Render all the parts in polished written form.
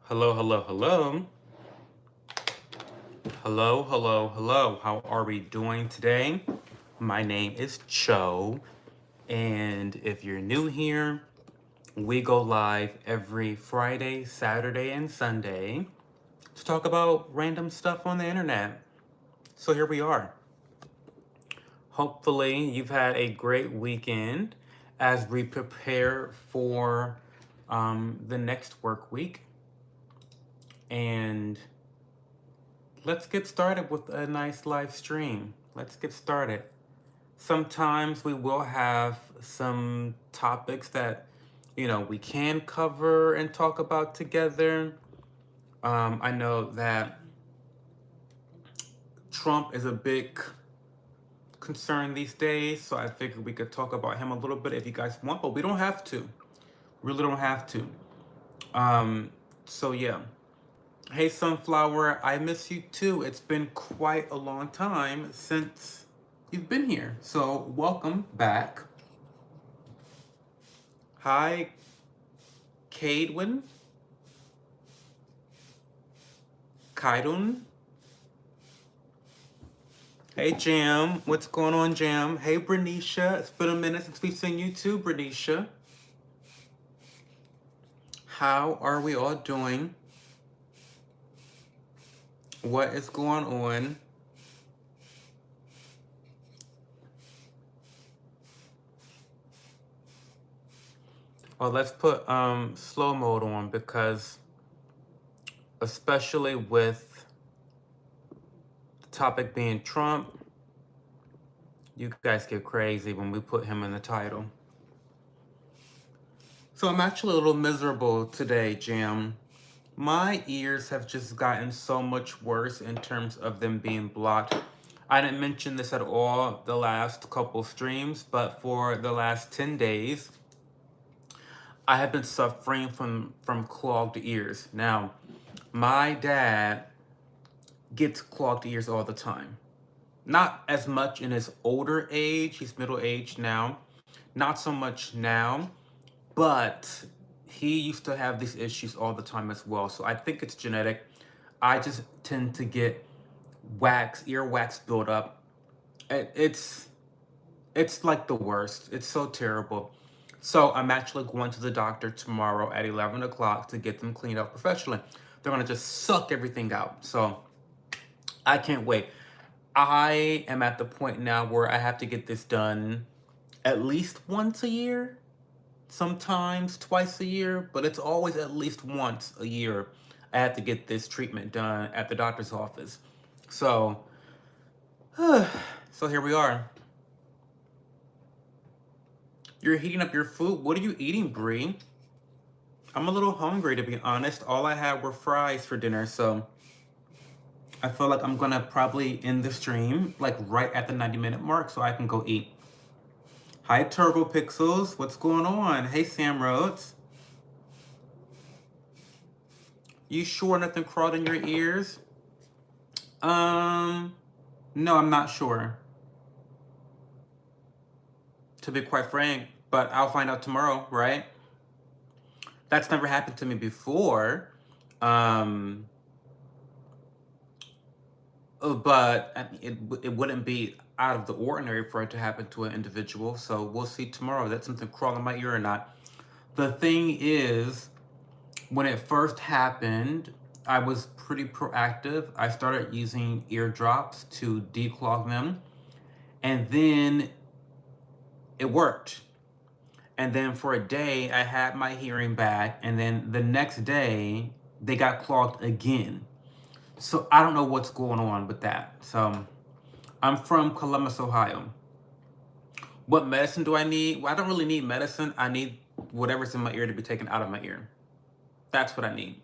Hello, hello, hello. Hello, hello, hello. How are we doing today? My name is Cho, and if you're new here, we go live every Friday, Saturday, and Sunday to talk about random stuff on the internet. So here we are. Hopefully, you've had a great weekend as we prepare for the next work week. And let's get started with a nice live stream. Let's get started. Sometimes we will have some topics that, we can cover and talk about together. I know that Trump is a big concern these days, so I figured we could talk about him a little bit if you guys want, but we don't have to. Really don't have to. So yeah. Hey, Sunflower, I miss you too. It's been quite a long time since you've been here. So, welcome back. Hi, Kaidwin. Kaidun. Hey, Jam. What's going on, Jam? Hey, Bernicia. It's been a minute since we've seen you too, Bernicia. How are we all doing? What is going on? Well, let's put slow mode on because especially with the topic being Trump, you guys get crazy when we put him in the title. So I'm actually a little miserable today, Jam. My ears have just gotten so much worse in terms of them being blocked. I didn't mention this at all the last couple streams, but for the last 10 days, I have been suffering from clogged ears. Now, my dad gets clogged ears all the time. Not as much in his older age, he's middle-aged now. Not so much now, but he used to have these issues all the time as well. So I think it's genetic. I just tend to get earwax build up. It's like the worst. It's so terrible. So I'm actually going to the doctor tomorrow at 11 o'clock to get them cleaned up professionally. They're gonna just suck everything out. So I can't wait. I am at the point now where I have to get this done at least once a year, sometimes twice a year, but it's always at least once a year I have to get this treatment done at the doctor's office. So, so here we are. You're heating up your food. What are you eating, Brie? I'm a little hungry, to be honest. All I had were fries for dinner, so I feel like I'm gonna probably end the stream like right at the 90-minute mark so I can go eat. Hi, Turbo Pixels. What's going on? Hey, Sam Rhodes. You sure nothing crawled in your ears? No, I'm not sure, to be quite frank, but I'll find out tomorrow, right? That's never happened to me before. But I mean, it wouldn't be out of the ordinary for it to happen to an individual. So we'll see tomorrow if that's something crawling in my ear or not. The thing is, when it first happened, I was pretty proactive. I started using eardrops to declog them. And then it worked. And then for a day, I had my hearing back. And then the next day, they got clogged again. So I don't know what's going on with that. So I'm from Columbus, Ohio. What medicine do I need? Well, I don't really need medicine. I need whatever's in my ear to be taken out of my ear. That's what I need.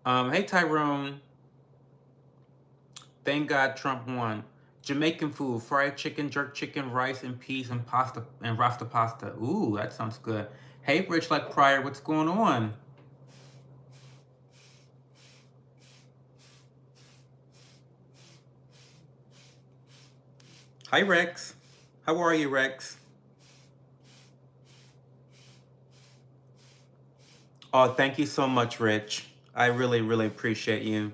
Hey, Tyrone. Thank God Trump won. Jamaican food, fried chicken, jerk chicken, rice and peas and pasta and rasta pasta. Ooh, that sounds good. Hey, Rich like Pryor, what's going on? Hi, Rex. How are you, Rex? Oh, thank you so much, Rich. I really, really appreciate you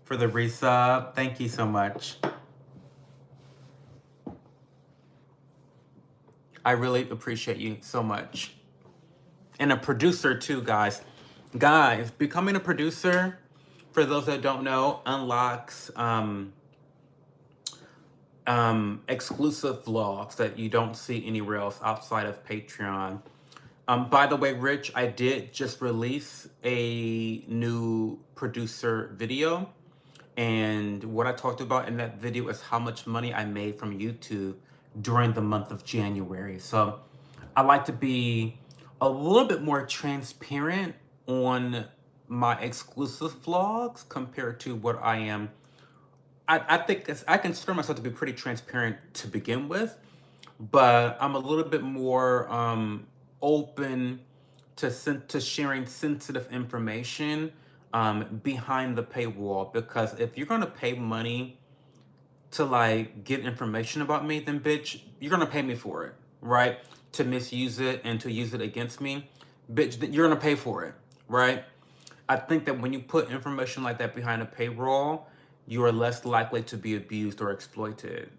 for the resub. Thank you so much. I really appreciate you so much. And a producer too, guys. Guys, becoming a producer, for those that don't know, unlocks exclusive vlogs that you don't see anywhere else outside of Patreon. By the way, Rich, I did just release a new producer video. And what I talked about in that video is how much money I made from YouTube during the month of January. So I like to be a little bit more transparent on my exclusive vlogs compared to what I am. I think I consider myself to be pretty transparent to begin with, but I'm a little bit more open to sharing sensitive information behind the paywall, because if you're gonna pay money to like get information about me, then bitch, you're gonna pay me for it, right? To misuse it and to use it against me, bitch, you're gonna pay for it, right? I think that when you put information like that behind a paywall, you are less likely to be abused or exploited.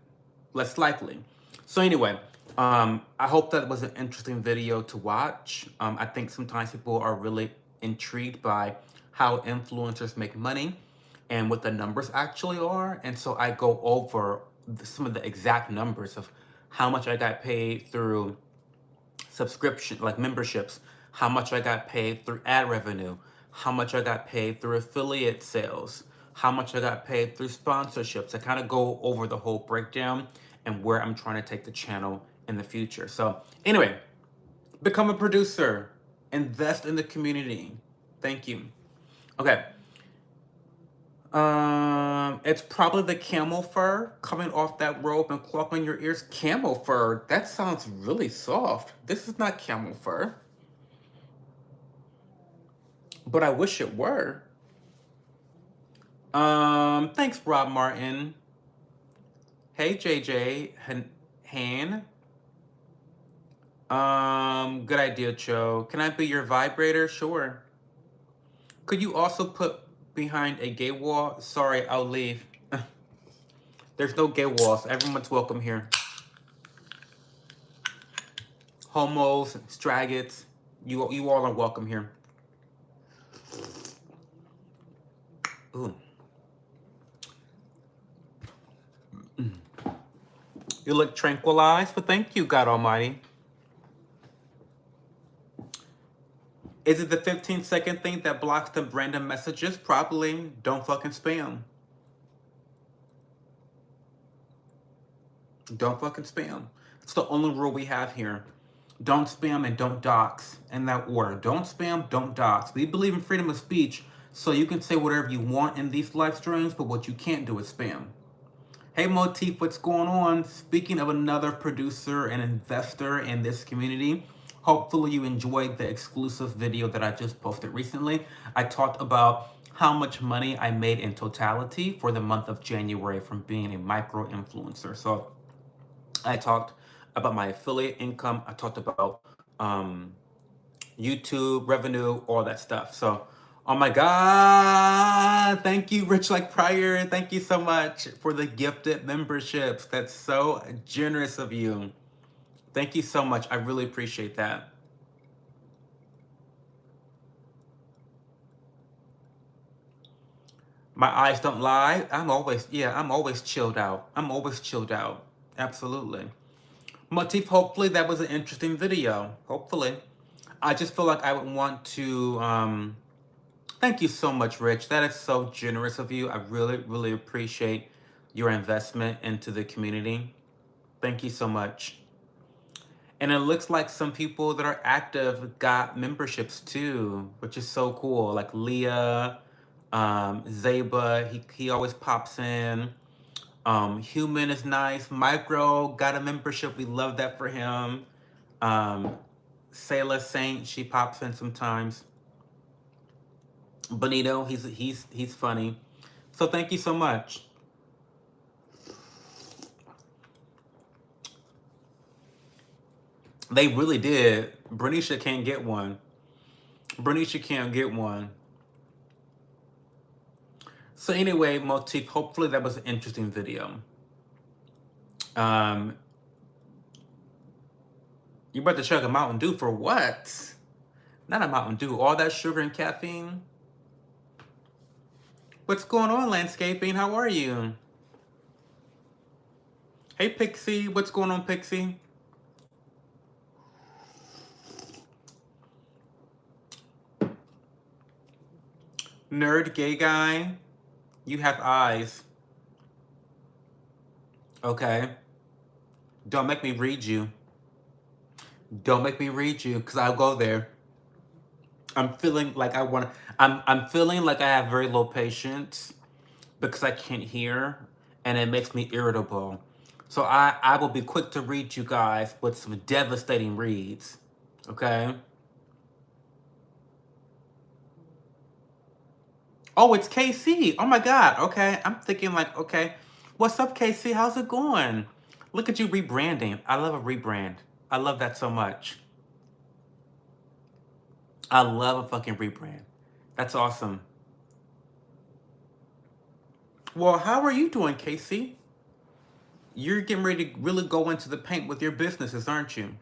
Less likely. So anyway, I hope that was an interesting video to watch. I think sometimes people are really intrigued by how influencers make money and what the numbers actually are. And so I go over some of the exact numbers of how much I got paid through subscription, like memberships, how much I got paid through ad revenue, how much I got paid through affiliate sales, how much I got paid through sponsorships. I kind of go over the whole breakdown and where I'm trying to take the channel in the future. So anyway, become a producer, invest in the community. Thank you. Okay. It's probably the camel fur coming off that robe and clogging your ears. Camel fur, that sounds really soft. This is not camel fur, but I wish it were. Thanks, Rob Martin. Hey, JJ Han. Good idea, Joe. Can I be your vibrator? Sure. Could you also put behind a gay wall? Sorry, I'll leave. There's no gay walls. Everyone's welcome here. Homos, straggets, you all are welcome here. Ooh. You look tranquilized, but thank you, God Almighty. Is it the 15-second thing that blocks the random messages? Probably. Don't fucking spam. Don't fucking spam. It's the only rule we have here. Don't spam and don't dox, in that order. Don't spam, don't dox. We believe in freedom of speech, so you can say whatever you want in these live streams, but what you can't do is spam. Hey Motif, what's going on? Speaking of another producer and investor in this community, hopefully you enjoyed the exclusive video that I just posted recently. I talked about how much money I made in totality for the month of January from being a micro influencer. So I talked about my affiliate income. I talked about YouTube revenue, all that stuff. So, oh my God, thank you, Rich Like Prior. Thank you so much for the gifted memberships. That's so generous of you. Thank you so much. I really appreciate that. My eyes don't lie. I'm always chilled out. I'm always chilled out. Absolutely. Motif, hopefully that was an interesting video. Hopefully. I just feel like I would want to, thank you so much, Rich. That is so generous of you. I really, really appreciate your investment into the community. Thank you so much. And it looks like some people that are active got memberships too, which is so cool. Like Leah, Zaba, he always pops in. Human is nice. Micro got a membership. We love that for him. Sayla Saint, she pops in sometimes. Bonito, he's funny. So thank you so much. They really did. Bernicia can't get one. Bernice can't get one. So anyway, Motif, hopefully that was an interesting video. You about to chug a Mountain Dew for what? Not a Mountain Dew, all that sugar and caffeine. What's going on, Landscaping? How are you? Hey, Pixie. What's going on, Pixie? Nerd gay guy. You have eyes. Okay. Don't make me read you. Don't make me read you, because I'll go there. I'm feeling like I'm feeling like I have very low patience because I can't hear, and it makes me irritable. So I will be quick to read you guys with some devastating reads. Okay? Oh, it's KC. Oh my God. Okay. I'm thinking like, okay, what's up, KC? How's it going? Look at you rebranding. I love a rebrand. I love that so much. I love a fucking rebrand. That's awesome. Well, how are you doing, Casey? You're getting ready to really go into the paint with your businesses, aren't you?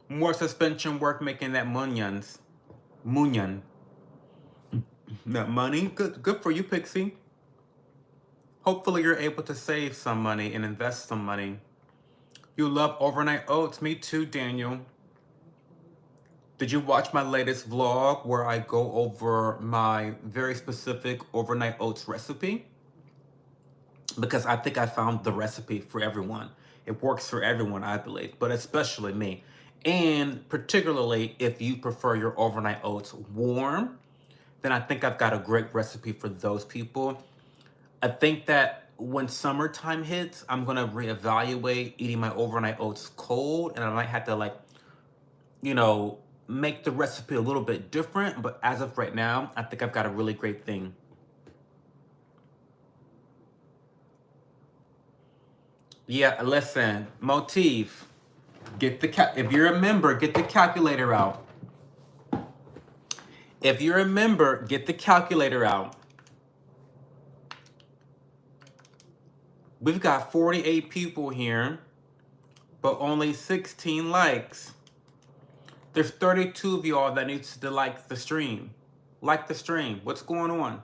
More suspension work making that munions. Munion. That money? Good for you, Pixie. Hopefully you're able to save some money and invest some money. You love overnight oats. Me too, Daniel. Did you watch my latest vlog where I go over my very specific overnight oats recipe? Because I think I found the recipe for everyone. It works for everyone, I believe, but especially me. And particularly if you prefer your overnight oats warm, then I think I've got a great recipe for those people. I think that when summertime hits, I'm gonna reevaluate eating my overnight oats cold, and I might have to, like, you know, make the recipe a little bit different, but as of right now, I think I've got a really great thing. Yeah, listen, Motif, if you're a member, get the calculator out. If you're a member, get the calculator out. We've got 48 people here, but only 16 likes. There's 32 of y'all that needs to like the stream. Like the stream. What's going on?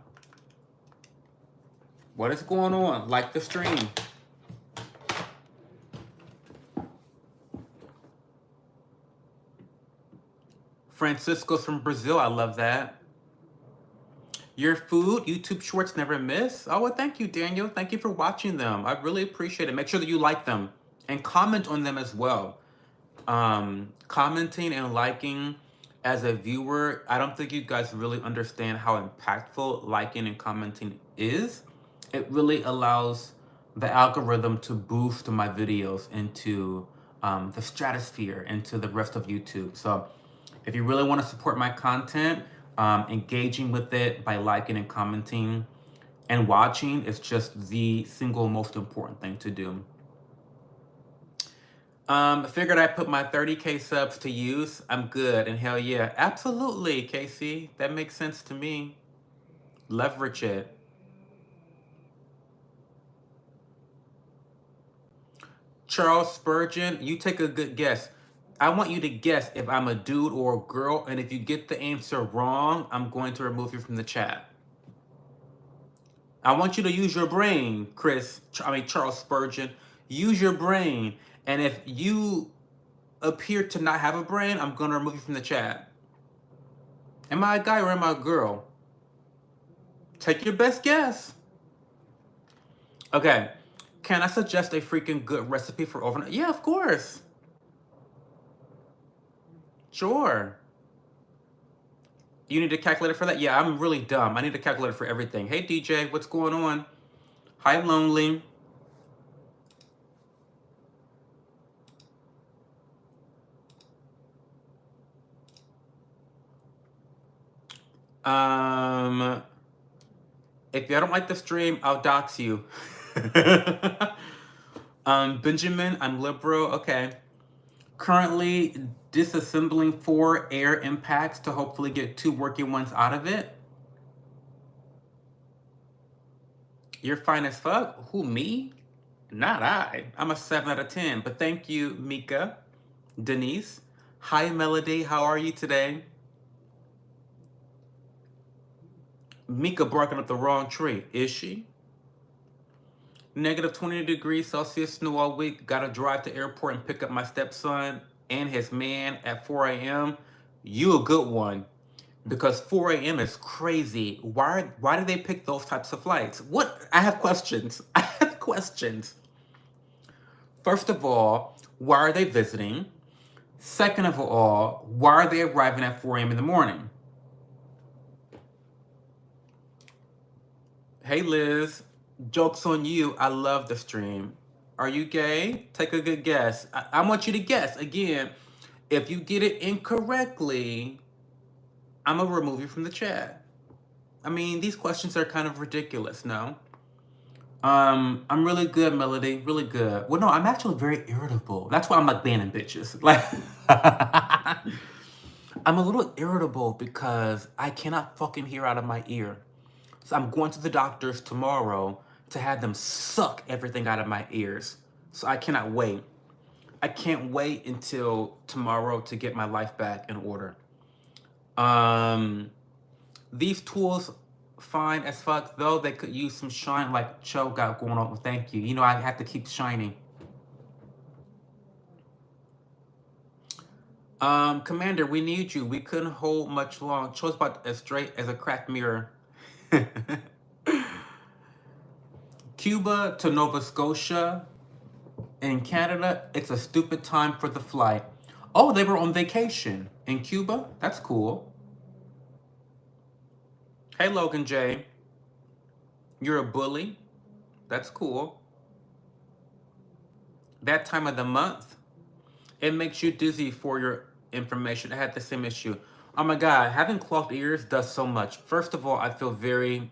What is going on? Like the stream. Francisco's from Brazil. I love that. Your food, YouTube shorts never miss. Oh, well, thank you, Daniel. Thank you for watching them. I really appreciate it. Make sure that you like them and comment on them as well. Commenting and liking as a viewer, I don't think you guys really understand how impactful liking and commenting is. It really allows the algorithm to boost my videos into the stratosphere, into the rest of YouTube. So if you really want to support my content, engaging with it by liking and commenting and watching is just the single most important thing to do. Figured I'd put my 30K subs to use. I'm good, and hell yeah. Absolutely, Casey. That makes sense to me. Leverage it. Charles Spurgeon, you take a good guess. I want you to guess if I'm a dude or a girl, and if you get the answer wrong, I'm going to remove you from the chat. I want you to use your brain, Charles Spurgeon. Use your brain. And if you appear to not have a brain, I'm going to remove you from the chat. Am I a guy or am I a girl? Take your best guess. Okay. Can I suggest a freaking good recipe for overnight? Yeah, of course. Sure. You need a calculator for that? Yeah, I'm really dumb. I need a calculator for everything. Hey, DJ, what's going on? Hi, Lonely. If you don't like the stream, I'll dox you. Benjamin, I'm liberal. Okay. Currently disassembling 4 air impacts to hopefully get 2 working ones out of it. You're fine as fuck? Who, me? Not I. I'm a 7 out of 10. But thank you, Mika. Denise. Hi, Melody. How are you today? Mika barking up the wrong tree. Is she? Negative 20 degrees Celsius, snow all week. Gotta drive to airport and pick up my stepson and his man at 4 a.m. You a good one. Because 4 a.m. is crazy. Why do they pick those types of flights? What? I have questions. I have questions. First of all, why are they visiting? Second of all, why are they arriving at 4 a.m. in the morning? Hey Liz, joke's on you. I love the stream. Are you gay? Take a good guess. I want you to guess. Again, if you get it incorrectly, I'm going to remove you from the chat. I mean, these questions are kind of ridiculous, no? I'm really good, Melody. Really good. Well, no, I'm actually very irritable. That's why I'm like banning bitches. Like, I'm a little irritable because I cannot fucking hear out of my ear. So I'm going to the doctors tomorrow to have them suck everything out of my ears. So I cannot wait. I can't wait until tomorrow to get my life back in order. These tools, fine as fuck, though they could use some shine like Cho got going on. Thank you. You know, I have to keep shining. Commander, we need you. We couldn't hold much long. Cho's about as straight as a cracked mirror. Cuba to Nova Scotia. In Canada, it's a stupid time for the flight. Oh, they were on vacation in Cuba? That's cool. Hey, Logan J. You're a bully? That's cool. That time of the month, it makes you dizzy for your information. I had the same issue. Oh my God, having clogged ears does so much. First of all, I feel very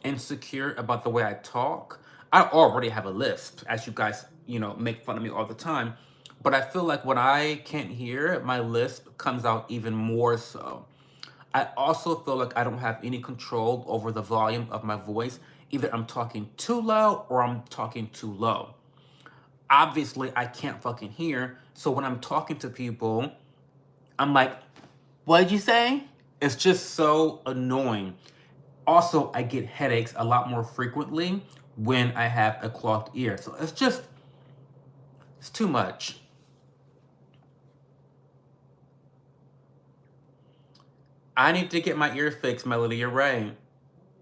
insecure about the way I talk. I already have a lisp, as you guys, you know, make fun of me all the time. But I feel like when I can't hear, my lisp comes out even more so. I also feel like I don't have any control over the volume of my voice. Either I'm talking too loud or I'm talking too low. Obviously, I can't fucking hear. So when I'm talking to people, I'm like, what did you say? It's just so annoying. Also, I get headaches a lot more frequently when I have a clogged ear. So it's too much. I need to get my ear fixed, Melody. You're right.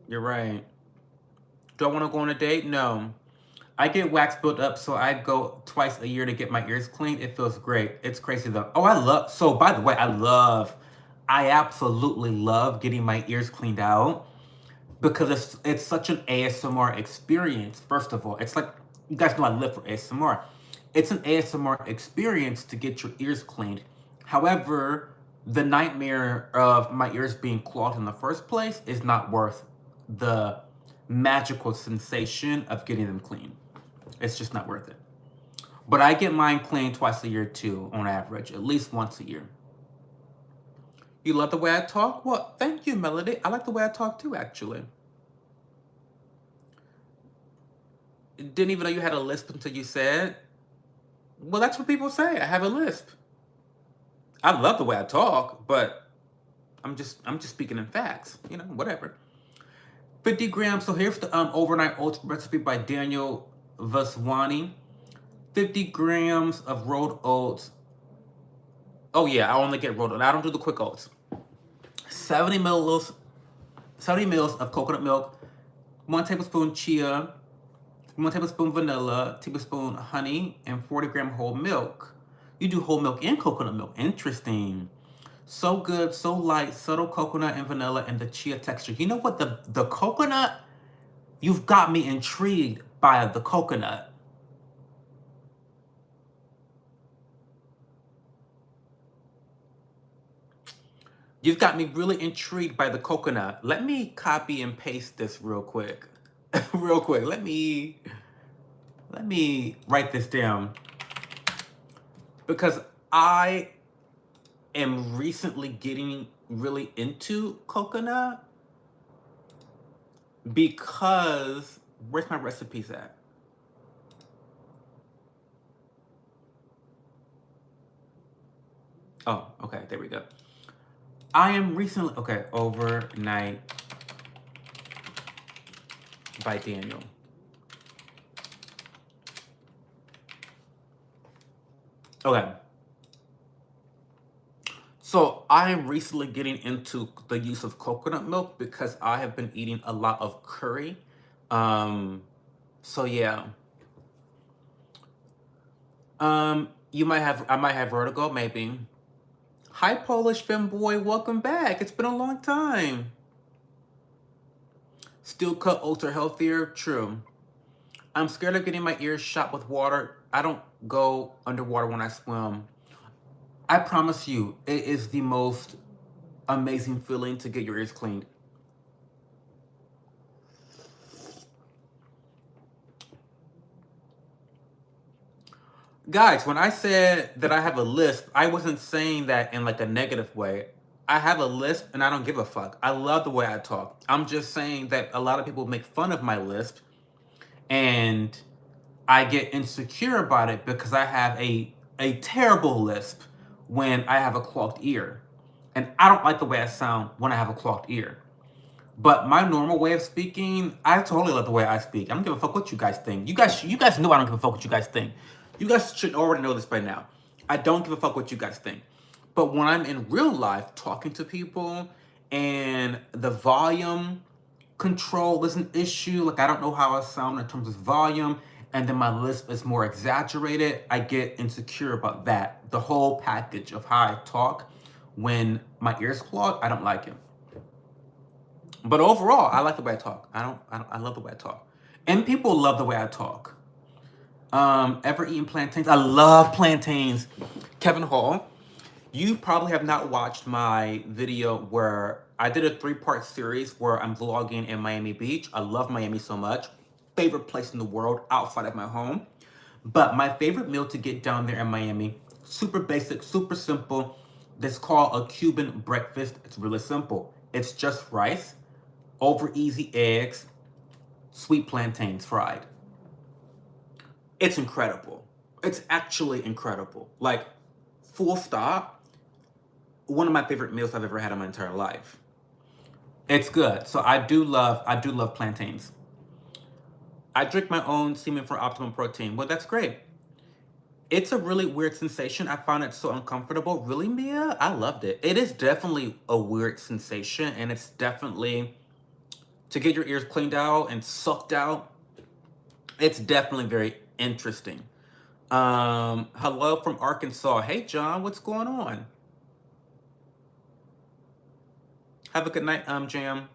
You're right. Do I want to go on a date? No. I get wax built up, so I go twice a year to get my ears cleaned. It feels great. It's crazy though. Oh, so by the way, I absolutely love getting my ears cleaned out because it's such an ASMR experience. First of all, it's like, you guys know I live for ASMR. It's an ASMR experience to get your ears cleaned. However, the nightmare of my ears being clogged in the first place is not worth the magical sensation of getting them clean. It's just not worth it. But I get mine cleaned twice a year too, on average, at least once a year. You love the way I talk? Well, thank you, Melody. I like the way I talk too, actually. Didn't even know you had a lisp until you said. Well, that's what people say. I have a lisp. I love the way I talk, but I'm just speaking in facts. You know, whatever. 50 grams. So here's the overnight oats recipe by Daniel Vaswani. 50 grams of rolled oats. Oh yeah, I only get rolled oats. I don't do the quick oats. 70 mils of coconut milk, 1 tablespoon chia, 1 tablespoon vanilla, tablespoon honey, and 40-gram whole milk. You do whole milk and coconut milk. Interesting. So good, so light, subtle coconut and vanilla, and the chia texture. You know what? The coconut, you've got me intrigued by the coconut. You've got me really intrigued by the coconut. Let me copy and paste this real quick. Real quick. Let me write this down. because I am recently getting really into coconut because where's my recipes at? Oh, okay, there we go. I am recently okay, Overnight by Daniel. Okay. So I am recently getting into the use of coconut milk because I have been eating a lot of curry. So yeah. I might have vertigo, maybe. Hi Polish femboy, welcome back. It's been a long time. Steel cut oats are healthier, true. I'm scared of getting my ears shot with water. I don't go underwater when I swim. I promise you, it is the most amazing feeling to get your ears cleaned. Guys, when I said that I have a lisp, I wasn't saying that in like a negative way. I have a lisp and I don't give a fuck. I love the way I talk. I'm just saying that a lot of people make fun of my lisp and I get insecure about it because I have a terrible lisp when I have a clogged ear. And I don't like the way I sound when I have a clogged ear. But my normal way of speaking, I totally love the way I speak. I don't give a fuck what you guys think. You guys know I don't give a fuck what you guys think. You guys should already know this by now. I don't give a fuck what you guys think. But when I'm in real life talking to people and the volume control is an issue, like I don't know how I sound in terms of volume, and then my lisp is more exaggerated, I get insecure about that. The whole package of how I talk when my ears clog, I don't like it. But overall, I like the way I talk. I love the way I talk. And people love the way I talk. Ever eaten plantains? I love plantains. Kevin Hall, you probably have not watched my video where I did a 3-part series where I'm vlogging in Miami Beach. I love Miami so much. Favorite place in the world outside of my home. But my favorite meal to get down there in Miami, super basic, super simple. This called a Cuban breakfast. It's really simple. It's just rice, over easy eggs, sweet plantains fried. It's incredible. It's actually incredible. Like, full stop, one of my favorite meals I've ever had in my entire life. It's good. So I do love plantains. I drink my own semen for optimum protein. Well, that's great. It's a really weird sensation. I found it so uncomfortable. Really, Mia? I loved it. It is definitely a weird sensation, and it's definitely to get your ears cleaned out and sucked out. It's definitely very interesting. Hello from Arkansas. Hey, John, what's going on? Have a good night, Jam.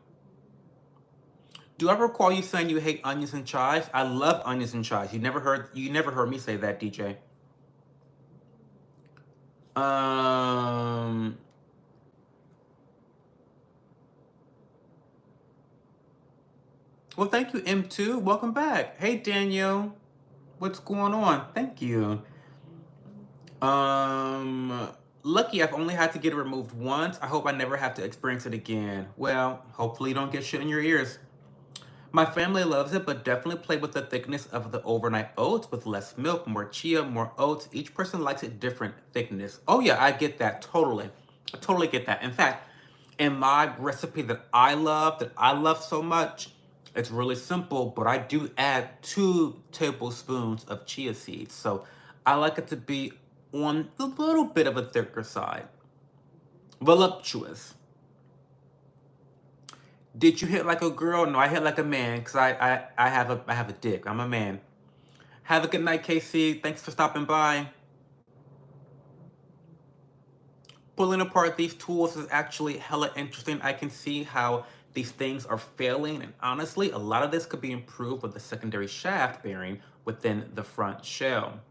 Do I recall you saying you hate onions and chives? I love onions and chives. You never heard me say that, DJ. Well, thank you, M2. Welcome back. Hey, Daniel. What's going on? Thank you. Lucky I've only had to get it removed once. I hope I never have to experience it again. Well, hopefully you don't get shit in your ears. My family loves it, but definitely play with the thickness of the overnight oats with less milk, more chia, more oats. Each person likes it different thickness. Oh yeah, I get that, totally. I totally get that. In fact, in my recipe that I love so much, it's really simple, but I do add 2 tablespoons of chia seeds. So I like it to be on the little bit of a thicker side. Voluptuous. Did you hit like a girl? No, I hit like a man because I have a dick. I'm a man. Have a good night, Casey. Thanks for stopping by. Pulling apart these tools is actually hella interesting. I can see how these things are failing, and honestly, a lot of this could be improved with the secondary shaft bearing within the front shell.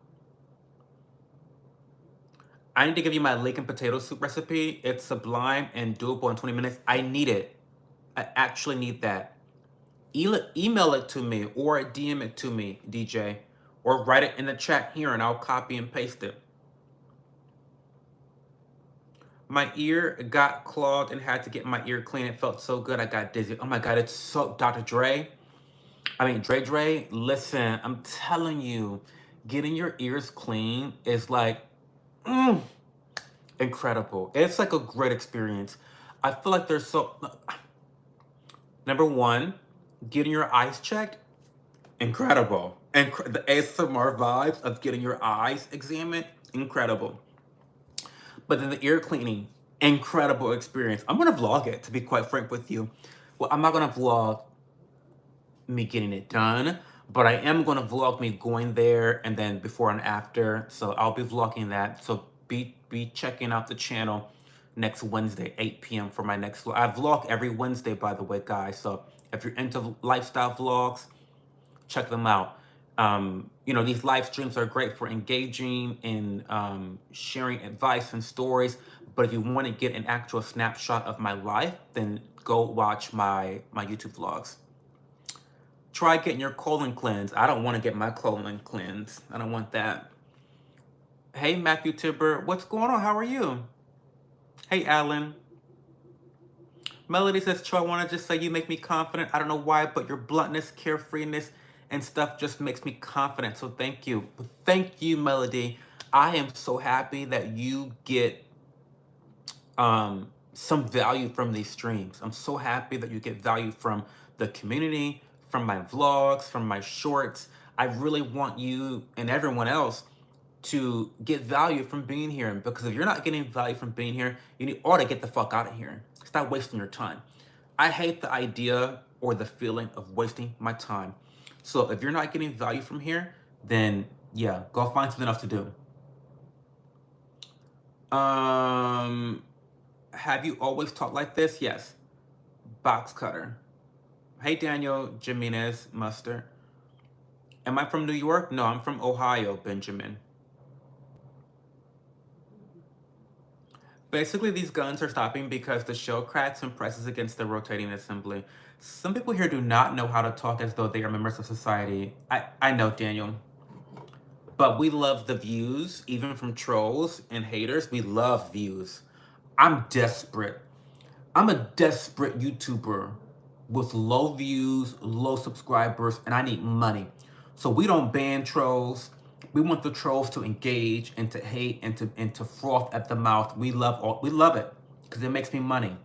I need to give you my leek and potato soup recipe. It's sublime and doable in 20 minutes. I need it. I actually need that. Email it to me or DM it to me, DJ, or write it in the chat here and I'll copy and paste it. My ear got clogged and had to get my ear clean. It felt so good. I got dizzy. Oh my God, it's so, Dr. Dre. Dre, listen, I'm telling you, getting your ears clean is like, mm, incredible. It's like a great experience. I feel like there's so, number one, getting your eyes checked, incredible. And the ASMR vibes of getting your eyes examined, incredible. But then the ear cleaning, incredible experience. I'm gonna vlog it, to be quite frank with you. Well, I'm not gonna vlog me getting it done, but I am gonna vlog me going there and then before and after. So I'll be vlogging that. So be checking out the channel next Wednesday, 8 p.m. for my next vlog. I vlog every Wednesday, by the way, guys. So if you're into lifestyle vlogs, check them out. These live streams are great for engaging and sharing advice and stories. But if you want to get an actual snapshot of my life, then go watch my YouTube vlogs. Try getting your colon cleansed. I don't want to get my colon cleansed. I don't want that. Hey, Matthew Tibber, what's going on? How are you? Hey, Alan. Melody says, Cho, I want to just say you make me confident. I don't know why, but your bluntness, carefreeness, and stuff just makes me confident. So thank you. Thank you, Melody. I am so happy that you get some value from these streams. I'm so happy that you get value from the community, from my vlogs, from my shorts. I really want you and everyone else to get value from being here. Because if you're not getting value from being here, you ought to get the fuck out of here. Stop wasting your time. I hate the idea or the feeling of wasting my time. So if you're not getting value from here, then yeah, go find something else to do. Have you always taught like this? Yes. Box cutter. Hey, Daniel Jimenez Mustard. Am I from New York? No, I'm from Ohio, Benjamin. Basically, these guns are stopping because the shell cracks and presses against the rotating assembly. Some people here do not know how to talk as though they are members of society. I know, Daniel. But we love the views, even from trolls and haters. We love views. I'm desperate. I'm a desperate YouTuber with low views, low subscribers, and I need money. So we don't ban trolls. We want the trolls to engage and to hate and to froth at the mouth. We love it because it makes me money.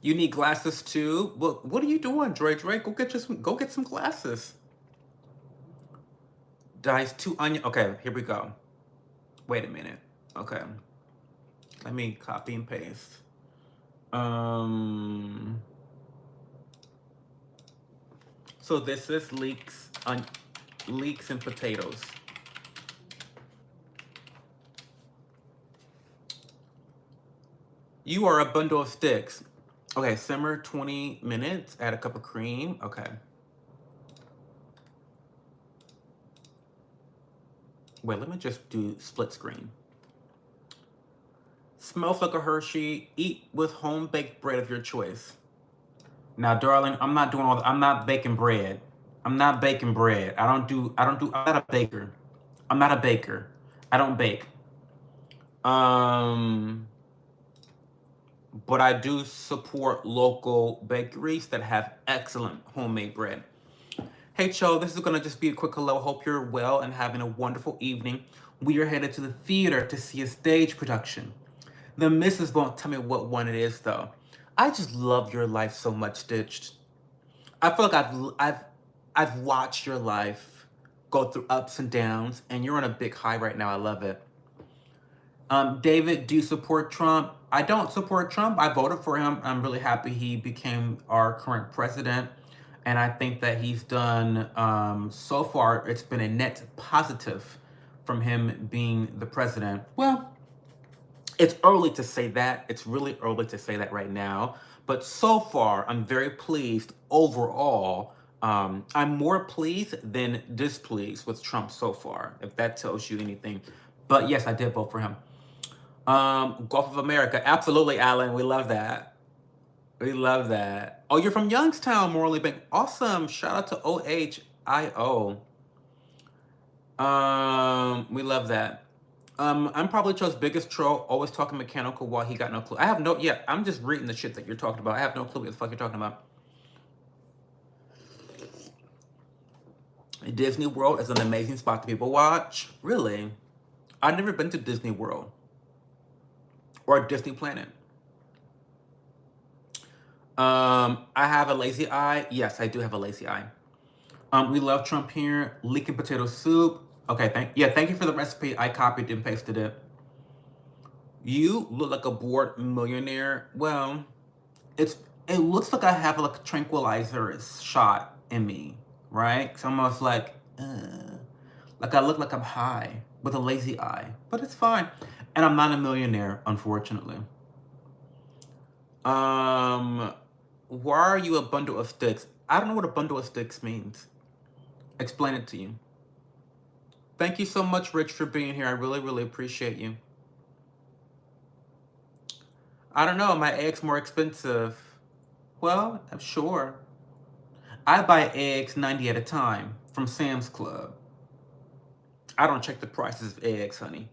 You need glasses too? Well, what are you doing, Dre? Go get some glasses. Dice 2 onion. Okay, here we go. Wait a minute. Okay. Let me copy and paste. So this is leeks and potatoes. You are a bundle of sticks. Okay, simmer 20 minutes, add a cup of cream. Okay. Wait, let me just do split screen. Smells like a Hershey. Eat with home-baked bread of your choice. Now, darling, I'm not baking bread. I'm not baking bread. I'm not a baker. I'm not a baker. I don't bake. But I do support local bakeries that have excellent homemade bread. Hey, Cho, this is going to just be a quick hello. Hope you're well and having a wonderful evening. We are headed to the theater to see a stage production. The missus won't tell me what one it is, though. I just love your life so much, Stitched. I feel like I've watched your life go through ups and downs, and you're on a big high right now. I love it. David, do you support Trump? I don't support Trump. I voted for him. I'm really happy he became our current president. And I think that he's done, so far, it's been a net positive from him being the president. Well, it's early to say that. It's really early to say that right now. But so far, I'm very pleased overall. I'm more pleased than displeased with Trump so far, if that tells you anything. But yes, I did vote for him. Gulf of America. Absolutely, Alan. We love that. We love that. Oh, you're from Youngstown, Morley Bank. Awesome. Shout out to OHIO. We love that. I'm probably Joe's biggest troll, always talking mechanical while he got no clue. I have no, yeah, I'm just reading the shit that you're talking about. I have no clue what the fuck you're talking about. Disney World is an amazing spot to people watch. Really? I've never been to Disney World or Disney Planet. I have a lazy eye. Yes, I do have a lazy eye. We love Trump here. Leaking potato soup. Okay, thank you for the recipe. I copied and pasted it. You look like a bored millionaire. Well, it looks like I have like a tranquilizer shot in me, right? It's almost like I look like I'm high with a lazy eye, but it's fine. And I'm not a millionaire, unfortunately. Why are you a bundle of sticks? I don't know what a bundle of sticks means. Explain it to you. Thank you so much, Rich, for being here. I really, really appreciate you. I don't know, my eggs more expensive. Well, I'm sure. I buy eggs 90 at a time from Sam's Club. I don't check the prices of eggs, honey,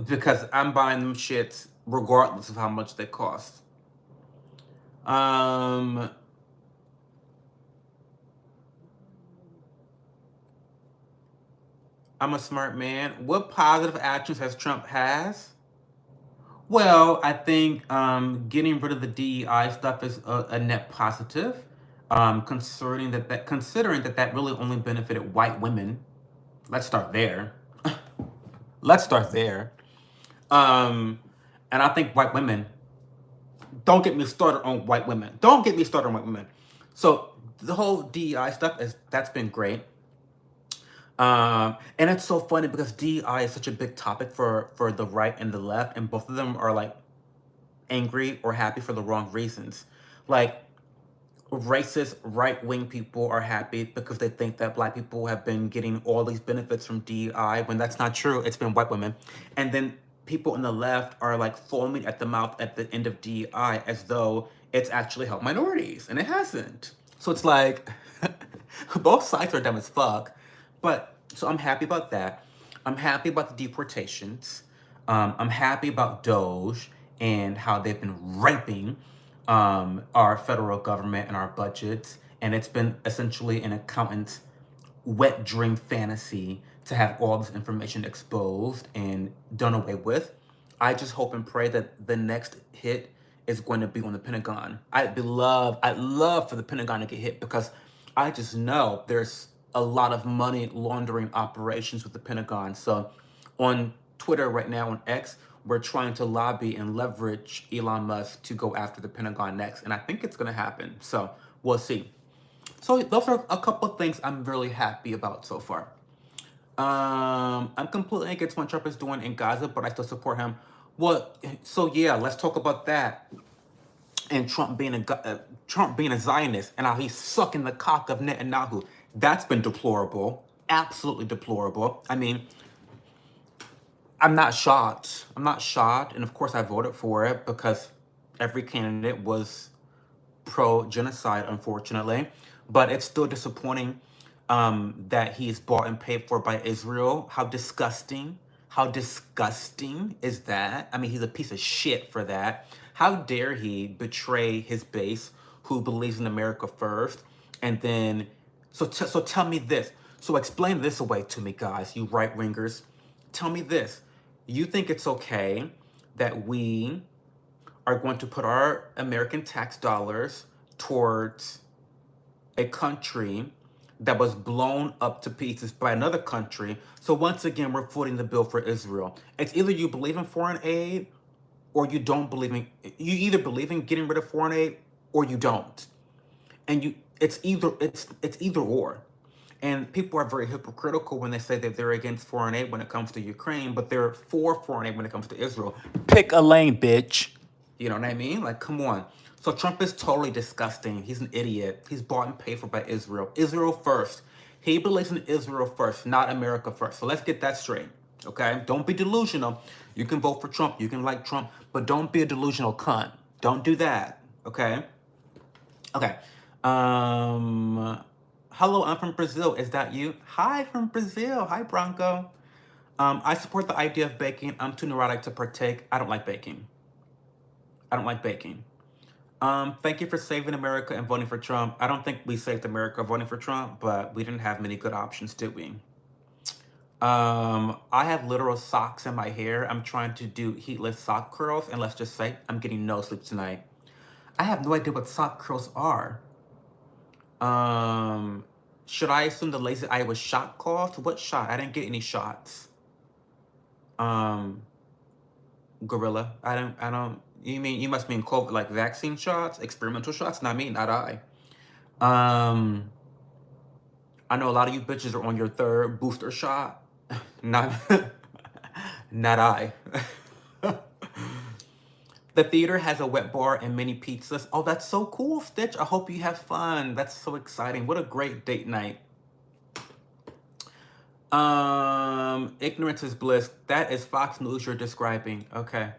because I'm buying them shits regardless of how much they cost. I'm a smart man. What positive actions has Trump has? Well, I think getting rid of the DEI stuff is a net positive. Considering that really only benefited white women. Let's start there. Let's start there. And I think white women. Don't get me started on white women. Don't get me started on white women. So the whole DEI stuff that's been great. And it's so funny because DEI is such a big topic for the right and the left, and both of them are like angry or happy for the wrong reasons. Like racist right-wing people are happy because they think that black people have been getting all these benefits from DEI when that's not true. It's been white women. And then people on the left are like foaming at the mouth at the end of DEI as though it's actually helped minorities, and it hasn't. So it's like both sides are dumb as fuck. But so I'm happy about that. I'm happy about the deportations. I'm happy about Doge and how they've been raping our federal government and our budgets. And it's been essentially an accountant's wet dream fantasy to have all this information exposed and done away with. I just hope and pray that the next hit is going to be on the Pentagon. I'd love for the Pentagon to get hit because I just know there's a lot of money laundering operations with the Pentagon. So on Twitter right now, on X, we're trying to lobby and leverage Elon Musk to go after the Pentagon next. And I think it's going to happen. So we'll see. So those are a couple of things I'm really happy about so far. I'm completely against what Trump is doing in Gaza, but I still support him. Well, so yeah, let's talk about that. And Trump being a Zionist and how he's sucking the cock of Netanyahu. That's been deplorable, absolutely deplorable. I mean, I'm not shocked. I'm not shocked, and of course I voted for it because every candidate was pro-genocide, unfortunately. But it's still disappointing that he's bought and paid for by Israel. How disgusting. How disgusting is that? I mean, he's a piece of shit for that. How dare he betray his base who believes in America first? And then, so tell me this. So explain this away to me, guys, you right-wingers. Tell me this. You think it's okay that we are going to put our American tax dollars towards a country that was blown up to pieces by another country? So once again, we're footing the bill for Israel. It's either you believe in foreign aid or you don't believe in, you either believe in getting rid of foreign aid or you don't. And it's either or. And people are very hypocritical when they say that they're against foreign aid when it comes to Ukraine, but they're for foreign aid when it comes to Israel. Pick a lane, bitch. You know what I mean? Like, come on. So Trump is totally disgusting. He's an idiot. He's bought and paid for by Israel. Israel first. He believes in Israel first, not America first. So let's get that straight, okay? Don't be delusional. You can vote for Trump. You can like Trump, but don't be a delusional cunt. Don't do that, okay? Okay. Hello, I'm from Brazil. Is that you? Hi from Brazil. Hi, Bronco. I support the idea of baking. I'm too neurotic to partake. I don't like baking. I don't like baking. Thank you for saving America and voting for Trump. I don't think we saved America voting for Trump, but we didn't have many good options, did we? I have literal socks in my hair. I'm trying to do heatless sock curls, and let's just say I'm getting no sleep tonight. I have no idea what sock curls are. Um, should I assume the lazy eye was shot caused? What shot? I didn't get any shots. Um, Gorilla. I don't. You must mean COVID, like vaccine shots, experimental shots? Not me, not I. Um, I know a lot of you bitches are on your third booster shot. Not, not I. The theater has a wet bar and mini pizzas. Oh, that's so cool, Stitch. I hope you have fun. That's so exciting. What a great date night. Ignorance is bliss. That is Fox News you're describing. Okay.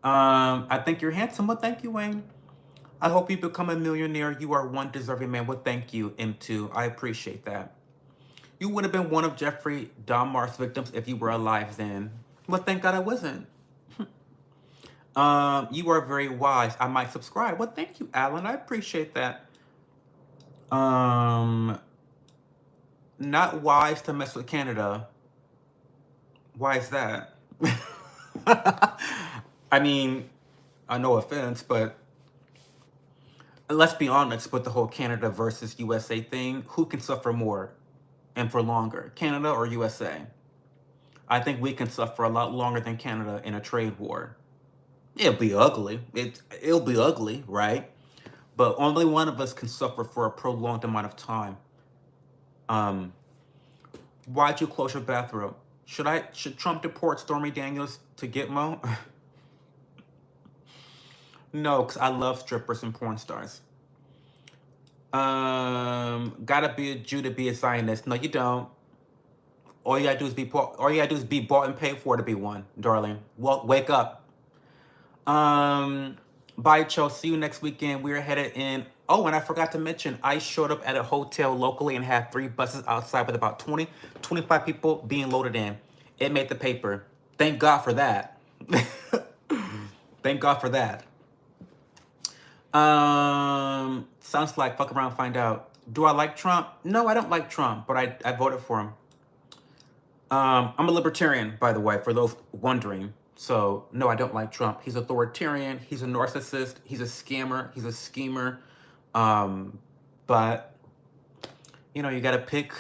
I think you're handsome. Well, thank you, Wayne. I hope you become a millionaire. You are one deserving man. Well, thank you, M2. I appreciate that. You would have been one of Jeffrey Dahmer's victims if you were alive then. Well, thank God I wasn't. You are very wise. I might subscribe. Well, thank you, Alan. I appreciate that. Not wise to mess with Canada. Why is that? I mean, no offense, but let's be honest with the whole Canada versus USA thing. Who can suffer more and for longer, Canada or USA? I think we can suffer a lot longer than Canada in a trade war. It'll be ugly. It'll be ugly, right? But only one of us can suffer for a prolonged amount of time. Why'd you close your bathroom? Should Trump deport Stormy Daniels to Gitmo? No, because I love strippers and porn stars. Gotta be a Jew to be a Zionist. No, you don't. All you gotta do is be bought and paid for to be one, darling. Well, wake up. Bye, Cho. See you next weekend. We're headed in. Oh, and I forgot to mention, I showed up at a hotel locally and had 3 buses outside with about 20, 25 people being loaded in. It made the paper. Thank God for that. Thank God for that. Sounds like fuck around, find out. Do I like Trump? No, I don't like Trump, but I voted for him. I'm a libertarian, by the way, for those wondering. So, no, I don't like Trump. He's authoritarian. He's a narcissist. He's a scammer. He's a schemer. But, you know, you got to pick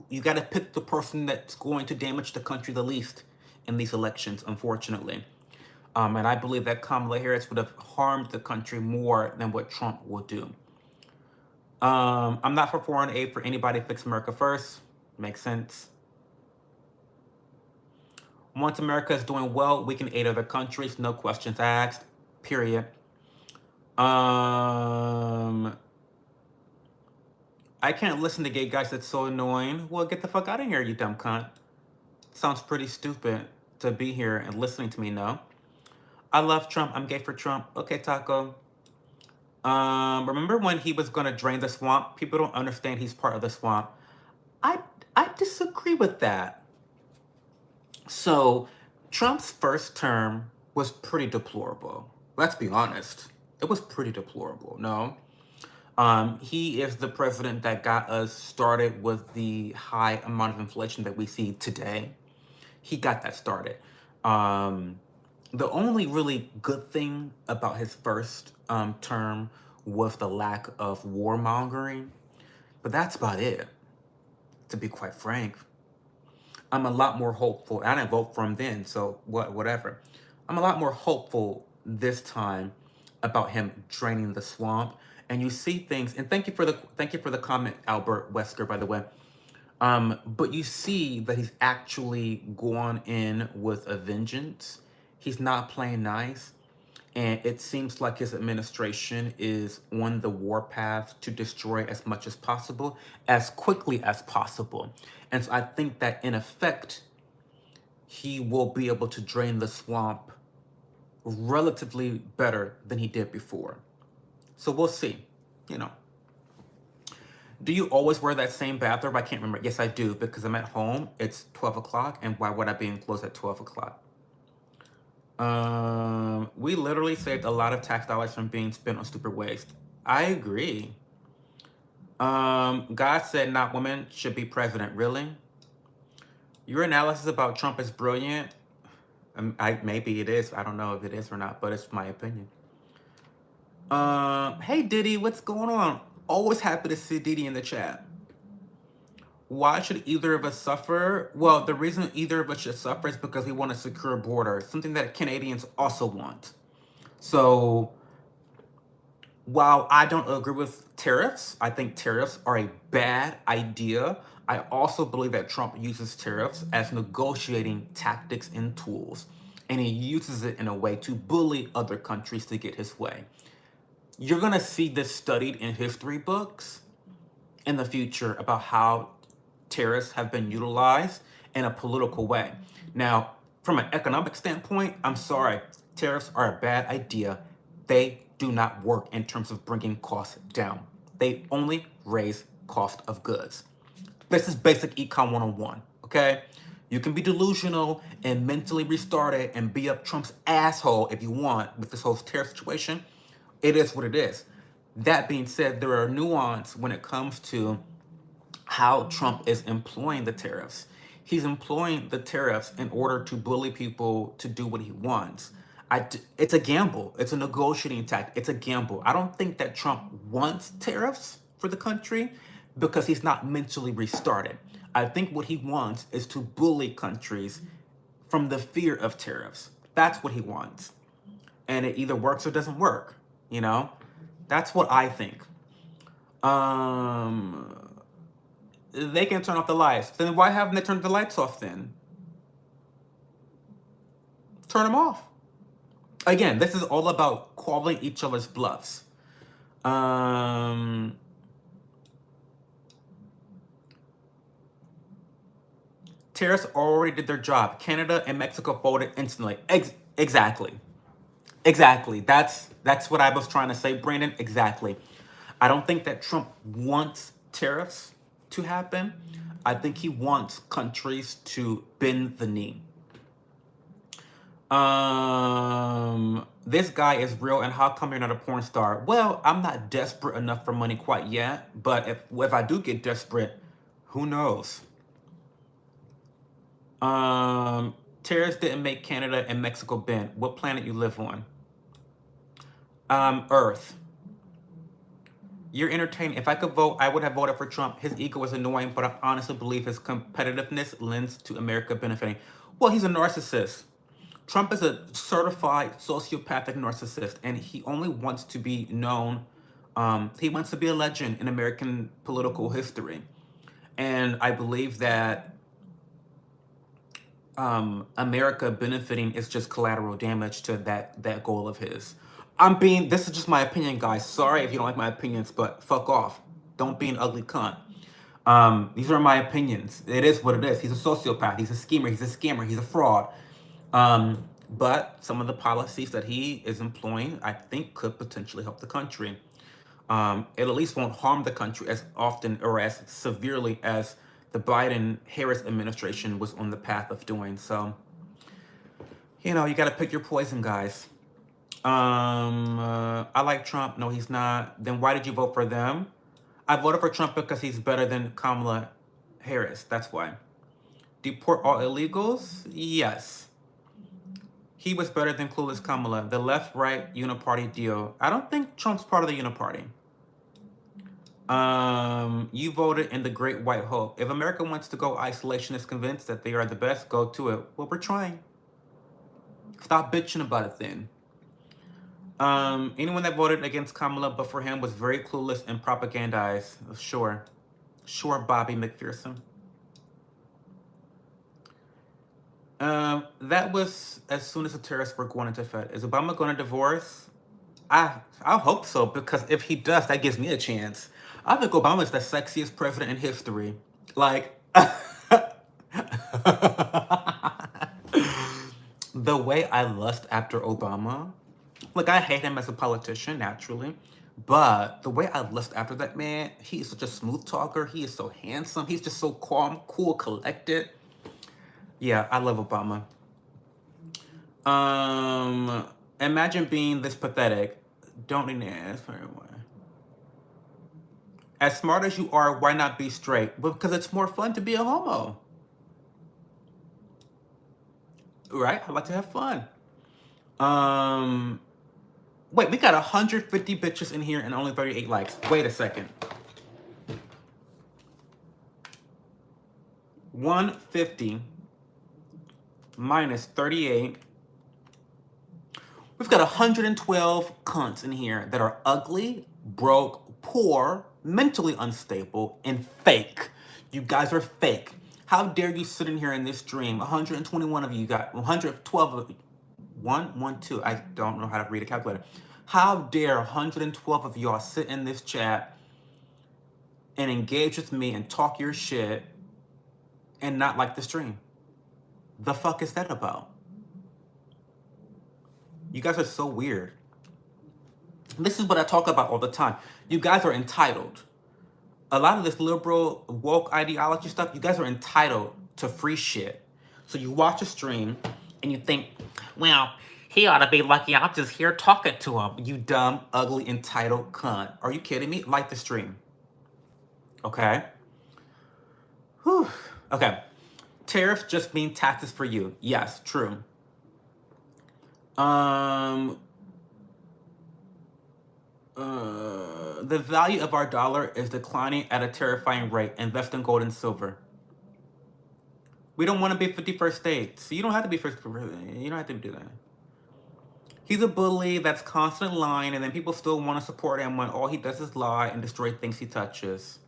you got to pick the person that's going to damage the country the least in these elections, unfortunately. And I believe that Kamala Harris would have harmed the country more than what Trump will do. I'm not for foreign aid for anybody. Fix America first. Makes sense. Once America is doing well, we can aid other countries. No questions asked. Period. I can't listen to gay guys. That's so annoying. Well, get the fuck out of here, you dumb cunt. Sounds pretty stupid to be here and listening to me, no? I love Trump. I'm gay for Trump. Okay, Taco. Remember when he was going to drain the swamp? People don't understand he's part of the swamp. I disagree with that. So, Trump's first term was pretty deplorable. Let's be honest. It was pretty deplorable, no? He is the president that got us started with the high amount of inflation that we see today. He got that started. The only really good thing about his first term was the lack of warmongering. But that's about it, to be quite frank. I'm a lot more hopeful. I didn't vote for him then, so whatever. I'm a lot more hopeful this time about him draining the swamp. And you see things, and thank you for the comment, Albert Wesker, by the way. But you see that he's actually gone in with a vengeance. He's not playing nice. And it seems like his administration is on the warpath to destroy as much as possible, as quickly as possible. And so I think that in effect, he will be able to drain the swamp relatively better than he did before. So we'll see, you know. Do you always wear that same bathrobe? I can't remember. Yes, I do, because I'm at home. It's 12 o'clock, and why would I be enclosed at 12 o'clock? We literally saved a lot of tax dollars from being spent on stupid waste. I agree. God said not women should be president. Really? Your analysis about Trump is brilliant. Maybe it is. I don't know if it is or not, but it's my opinion. Hey Diddy, what's going on? Always happy to see Diddy in the chat. Why should either of us suffer? Well, the reason either of us should suffer is because we want a secure border, something that Canadians also want. So, while I don't agree with tariffs, I think tariffs are a bad idea. I also believe that Trump uses tariffs as negotiating tactics and tools, and he uses it in a way to bully other countries to get his way. You're going to see this studied in history books in the future about how tariffs have been utilized in a political way. Now, from an economic standpoint, I'm sorry, tariffs are a bad idea. They do not work in terms of bringing costs down. They only raise cost of goods. This is basic econ 101, okay? You can be delusional and mentally retarded and be up Trump's asshole if you want with this whole tariff situation. It is what it is. That being said, there are nuance when it comes to how Trump is employing the tariffs. He's employing the tariffs in order to bully people to do what he wants. It's a gamble. It's a negotiating tactic. It's a gamble. I don't think that Trump wants tariffs for the country because he's not mentally restarted. I think what he wants is to bully countries from the fear of tariffs. That's what he wants. And it either works or doesn't work, you know? That's what I think. They can turn off the lights. Then why haven't they turned the lights off then? Turn them off. Again, this is all about calling each other's bluffs. Tariffs already did their job. Canada and Mexico voted instantly. Exactly. That's what I was trying to say, Brandon. Exactly. I don't think that Trump wants tariffs to happen. I think he wants countries to bend the knee. This guy is real, and how come you're not a porn star? Well, I'm not desperate enough for money quite yet, but if I do get desperate, who knows? Tariffs didn't make Canada and Mexico bend. What planet you live on? Earth. You're entertaining. If I could vote, I would have voted for Trump. His ego is annoying, but I honestly believe his competitiveness lends to America benefiting. Well, he's a narcissist. Trump is a certified sociopathic narcissist, and he only wants to be known. He wants to be a legend in American political history. And I believe that America benefiting is just collateral damage to that goal of his. This is just my opinion, guys. Sorry if you don't like my opinions, but fuck off. Don't be an ugly cunt. These are my opinions. It is what it is. He's a sociopath. He's a schemer. He's a scammer. He's a fraud. But some of the policies that he is employing, I think, could potentially help the country. It at least won't harm the country as often or as severely as the Biden-Harris administration was on the path of doing. So, you know, you got to pick your poison, guys. I like Trump. No, he's not. Then why did you vote for them? I voted for Trump because he's better than Kamala Harris. That's why. Deport all illegals? Yes. He was better than clueless Kamala. The left-right uniparty deal. I don't think Trump's part of the uniparty. You voted in the Great White Hope. If America wants to go isolationist convinced that they are the best, go to it. Well, we're trying. Stop bitching about it then. Anyone that voted against Kamala but for him was very clueless and propagandized. Sure. Sure, Bobby McPherson. That was as soon as the terrorists were going into effect. Is Obama going to divorce? I hope so, because if he does, that gives me a chance. I think Obama is the sexiest president in history. Like, the way I lust after Obama, like, I hate him as a politician, naturally, But the way I list after that man, he is such a smooth talker. He is so handsome. He's just so calm, cool, collected. Yeah, I love Obama. Imagine being this pathetic. Don't need to ask for anyone. As smart as you are, why not be straight? Because it's more fun to be a homo. Right? I like to have fun. Wait, we got 150 bitches in here and only 38 likes. Wait a second. 150 minus 38. We've got 112 cunts in here that are ugly, broke, poor, mentally unstable, and fake. You guys are fake. How dare you sit in here in this dream? 121 of you got 112 of you. One, two. I don't know how to read a calculator. How dare 112 of y'all sit in this chat and engage with me and talk your shit and not like the stream? The fuck is that about? You guys are so weird. This is what I talk about all the time. You guys are entitled. A lot of this liberal woke ideology stuff, you guys are entitled to free shit. So you watch a stream and you think, well, he ought to be lucky I'm just here talking to him. You dumb, ugly, entitled cunt. Are you kidding me? Like the stream. Okay? Whew. Okay. Tariffs just mean taxes for you. Yes, true. The value of our dollar is declining at a terrifying rate. Invest in gold and silver. We don't want to be 51st state. So you don't have to be first. You don't have to do that. He's a bully that's constantly lying, and then people still want to support him when all he does is lie and destroy things he touches.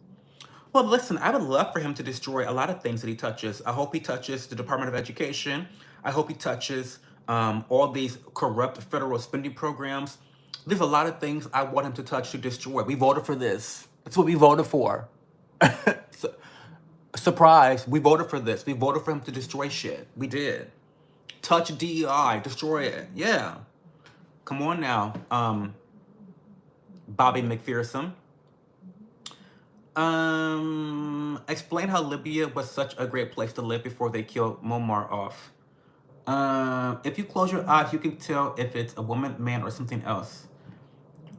Well, listen, I would love for him to destroy a lot of things that he touches. I hope he touches the Department of Education. I hope he touches all these corrupt federal spending programs. There's a lot of things I want him to touch to destroy. We voted for this. That's what we voted for. So, surprise, we voted for this. We voted for him to destroy shit. We did. Touch DEI, destroy it. Yeah. Come on now, Bobby McPherson. Explain how Libya was such a great place to live before they killed Muammar off. If you close your eyes, you can tell if it's a woman, man, or something else.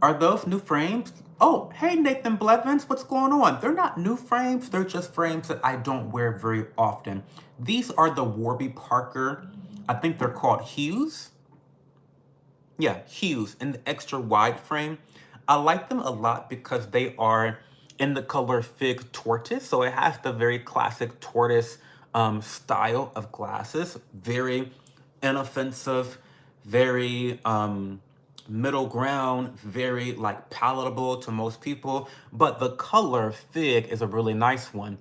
Are those new frames? Oh, hey, Nathan Blevins, what's going on? They're not new frames. They're just frames that I don't wear very often. These are the Warby Parker, I think they're called Hues. Yeah, Hues in the extra wide frame. I like them a lot because they are in the color Fig Tortoise. So it has the very classic tortoise style of glasses. Very inoffensive, very middle ground, very like palatable to most people. But the color Fig is a really nice one.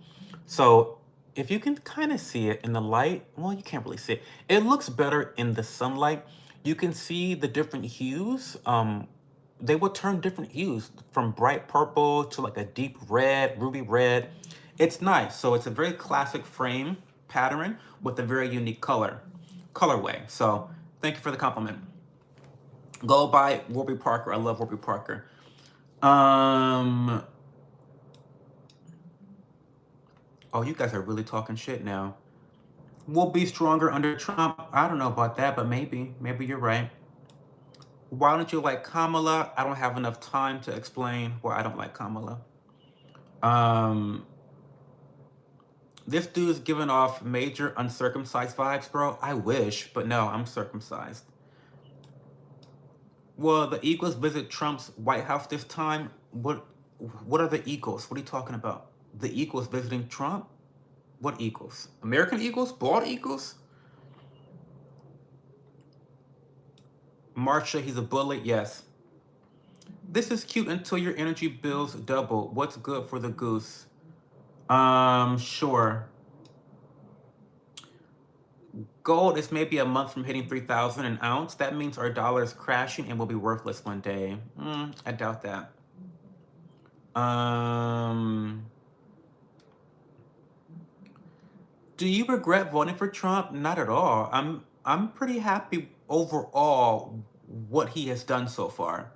So if you can kind of see it in the light, well, you can't really see it. It looks better in the sunlight. You can see the different hues. They will turn different hues from bright purple to like a deep red, ruby red. It's nice. So it's a very classic frame pattern with a very unique colorway. So thank you for the compliment. Go buy Warby Parker. I love Warby Parker. Oh, you guys are really talking shit now. We'll be stronger under Trump. I don't know about that, but maybe you're right. Why don't you like Kamala? I don't have enough time to explain why I don't like Kamala. This dude's giving off major uncircumcised vibes, bro. I wish, but no, I'm circumcised. Well, the Eagles visit Trump's White House this time. What are the Eagles? What are you talking about? The Eagles visiting Trump? What Eagles? American Eagles? Bald Eagles? Marsha, he's a bully. Yes. This is cute until your energy bills double. What's good for the goose? Sure. Gold is maybe a month from hitting 3,000 an ounce. That means our dollar is crashing and will be worthless one day. I doubt that. Do you regret voting for Trump? Not at all. I'm pretty happy overall what he has done so far.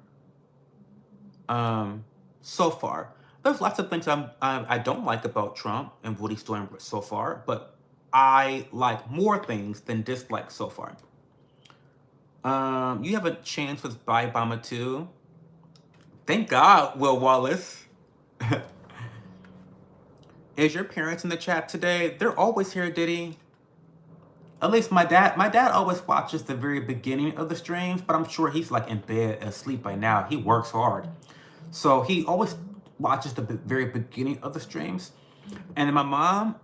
So far. There's lots of things I don't like about Trump and what he's doing so far, but I like more things than dislike so far. You have a chance with Bye Obama too. Thank God, Will Wallace. Is your parents in the chat today? They're always here, Diddy. At least my dad. My dad always watches the very beginning of the streams, but I'm sure he's like in bed asleep by now. He works hard, so he always watches the very beginning of the streams. And then my mom.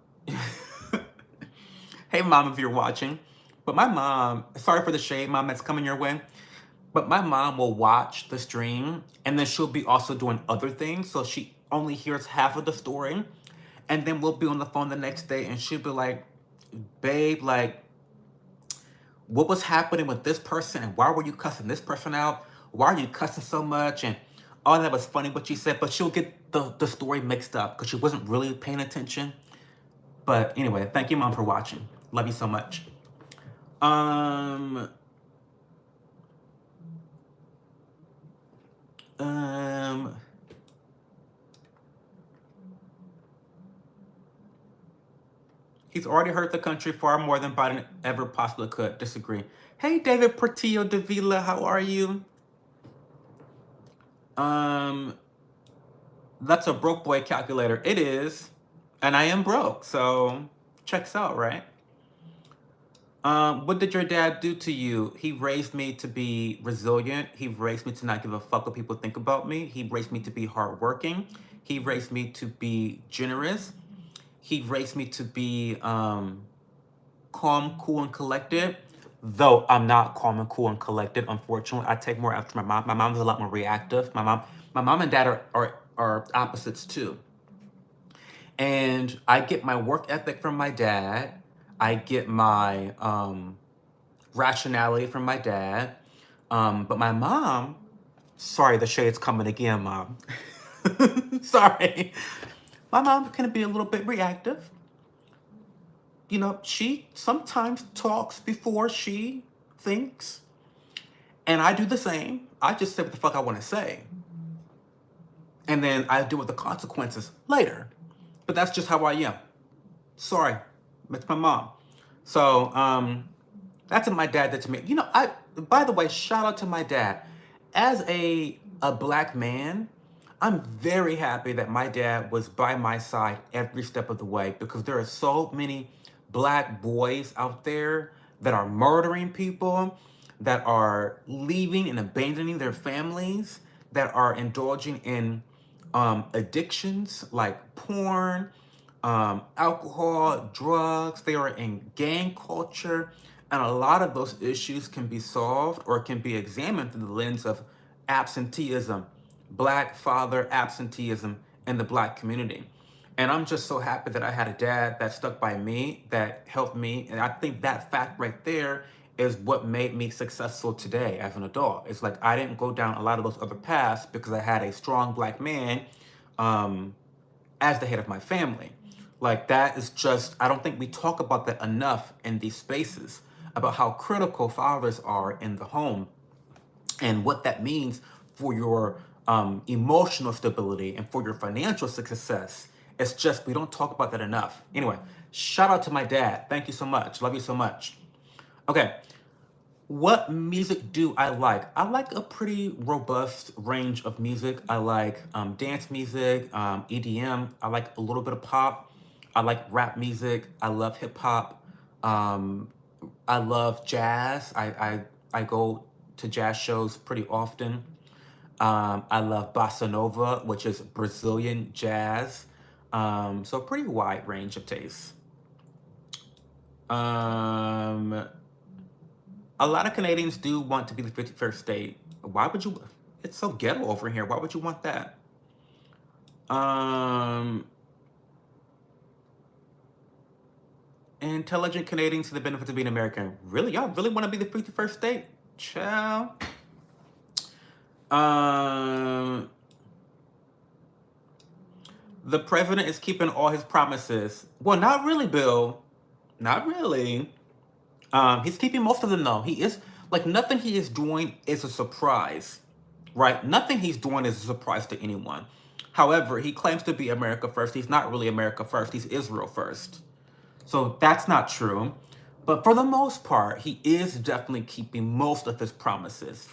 Hey, mom, if you're watching, but my mom. Sorry for the shade, mom, that's coming your way. But my mom will watch the stream, and then she'll be also doing other things, so she only hears half of the story. And then we'll be on the phone the next day, and she'll be like, "Babe, like, what was happening with this person, and why were you cussing this person out? Why are you cussing so much?" And oh, that was funny what she said, but she'll get the story mixed up because she wasn't really paying attention. But anyway, thank you, mom, for watching. Love you so much. Um, um, he's already hurt the country far more than Biden ever possibly could. Disagree. Hey, David Portillo Davila, how are you? That's a broke boy calculator. It is, and I am broke, so checks out, right? What did your dad do to you? He raised me to be resilient. He raised me to not give a fuck what people think about me. He raised me to be hardworking. He raised me to be generous. He raised me to be calm, cool, and collected. Though I'm not calm and cool and collected, unfortunately, I take more after my mom. My mom's a lot more reactive. My mom and dad are opposites too. And I get my work ethic from my dad. I get my rationality from my dad. But my mom, sorry, the shade's coming again, mom. Sorry. My mom can be a little bit reactive. You know, she sometimes talks before she thinks. And I do the same. I just say what the fuck I want to say. And then I deal with the consequences later. But that's just how I am. Sorry. It's my mom. So, that's what my dad did to me. You know, by the way, shout out to my dad. As a black man, I'm very happy that my dad was by my side every step of the way, because there are so many black boys out there that are murdering people, that are leaving and abandoning their families, that are indulging in addictions like porn, alcohol, drugs. They are in gang culture. And a lot of those issues can be solved or can be examined through the lens of absenteeism, black father absenteeism in the black community. And I'm just so happy that I had a dad that stuck by me, that helped me. And I think that fact right there is what made me successful today as an adult. It's like I didn't go down a lot of those other paths because I had a strong black man as the head of my family. Like that is just, I don't think we talk about that enough in these spaces, about how critical fathers are in the home and what that means for your emotional stability and for your financial success. It's just, we don't talk about that enough. Anyway, shout out to my dad. Thank you so much. Love you so much. Okay. What music do I like? I like a pretty robust range of music. I like dance music, EDM. I like a little bit of pop. I like rap music. I love hip hop. I love jazz. I go to jazz shows pretty often. I love bossa nova, which is Brazilian jazz. So a pretty wide range of tastes. A lot of Canadians do want to be the 51st state. Why would you? It's so ghetto over here. Why would you want that? Intelligent Canadians to the benefits of being American. Really? Y'all really want to be the 51st state? Ciao. The president is keeping all his promises. Well, not really, Bill. Not really. He's keeping most of them though. He is, like, nothing he is doing is a surprise. right? Nothing he's doing is a surprise to anyone. However, he claims to be America first. He's not really America first. He's Israel first. So that's not true. But for the most part, he is definitely keeping most of his promises.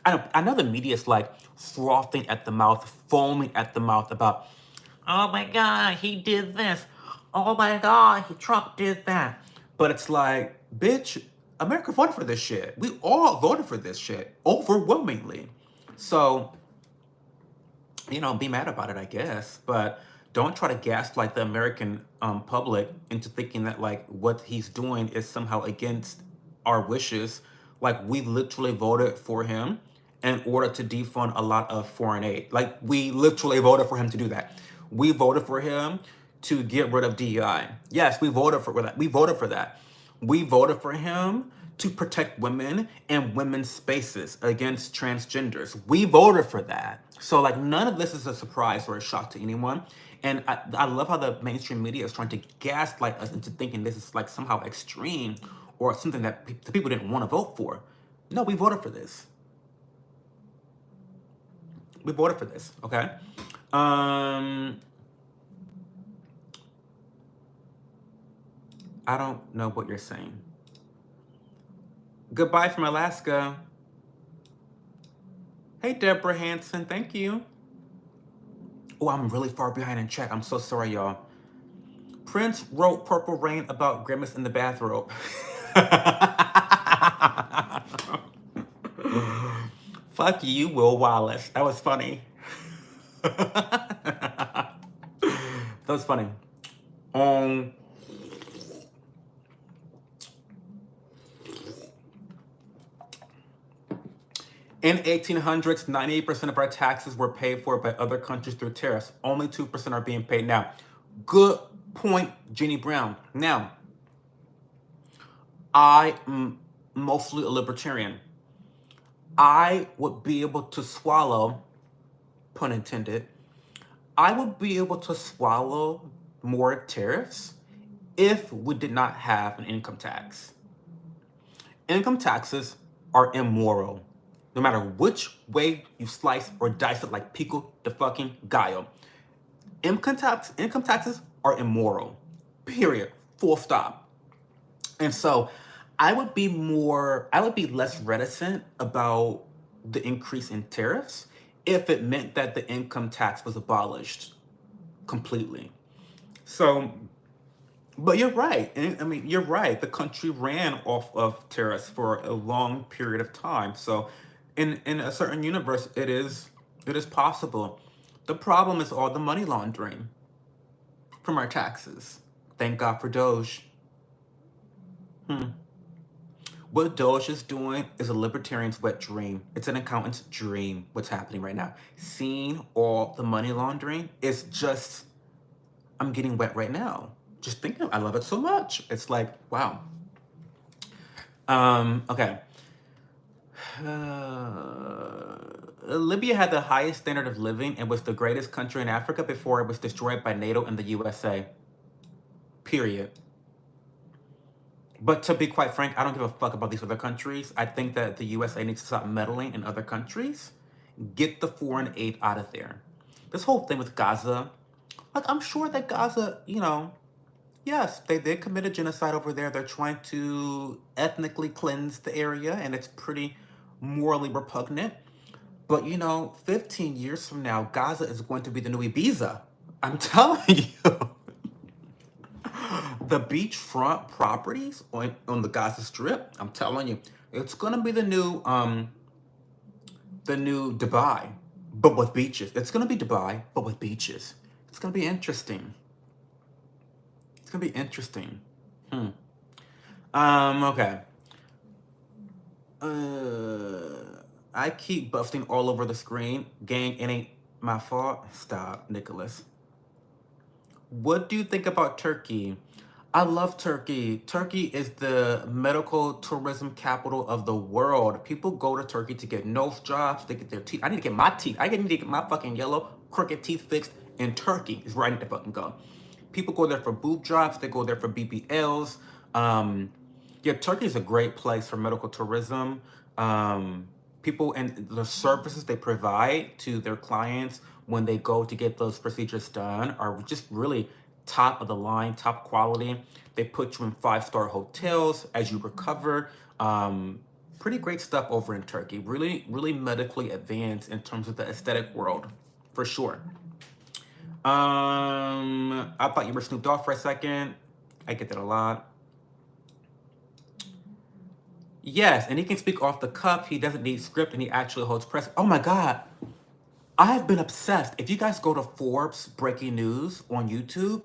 I know the media is like frothing at the mouth, foaming at the mouth about, oh my God, he did this. Oh my God, Trump did that. But it's like, bitch, America voted for this shit. We all voted for this shit overwhelmingly. So, be mad about it, I guess. But don't try to gaslight the American public into thinking that like what he's doing is somehow against our wishes. Like we literally voted for him in order to defund a lot of foreign aid. Like we literally voted for him to do that. We voted for him to get rid of DEI. Yes, we voted for that. We voted for that. We voted for him to protect women and women's spaces against transgenders. We voted for that. So like none of this is a surprise or a shock to anyone. And I love how the mainstream media is trying to gaslight us into thinking this is like somehow extreme or something that the people didn't want to vote for. No, we voted for this. We voted for this, okay? I don't know what you're saying. Goodbye from Alaska. Hey, Deborah Hanson, thank you. Oh, I'm really far behind in chat. I'm so sorry, y'all. Prince wrote Purple Rain about Grimace in the bathrobe. Fuck you, Will Wallace. That was funny. That was funny. In 1800s, 98% of our taxes were paid for by other countries through tariffs. Only 2% are being paid now. Good point, Jeannie Brown. Now, I am mostly a libertarian. I would be able to swallow, pun intended, I would be able to swallow more tariffs if we did not have an income tax. Income taxes are immoral. No matter which way you slice or dice it like pico de fucking gallo. Income taxes are immoral. Period. Full stop. And so I would be less reticent about the increase in tariffs if it meant that the income tax was abolished completely. So, but you're right. I mean, you're right. The country ran off of tariffs for a long period of time. So in a certain universe, it is possible. The problem is all the money laundering from our taxes. Thank God for Doge. What Doge is doing is a libertarian's wet dream. It's an accountant's dream, what's happening right now. Seeing all the money laundering is just, I'm getting wet right now. Just thinking, I love it so much. It's like, wow. Okay. Libya had the highest standard of living and was the greatest country in Africa before it was destroyed by NATO and the USA. Period. But to be quite frank, I don't give a fuck about these other countries. I think that the USA needs to stop meddling in other countries. Get the foreign aid out of there. This whole thing with Gaza, like I'm sure that Gaza, yes, they did commit a genocide over there. They're trying to ethnically cleanse the area, and it's pretty morally repugnant. But 15 years from now, Gaza is going to be the new Ibiza. I'm telling you. The beachfront properties on the Gaza Strip, I'm telling you, it's gonna be the new Dubai, but with beaches. It's gonna be Dubai, but with beaches. It's gonna be interesting. It's gonna be interesting. Okay. I keep busting all over the screen. Gang, it ain't my fault. Stop, Nicholas. What do you think about Turkey? I love Turkey. Turkey is the medical tourism capital of the world. People go to Turkey to get nose jobs, to get their teeth. I need to get my teeth. I need to get my fucking yellow, crooked teeth fixed in Turkey is where I need to fucking go. People go there for boob jobs. They go there for BBLs. Yeah, Turkey is a great place for medical tourism. people and the services they provide to their clients when they go to get those procedures done are just really top of the line, top quality. They put you in 5-star hotels as you recover. Pretty great stuff over in Turkey. Really, really medically advanced in terms of the aesthetic world, for sure. I thought you were snooped off for a second. I get that a lot. Yes, and he can speak off the cuff. He doesn't need script, and he actually holds press. Oh my God. I have been obsessed. If you guys go to Forbes Breaking News on YouTube,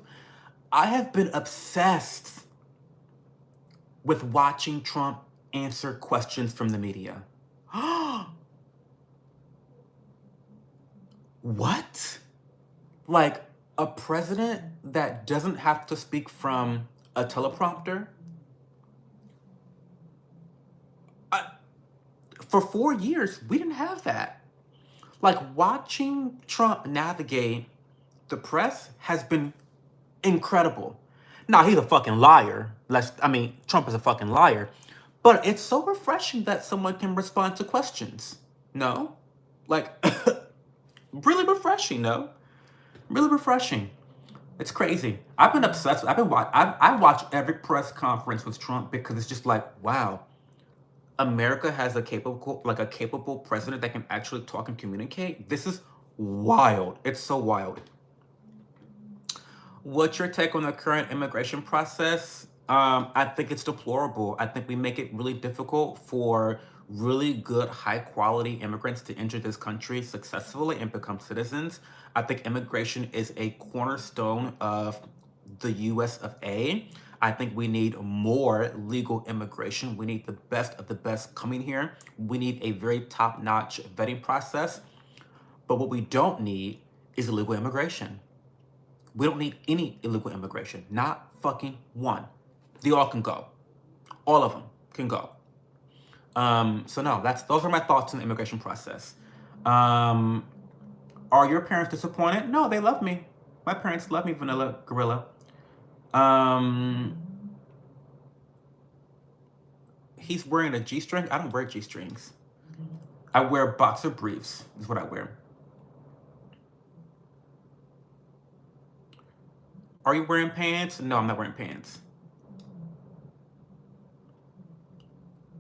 I have been obsessed with watching Trump answer questions from the media. What? Like a president that doesn't have to speak from a teleprompter? For 4 years, we didn't have that. Like watching Trump navigate the press has been incredible. Now, he's a fucking liar. Trump is a fucking liar. But it's so refreshing that someone can respond to questions. No? Like, really refreshing, no? Really refreshing. It's crazy. I've been obsessed. I watch every press conference with Trump because it's just like, wow, America has a capable president that can actually talk and communicate. This is wild. It's so wild. What's your take on the current immigration process? I think it's deplorable. I think we make it really difficult for really good, high quality immigrants to enter this country successfully and become citizens. I think immigration is a cornerstone of the US of A. I think we need more legal immigration. We need the best of the best coming here. We need a very top-notch vetting process. But what we don't need is illegal immigration. We don't need any illegal immigration. Not fucking one. They all can go. All of them can go. So no, those are my thoughts on the immigration process. Are your parents disappointed? No, they love me. My parents love me, Vanilla Gorilla. He's wearing a G-string. I don't wear G-strings. I wear boxer briefs is what I wear. Are you wearing pants? No, I'm not wearing pants.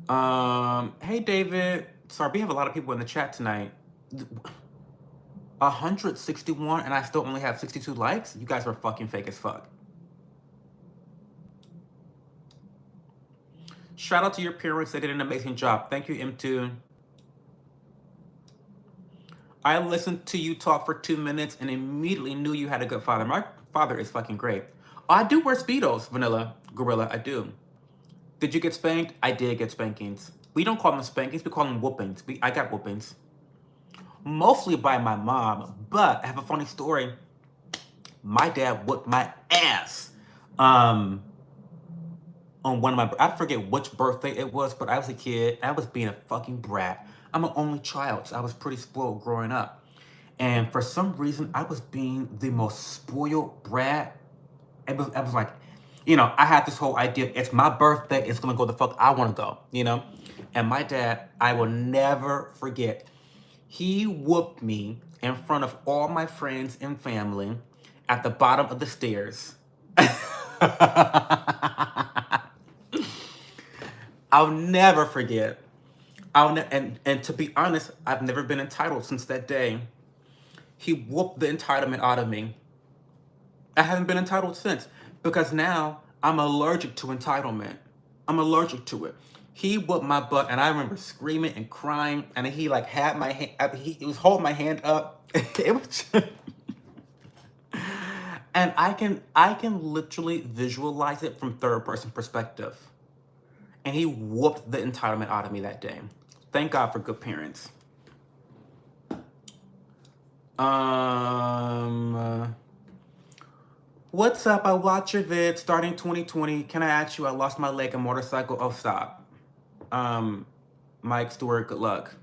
Hey, David. Sorry, we have a lot of people in the chat tonight. 161 and I still only have 62 likes? You guys are fucking fake as fuck. Shout out to your parents. They did an amazing job. Thank you, M2. I listened to you talk for 2 minutes and immediately knew you had a good father. My father is fucking great. I do wear Speedos, Vanilla Gorilla. I do. Did you get spanked? I did get spankings. We don't call them spankings. We call them whoopings. I got whoopings. Mostly by my mom. But I have a funny story. My dad whooped my ass. On one of my, I forget which birthday it was, but I was a kid. I was being a fucking brat. I'm an only child, so I was pretty spoiled growing up. And for some reason, I was being the most spoiled brat. I was like, I had this whole idea. It's my birthday. It's going to go the fuck I want to go, And my dad, I will never forget. He whooped me in front of all my friends and family at the bottom of the stairs. I'll never forget. And to be honest, I've never been entitled since that day. He whooped the entitlement out of me. I haven't been entitled since because now I'm allergic to entitlement. I'm allergic to it. He whooped my butt, and I remember screaming and crying, and he had my hand. He was holding my hand up. It was. And I can literally visualize it from third-person perspective. And he whooped the entitlement out of me that day. Thank God for good parents. What's up? I watch your vid starting 2020. Can I ask you? I lost my leg on motorcycle. Oh, stop. Mike Stewart, good luck.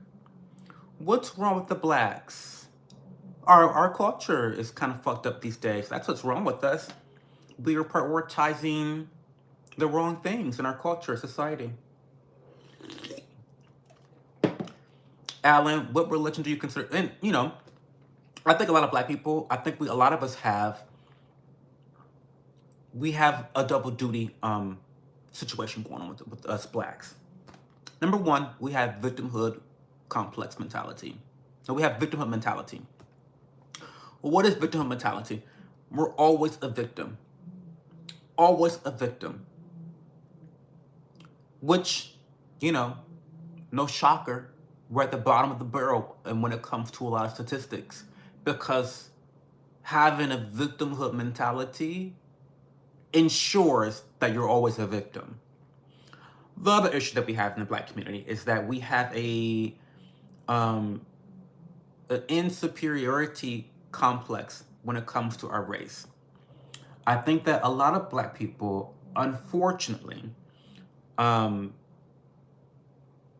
What's wrong with the blacks? Our culture is kind of fucked up these days. That's what's wrong with us. We are prioritizing the wrong things in our culture, society. Alan, what religion do you consider? And you know, I think a lot of black people, I think a lot of us we have a double duty situation going on with us blacks. Number one, we have victimhood complex mentality. So we have victimhood mentality. Well, what is victimhood mentality? We're always a victim. Always a victim. Which, you know, no shocker, we're at the bottom of the barrel and when it comes to a lot of statistics. Because having a victimhood mentality ensures that you're always a victim. The other issue that we have in the black community is that we have an insuperiority complex when it comes to our race. I think that a lot of black people, unfortunately,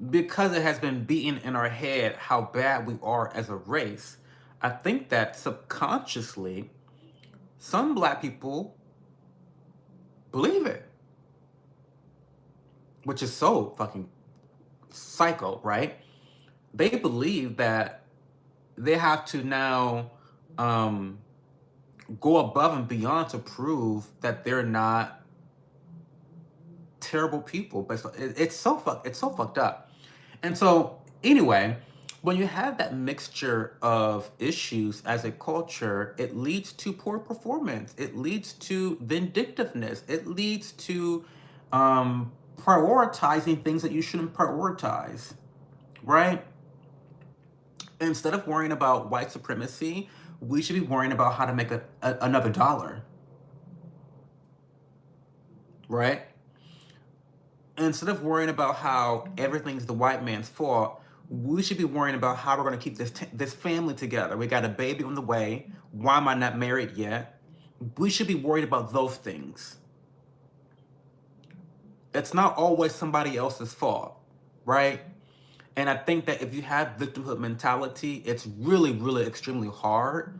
because it has been beaten in our head how bad we are as a race, I think that subconsciously, some black people believe it. Which is so fucking psycho, right? They believe that they have to now go above and beyond to prove that they're not terrible people. But it's so fucked up. And so anyway, when you have that mixture of issues as a culture, it leads to poor performance. It leads to vindictiveness. It leads to prioritizing things that you shouldn't prioritize, right? Instead of worrying about white supremacy, we should be worrying about how to make another dollar, right? Instead of worrying about how everything's the white man's fault, we should be worrying about how we're going to keep this family together. We got a baby on the way. Why am I not married yet? We should be worried about those things. It's not always somebody else's fault, right? And I think that if you have victimhood mentality, it's really, really extremely hard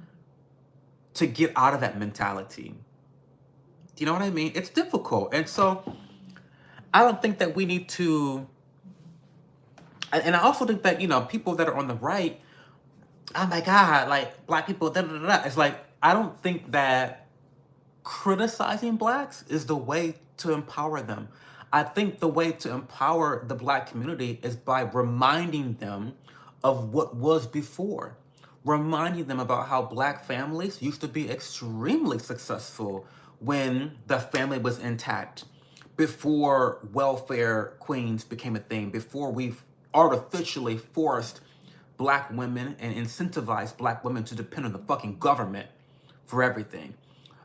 to get out of that mentality. Do you know what I mean? It's difficult. And so I don't think that we need to, and I also think that, you know, people that are on the right, oh my God, like black people, da da da da. It's like, I don't think that criticizing blacks is the way to empower them. I think the way to empower the black community is by reminding them of what was before. Reminding them about how black families used to be extremely successful when the family was intact, before welfare queens became a thing, before we've artificially forced black women and incentivized black women to depend on the fucking government for everything.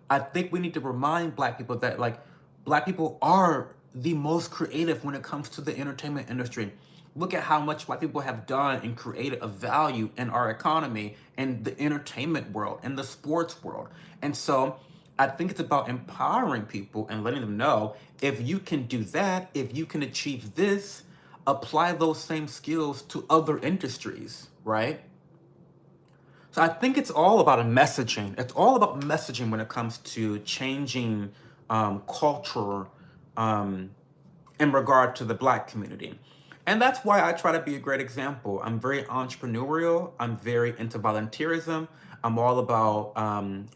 I think we need to remind black people that, like, black people are the most creative when it comes to the entertainment industry. Look at how much black people have done and created a value in our economy and the entertainment world and the sports world. And so I think it's about empowering people and letting them know, if you can do that, if you can achieve this, apply those same skills to other industries, right? So I think it's all about a messaging. It's all about messaging when it comes to changing culture in regard to the black community. And that's why I try to be a great example. I'm very entrepreneurial. I'm very into volunteerism. I'm all about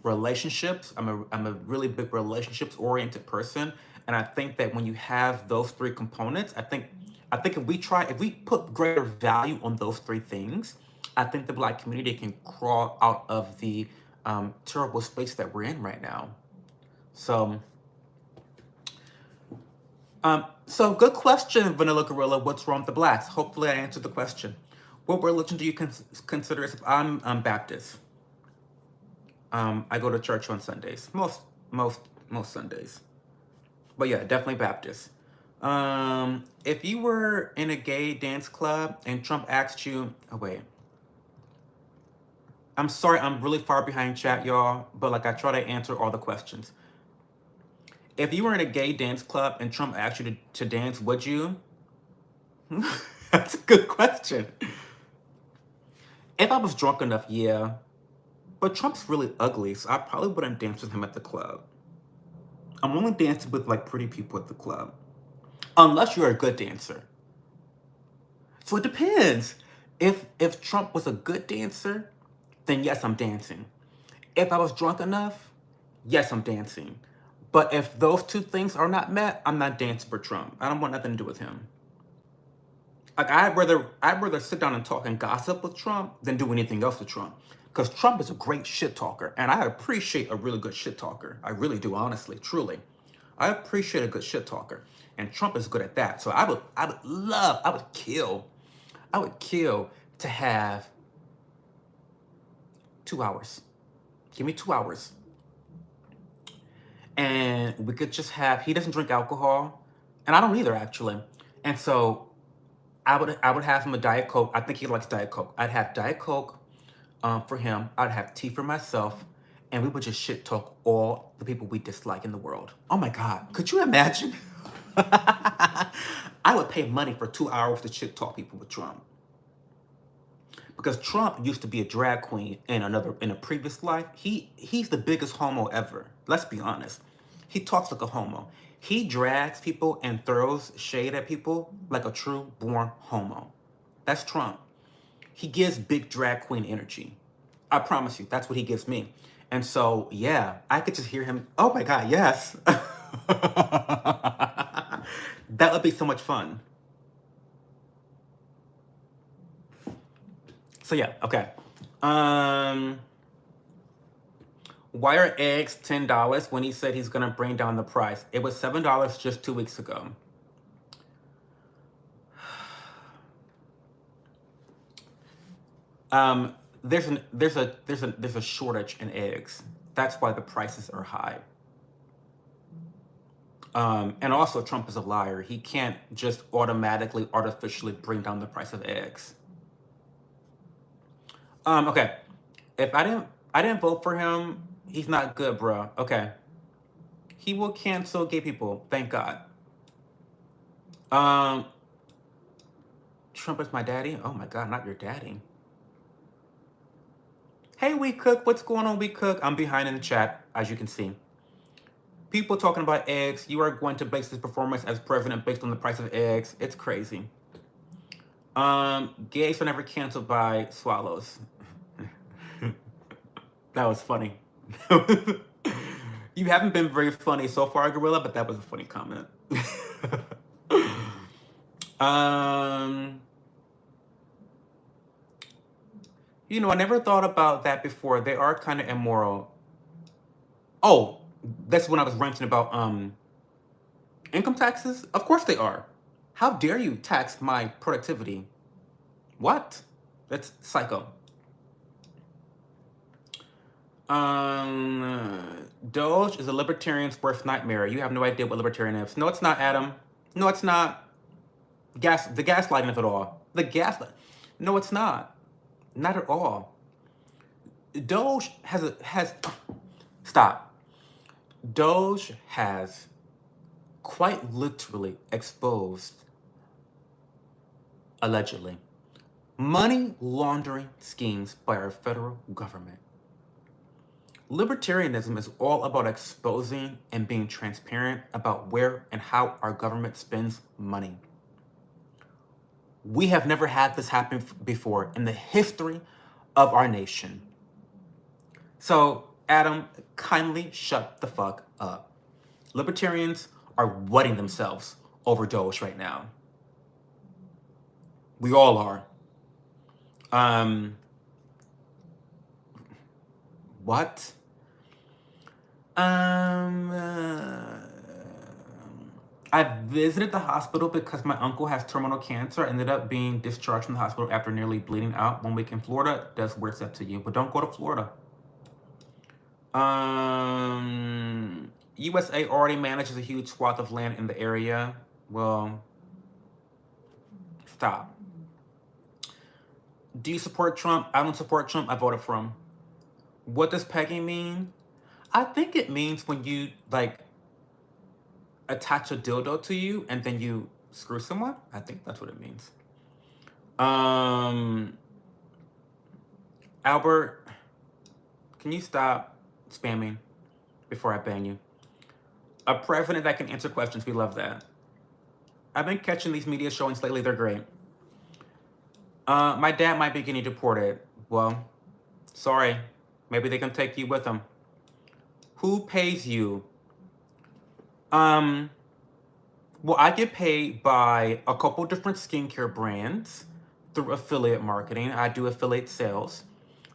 relationships. I'm a really big relationships oriented person. And I think that when you have those three components, I think if we put greater value on those three things, I think the black community can crawl out of the terrible space that we're in right now. So good question, Vanilla Gorilla. What's wrong with the blacks? Hopefully I answered the question. What religion do you consider? I'm Baptist. I go to church on Sundays. Most Sundays. But yeah, definitely Baptist. If you were in a gay dance club and Trump asked you, oh wait. I'm sorry, I'm really far behind chat, y'all, but like I try to answer all the questions. If you were in a gay dance club and Trump asked you to dance, would you? That's a good question. If I was drunk enough, yeah. But Trump's really ugly, so I probably wouldn't dance with him at the club. I'm only dancing with like pretty people at the club. Unless you're a good dancer. So it depends. If Trump was a good dancer, then yes, I'm dancing. If I was drunk enough, yes, I'm dancing. But if those two things are not met, I'm not dancing for Trump. I don't want nothing to do with him. Like I'd rather sit down and talk and gossip with Trump than do anything else with Trump. Because Trump is a great shit talker, and I appreciate a really good shit talker. I really do, honestly, truly. I appreciate a good shit talker, and Trump is good at that. So I would kill to have 2 hours. Give me 2 hours, and we could just have. He doesn't drink alcohol, and I don't either, actually. And so I would have him a Diet Coke. I think he likes Diet Coke. I'd have Diet Coke for him. I'd have tea for myself, and we would just shit talk all the people we dislike in the world. Oh my God, could you imagine? I would pay money for 2 hours to shit talk people with Trump. Because Trump used to be a drag queen in a previous life. He's the biggest homo ever. Let's be honest. He talks like a homo. He drags people and throws shade at people like a true born homo. That's Trump. He gives big drag queen energy. I promise you, that's what he gives me. And so, yeah, I could just hear him. Oh my God, yes. That would be so much fun. So yeah, okay. Why are eggs $10 when he said he's gonna bring down the price? It was $7 just 2 weeks ago. There's a shortage in eggs. That's why the prices are high. And also Trump is a liar. He can't just automatically, artificially bring down the price of eggs. Okay. If I didn't vote for him, he's not good, bro. Okay. He will cancel gay people. Thank God. Trump is my daddy. Oh my God, not your daddy. Hey, We Cook. What's going on, We Cook? I'm behind in the chat, as you can see. People talking about eggs. You are going to base this performance as president based on the price of eggs. It's crazy. Gays are never canceled by swallows. That was funny. You haven't been very funny so far, Gorilla, but that was a funny comment. You know, I never thought about that before. They are kind of immoral. Oh, that's when I was ranting about income taxes. Of course they are. How dare you tax my productivity? What? That's psycho. Doge is a libertarian's worst nightmare. You have no idea what libertarian is. No, it's not, Adam. No, it's not. The gaslighting of it all. No, it's not. Not at all. Doge stop. Doge has quite literally exposed, allegedly, money laundering schemes by our federal government. Libertarianism is all about exposing and being transparent about where and how our government spends money. We have never had this happen before in the history of our nation. So, Adam, kindly shut the fuck up. Libertarians are wetting themselves over Doge right now. We all are. What? I visited the hospital because my uncle has terminal cancer. I ended up being discharged from the hospital after nearly bleeding out 1 week in Florida. Does weird stuff to you, but don't go to Florida. USA already manages a huge swath of land in the area. Well, stop. Do you support Trump? I don't support Trump. I voted for him. What does pegging mean? I think it means when you, like, attach a dildo to you and then you screw someone. I think that's what it means. Albert, can you stop spamming before I ban you? A president that can answer questions. We love that. I've been catching these media showings lately. They're great. My dad might be getting deported. Well, sorry. Maybe they can take you with them. Who pays you? Um, well, I get paid by a couple different skincare brands through affiliate marketing. I do affiliate sales.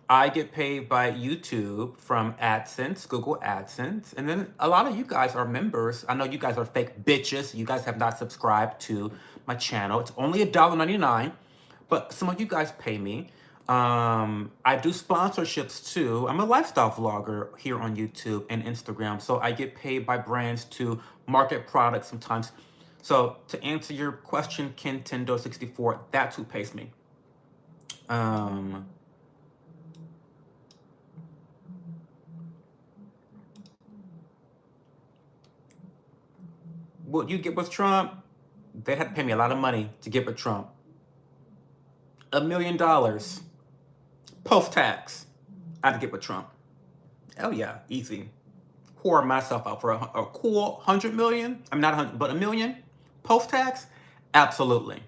I get paid by YouTube from AdSense, Google AdSense. And then a lot of you guys are members. I know you guys are fake bitches. You guys have not subscribed to my channel. It's only $1.99, but some of you guys pay me. I do sponsorships too. I'm a lifestyle vlogger here on YouTube and Instagram. So I get paid by brands to market products sometimes. So to answer your question, Kintendo64, that's who pays me. What you get with Trump, they had to pay me a lot of money to get with Trump. $1 million post-tax. I had to get with Trump. Oh yeah, easy. Whore myself out for a cool 100 million. I'm not 100, but $1 million post-tax. Absolutely,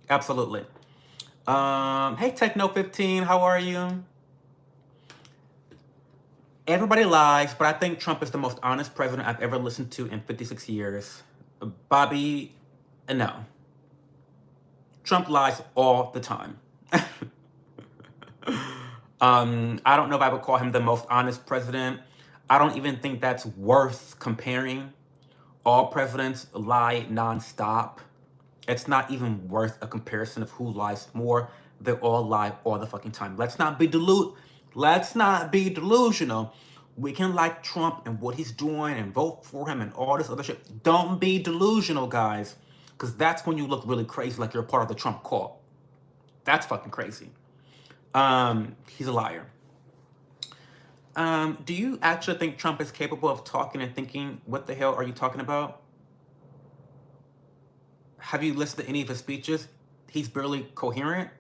absolutely. Hey Techno15, how are you? Everybody lies, but I think Trump is the most honest president I've ever listened to in 56 years. Bobby, no. Trump lies all the time. I don't know if I would call him the most honest president. I don't even think that's worth comparing. All presidents lie nonstop. It's not even worth a comparison of who lies more. They all lie all the fucking time. Let's not be delusional. We can like Trump and what he's doing and vote for him and all this other shit. Don't be delusional, guys. Because that's when you look really crazy, like you're a part of the Trump cult. That's fucking crazy. He's a liar. Do you actually think Trump is capable of talking and thinking? What the hell are you talking about? Have you listened to any of his speeches? He's barely coherent.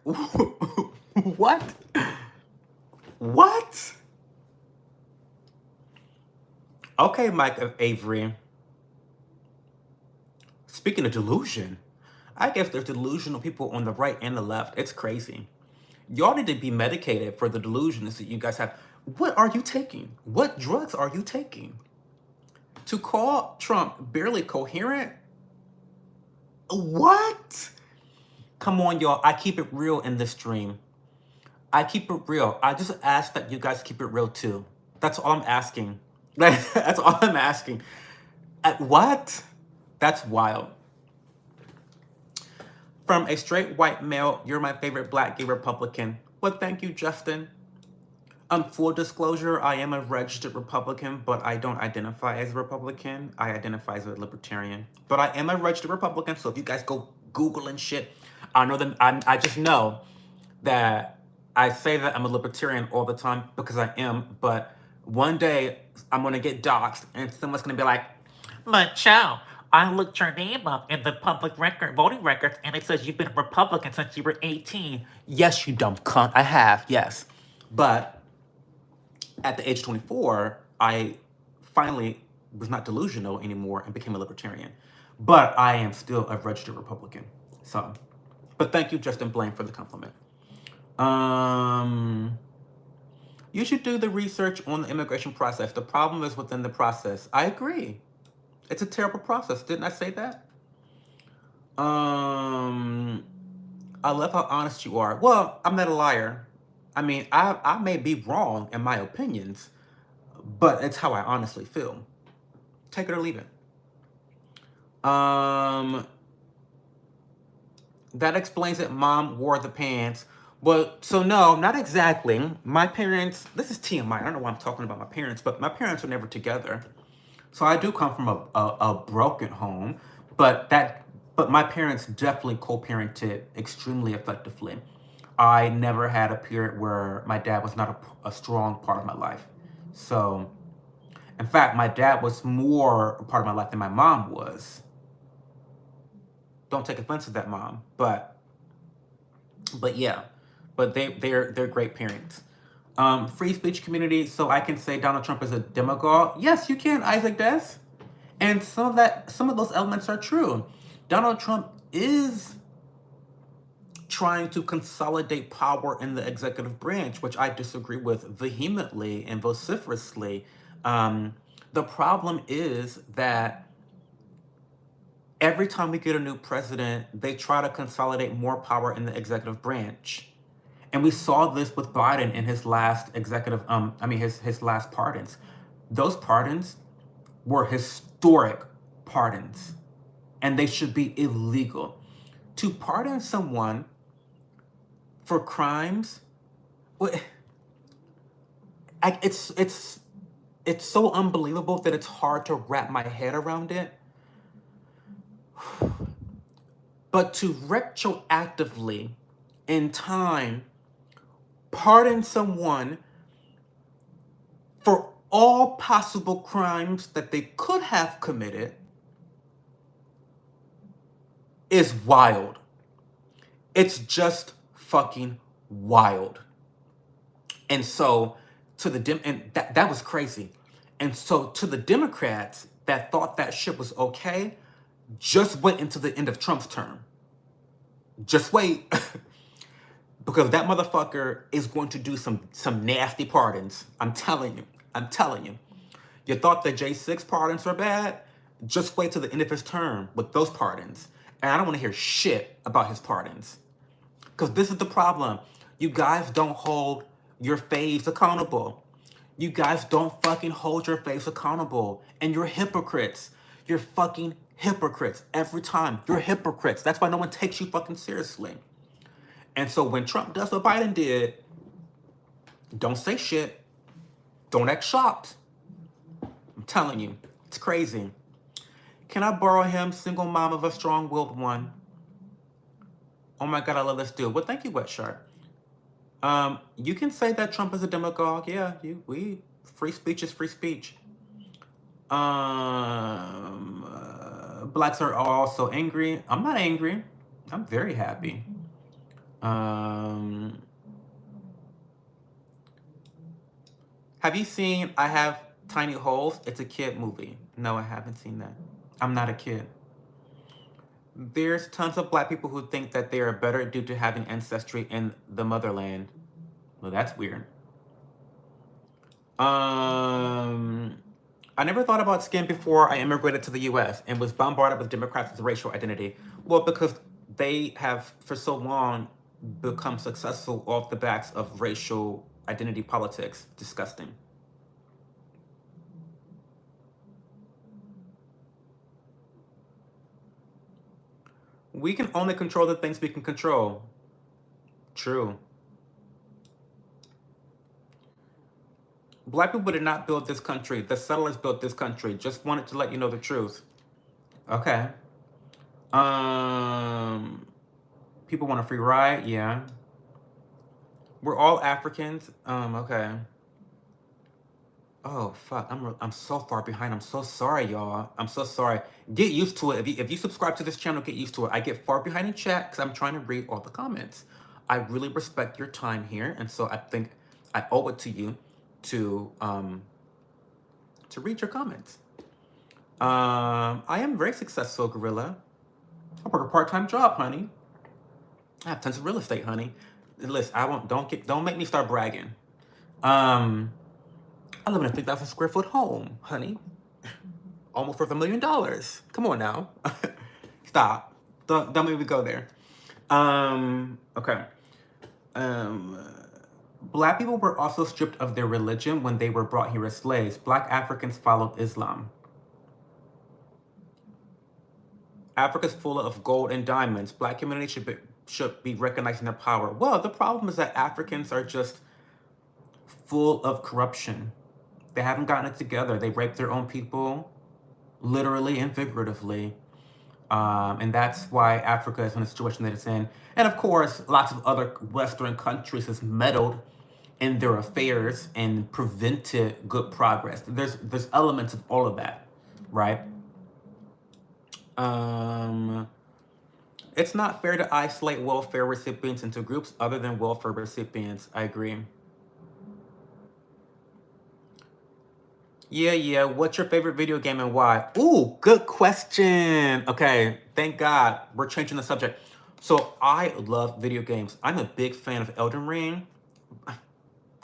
What? What? Okay, Mike Avery. Speaking of delusion, I guess there's delusional people on the right and the left. It's crazy. Y'all need to be medicated for the delusions that you guys have. What are you taking? What drugs are you taking? To call Trump barely coherent? What? Come on, y'all. I keep it real in this stream. I keep it real. I just ask that you guys keep it real too. That's all I'm asking. That's all I'm asking. What? That's wild. From a straight white male, you're my favorite black gay Republican. Well, thank you, Justin. Full disclosure, I am a registered Republican, but I don't identify as a Republican. I identify as a libertarian. But I am a registered Republican, so if you guys go Google and shit, I know them. I just know that I say that I'm a libertarian all the time because I am, but one day I'm gonna get doxxed and someone's gonna be like, but Chow, I looked your name up in the public record, voting records, and it says you've been a Republican since you were 18. Yes, you dumb cunt. I have, yes. But at the age of 24, I finally was not delusional anymore and became a libertarian. But I am still a registered Republican. So, but thank you, Justin Blaine, for the compliment. You should do the research on the immigration process. The problem is within the process. I agree. It's a terrible process. Didn't I say that? I love how honest you are. Well, I'm not a liar. I mean, I may be wrong in my opinions, but it's how I honestly feel. Take it or leave it. That explains that Mom wore the pants. Well, so no, not exactly. My parents, this is TMI. I don't know why I'm talking about my parents, but my parents were never together. So I do come from a broken home, but my parents definitely co-parented extremely effectively. I never had a period where my dad was not a strong part of my life. So, in fact, my dad was more a part of my life than my mom was. Don't take offense to that, Mom, but yeah, but they're great parents. Free speech community, so I can say Donald Trump is a demagogue. Yes, you can, Isaac Des. And some of those elements are true. Donald Trump is trying to consolidate power in the executive branch, which I disagree with vehemently and vociferously. The problem is that every time we get a new president, they try to consolidate more power in the executive branch. And we saw this with Biden in his last his last pardons. Those pardons were historic pardons, and they should be illegal. To pardon someone for crimes, it's so unbelievable that it's hard to wrap my head around it. But to retroactively, in time, pardon someone for all possible crimes that they could have committed is wild. It's just fucking wild. And so to the that was crazy. And so to the Democrats that thought that shit was okay, just wait until the end of Trump's term. Just wait. Because that motherfucker is going to do some nasty pardons. I'm telling you. You thought the J6 pardons were bad? Just wait till the end of his term with those pardons. And I don't want to hear shit about his pardons. Because this is the problem. You guys don't hold your faves accountable. You guys don't fucking hold your faves accountable. And you're hypocrites. You're fucking hypocrites. Every time. You're hypocrites. That's why no one takes you fucking seriously. And so when Trump does what Biden did, don't say shit. Don't act shocked. I'm telling you. It's crazy. Can I borrow him, single mom of a strong-willed one? Oh my God, I love this dude. Well, thank you, Wet Shark. You can say that Trump is a demagogue. Yeah, free speech is free speech. Blacks are also angry. I'm not angry. I'm very happy. Have you seen I Have Tiny Holes? It's a kid movie. No, I haven't seen that. I'm not a kid. There's tons of black people who think that they are better due to having ancestry in the motherland. Well, that's weird. I never thought about skin before I immigrated to the US and was bombarded with Democrats with racial identity. Well, because they have for so long become successful off the backs of racial identity politics. Disgusting. We can only control the things we can control. True. Black people did not build this country. The settlers built this country. Just wanted to let you know the truth. Okay. People want a free ride? Yeah. We're all Africans? Okay. Oh, fuck. I'm so far behind. I'm so sorry, y'all. I'm so sorry. Get used to it. If you subscribe to this channel, get used to it. I get far behind in chat because I'm trying to read all the comments. I really respect your time here. And so I think I owe it to you to read your comments. I am very successful, Gorilla. I work a part-time job, honey. I have tons of real estate, honey. Listen, don't make me start bragging. I live in a 3,000 square foot home, honey. Almost worth $1 million. Come on now. Stop. Don't make me go there. Okay. Black people were also stripped of their religion when they were brought here as slaves. Black Africans followed Islam. Africa's full of gold and diamonds. Black community should be recognizing their power. Well, the problem is that Africans are just full of corruption. They haven't gotten it together. They rape their own people, literally and figuratively. And that's why Africa is in the situation that it's in. And of course, lots of other Western countries has meddled in their affairs and prevented good progress. There's elements of all of that, right? It's not fair to isolate welfare recipients into groups other than welfare recipients. I agree. Yeah. What's your favorite video game and why? Ooh, good question. Okay, thank God we're changing the subject. So I love video games. I'm a big fan of Elden Ring.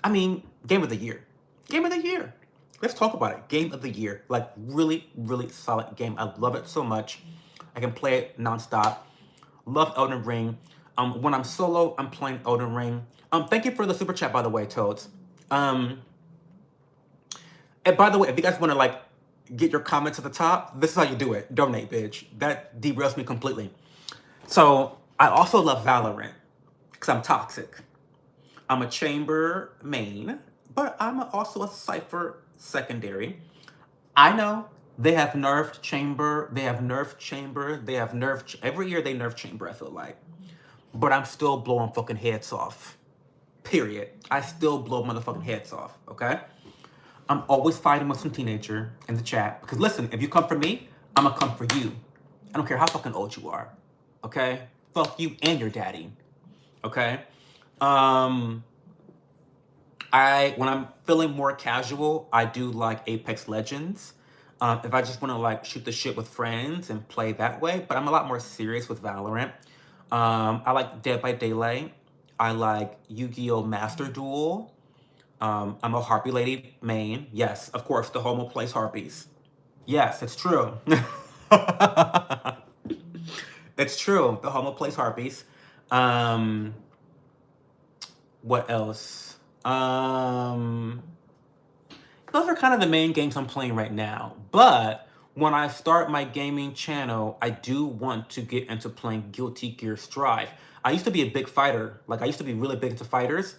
I mean, game of the year. Game of the year. Let's talk about it. Game of the year. Like, really, really solid game. I love it so much. I can play it nonstop. Love Elden Ring. When I'm solo, I'm playing Elden Ring. Thank you for the super chat, by the way, Toads. And by the way, if you guys want to like get your comments at the top, this is how you do it. Donate, bitch. That derails me completely. So I also love Valorant because I'm toxic. I'm a chamber main, but I'm also a cipher secondary. I know they have nerfed chamber. They have nerfed chamber. They have nerfed every year. They nerf chamber. I feel like, but I'm still blowing fucking heads off. Period. I still blow motherfucking heads off. Okay. I'm always fighting with some teenager in the chat because listen, if you come for me, I'm gonna come for you. I don't care how fucking old you are. Okay. Fuck you and your daddy. Okay. When I'm feeling more casual, I do like Apex Legends. If I just want to like shoot the shit with friends and play that way, but I'm a lot more serious with Valorant. I like Dead by Daylight. I like Yu-Gi-Oh! Master Duel. I'm a Harpy Lady main. Yes, of course, the homo plays Harpies. Yes, it's true. It's true. The homo plays Harpies. What else? Those are kind of the main games I'm playing right now. But when I start my gaming channel, I do want to get into playing Guilty Gear Strive. I used to be a big fighter. Like I used to be really big into fighters.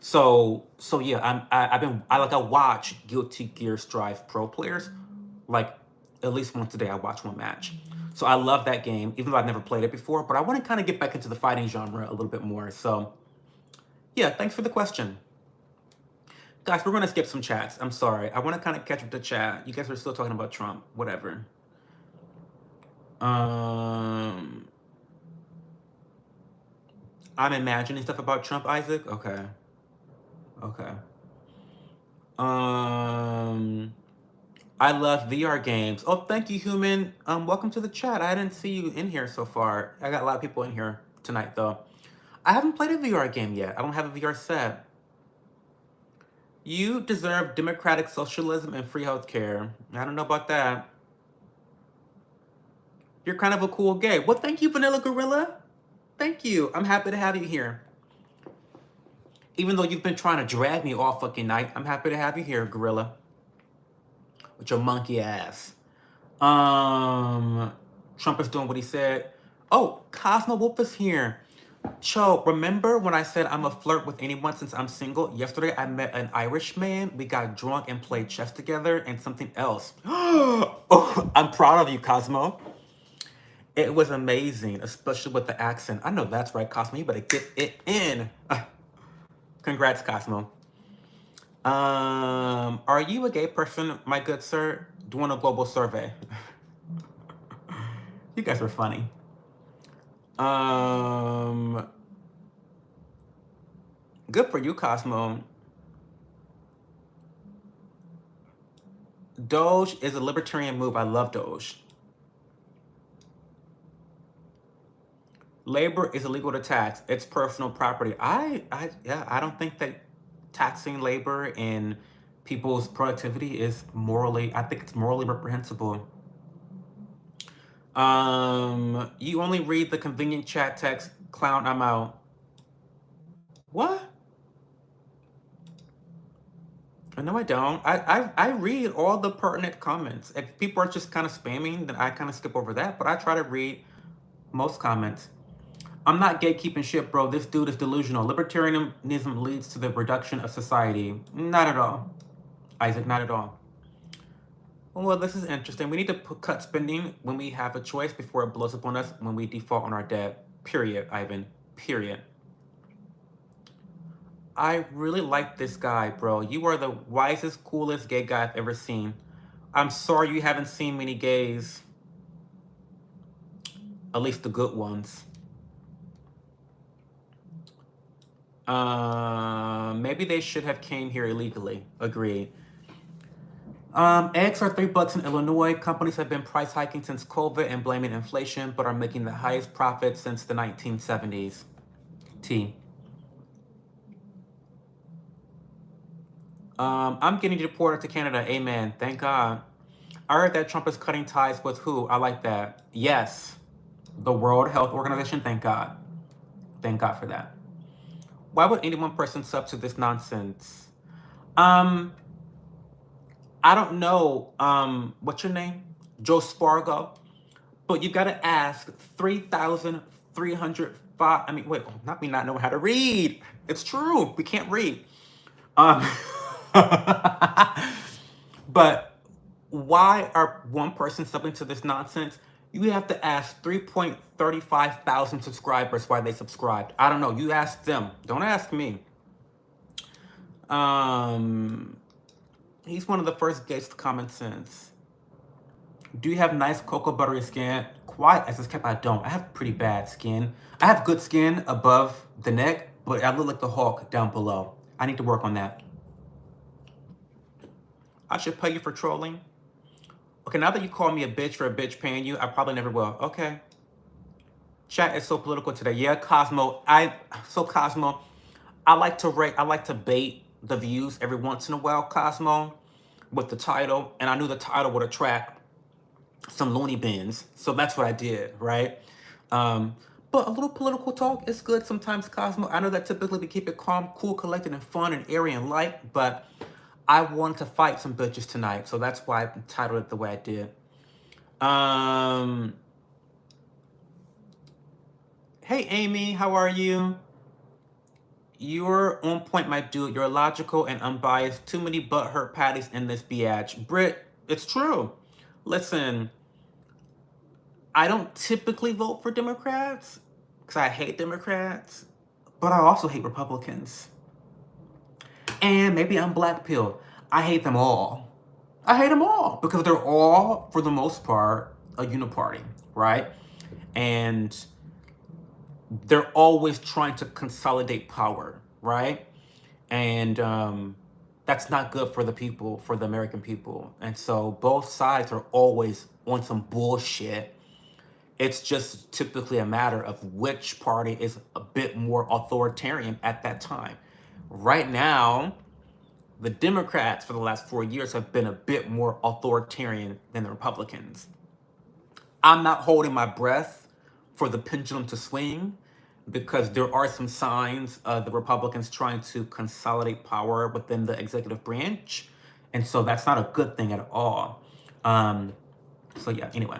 So yeah, I watch Guilty Gear Strive pro players like at least once a day. I watch one match. So I love that game, even though I've never played it before. But I want to kind of get back into the fighting genre a little bit more. So yeah, thanks for the question. Guys, we're going to skip some chats. I'm sorry. I want to kind of catch up the chat. You guys are still talking about Trump. Whatever. I'm imagining stuff about Trump, Isaac? Okay. Okay. I love VR games. Oh, thank you, Human. Welcome to the chat. I didn't see you in here so far. I got a lot of people in here tonight, though. I haven't played a VR game yet. I don't have a VR set. You deserve democratic socialism and free healthcare. I don't know about that. You're kind of a cool gay. Well, thank you, Vanilla Gorilla. Thank you. I'm happy to have you here. Even though you've been trying to drag me all fucking night, I'm happy to have you here, Gorilla. With your monkey ass. Trump is doing what he said. Oh, Cosmo Wolf is here. Cho, remember when I said I'm a flirt with anyone since I'm single? Yesterday I met an Irish man. We got drunk and played chess together and something else. Oh, I'm proud of you, Cosmo. It was amazing, especially with the accent. I know that's right, Cosmo. You better get it in. Congrats, Cosmo. Are you a gay person, my good sir? Doing a global survey. You guys are funny. Good for you, Cosmo. Doge is a libertarian move. I love Doge. Labor is illegal to tax. It's personal property. I don't think that taxing labor and people's productivity is morally, I think it's morally reprehensible. You only read the convenient chat text. Clown, I'm out. What? No, I don't. I read all the pertinent comments. If people are just kind of spamming, then I kind of skip over that. But I try to read most comments. I'm not gatekeeping shit, bro. This dude is delusional. Libertarianism leads to the reduction of society. Not at all. Isaac, not at all. Well, this is interesting. We need to cut spending when we have a choice before it blows up on us when we default on our debt. Period, Ivan. Period. I really like this guy, bro. You are the wisest, coolest gay guy I've ever seen. I'm sorry you haven't seen many gays. At least the good ones. Maybe they should have came here illegally. Agreed. Eggs are $3 in Illinois. Companies have been price hiking since COVID and blaming inflation, but are making the highest profits since the 1970s. T. I'm getting deported to Canada. Amen. Thank God. I heard that Trump is cutting ties with who? I like that. Yes. The World Health Organization. Thank God. Thank God for that. Why would any one person sub to this nonsense? I don't know. What's your name? Joe Spargo. But you gotta ask 3,305. I mean, wait, not me not knowing how to read. It's true. We can't read. Um, but why are one person subbing to this nonsense? You have to ask 3.35 thousand subscribers why they subscribed. I don't know. You ask them. Don't ask me. He's one of the first gays to common sense. Do you have nice cocoa buttery skin? Quiet as it's kept, I don't. I have pretty bad skin. I have good skin above the neck, but I look like the Hulk down below. I need to work on that. I should pay you for trolling. Okay, now that you call me a bitch for a bitch paying you, I probably never will. Okay. Chat is so political today. Yeah, Cosmo. Cosmo, I like to bait the views every once in a while, Cosmo, with the title. And I knew the title would attract some loony bins. So that's what I did, right? But a little political talk is good sometimes, Cosmo. I know that typically we keep it calm, cool, collected, and fun, and airy and light, but I wanted to fight some bitches tonight, so that's why I titled it the way I did. Hey, Amy, how are you? You're on point, my dude. You're logical and unbiased. Too many butthurt patties in this biatch. Britt, it's true. Listen, I don't typically vote for Democrats because I hate Democrats, but I also hate Republicans. And maybe I'm black pill. I hate them all. I hate them all because they're all, for the most part, a uniparty, right? And they're always trying to consolidate power, right? And that's not good for the people, for the American people. And so both sides are always on some bullshit. It's just typically a matter of which party is a bit more authoritarian at that time. Right now, the Democrats for the last 4 years have been a bit more authoritarian than the Republicans. I'm not holding my breath for the pendulum to swing because there are some signs of the Republicans trying to consolidate power within the executive branch. And so that's not a good thing at all. So yeah, anyway.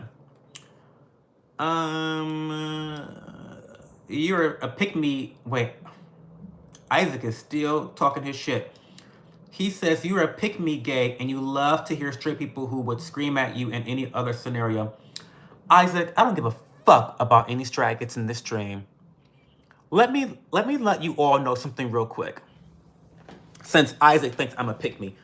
You're a pick-me. Wait. Isaac is still talking his shit. He says you're a pick-me gay and you love to hear straight people who would scream at you in any other scenario. Isaac, I don't give a fuck about any straggots in this stream. Let me let you all know something real quick. Since Isaac thinks I'm a pick-me.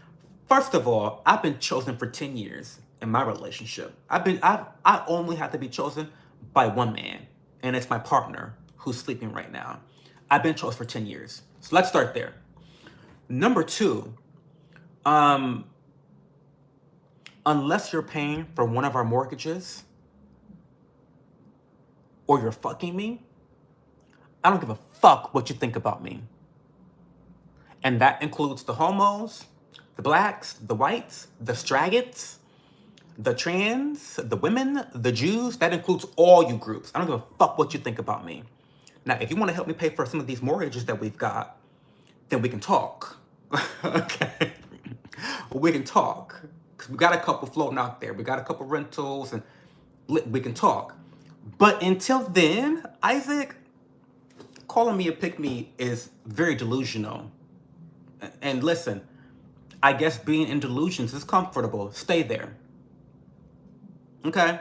First of all, I've been chosen for 10 years in my relationship. I only have to be chosen by one man, and it's my partner who's sleeping right now. I've been chosen for 10 years. So let's start there. Number two, unless you're paying for one of our mortgages or you're fucking me, I don't give a fuck what you think about me. And that includes the homos, the blacks, the whites, the straggots, the trans, the women, the Jews. That includes all you groups. I don't give a fuck what you think about me. Now, if you want to help me pay for some of these mortgages that we've got, then we can talk. Okay? We can talk. Because we got a couple floating out there. We got a couple rentals, and we can talk. But until then, Isaac, calling me a pick-me is very delusional. And listen, I guess being in delusions is comfortable. Stay there. Okay?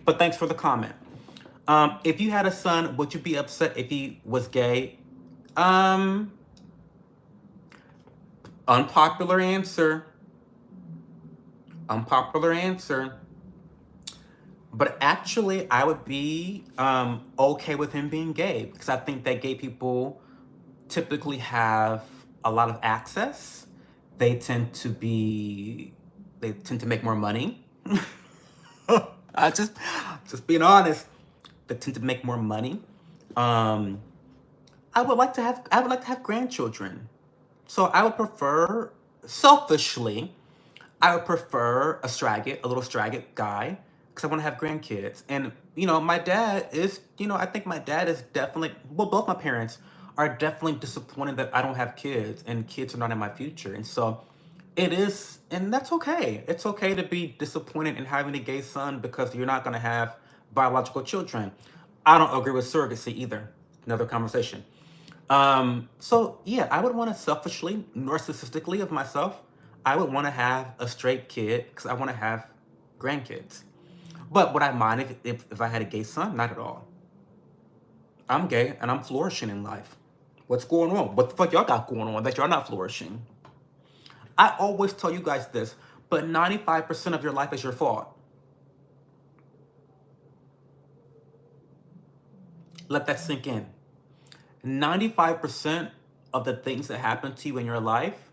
But thanks for the comment. If you had a son, would you be upset if he was gay? Unpopular answer. Unpopular answer. But actually, I would be okay with him being gay because I think that gay people typically have a lot of access. They tend to be They tend to make more money. I just being honest. They tend to make more money. Um, I would like to have grandchildren. So I would prefer, selfishly, I would prefer a little stragged guy, because I want to have grandkids. And, my dad is, I think my dad is definitely, well, both my parents are definitely disappointed that I don't have kids and kids are not in my future. And so it is, and that's okay. It's okay to be disappointed in having a gay son because you're not going to have biological children. I don't agree with surrogacy either. Another conversation. So yeah, I would want to selfishly, narcissistically of myself, I would want to have a straight kid because I want to have grandkids. But would I mind if I had a gay son? Not at all. I'm gay and I'm flourishing in life. What's going on? What the fuck y'all got going on that y'all not flourishing? I always tell you guys this, but 95% of your life is your fault. Let that sink in. 95% of the things that happen to you in your life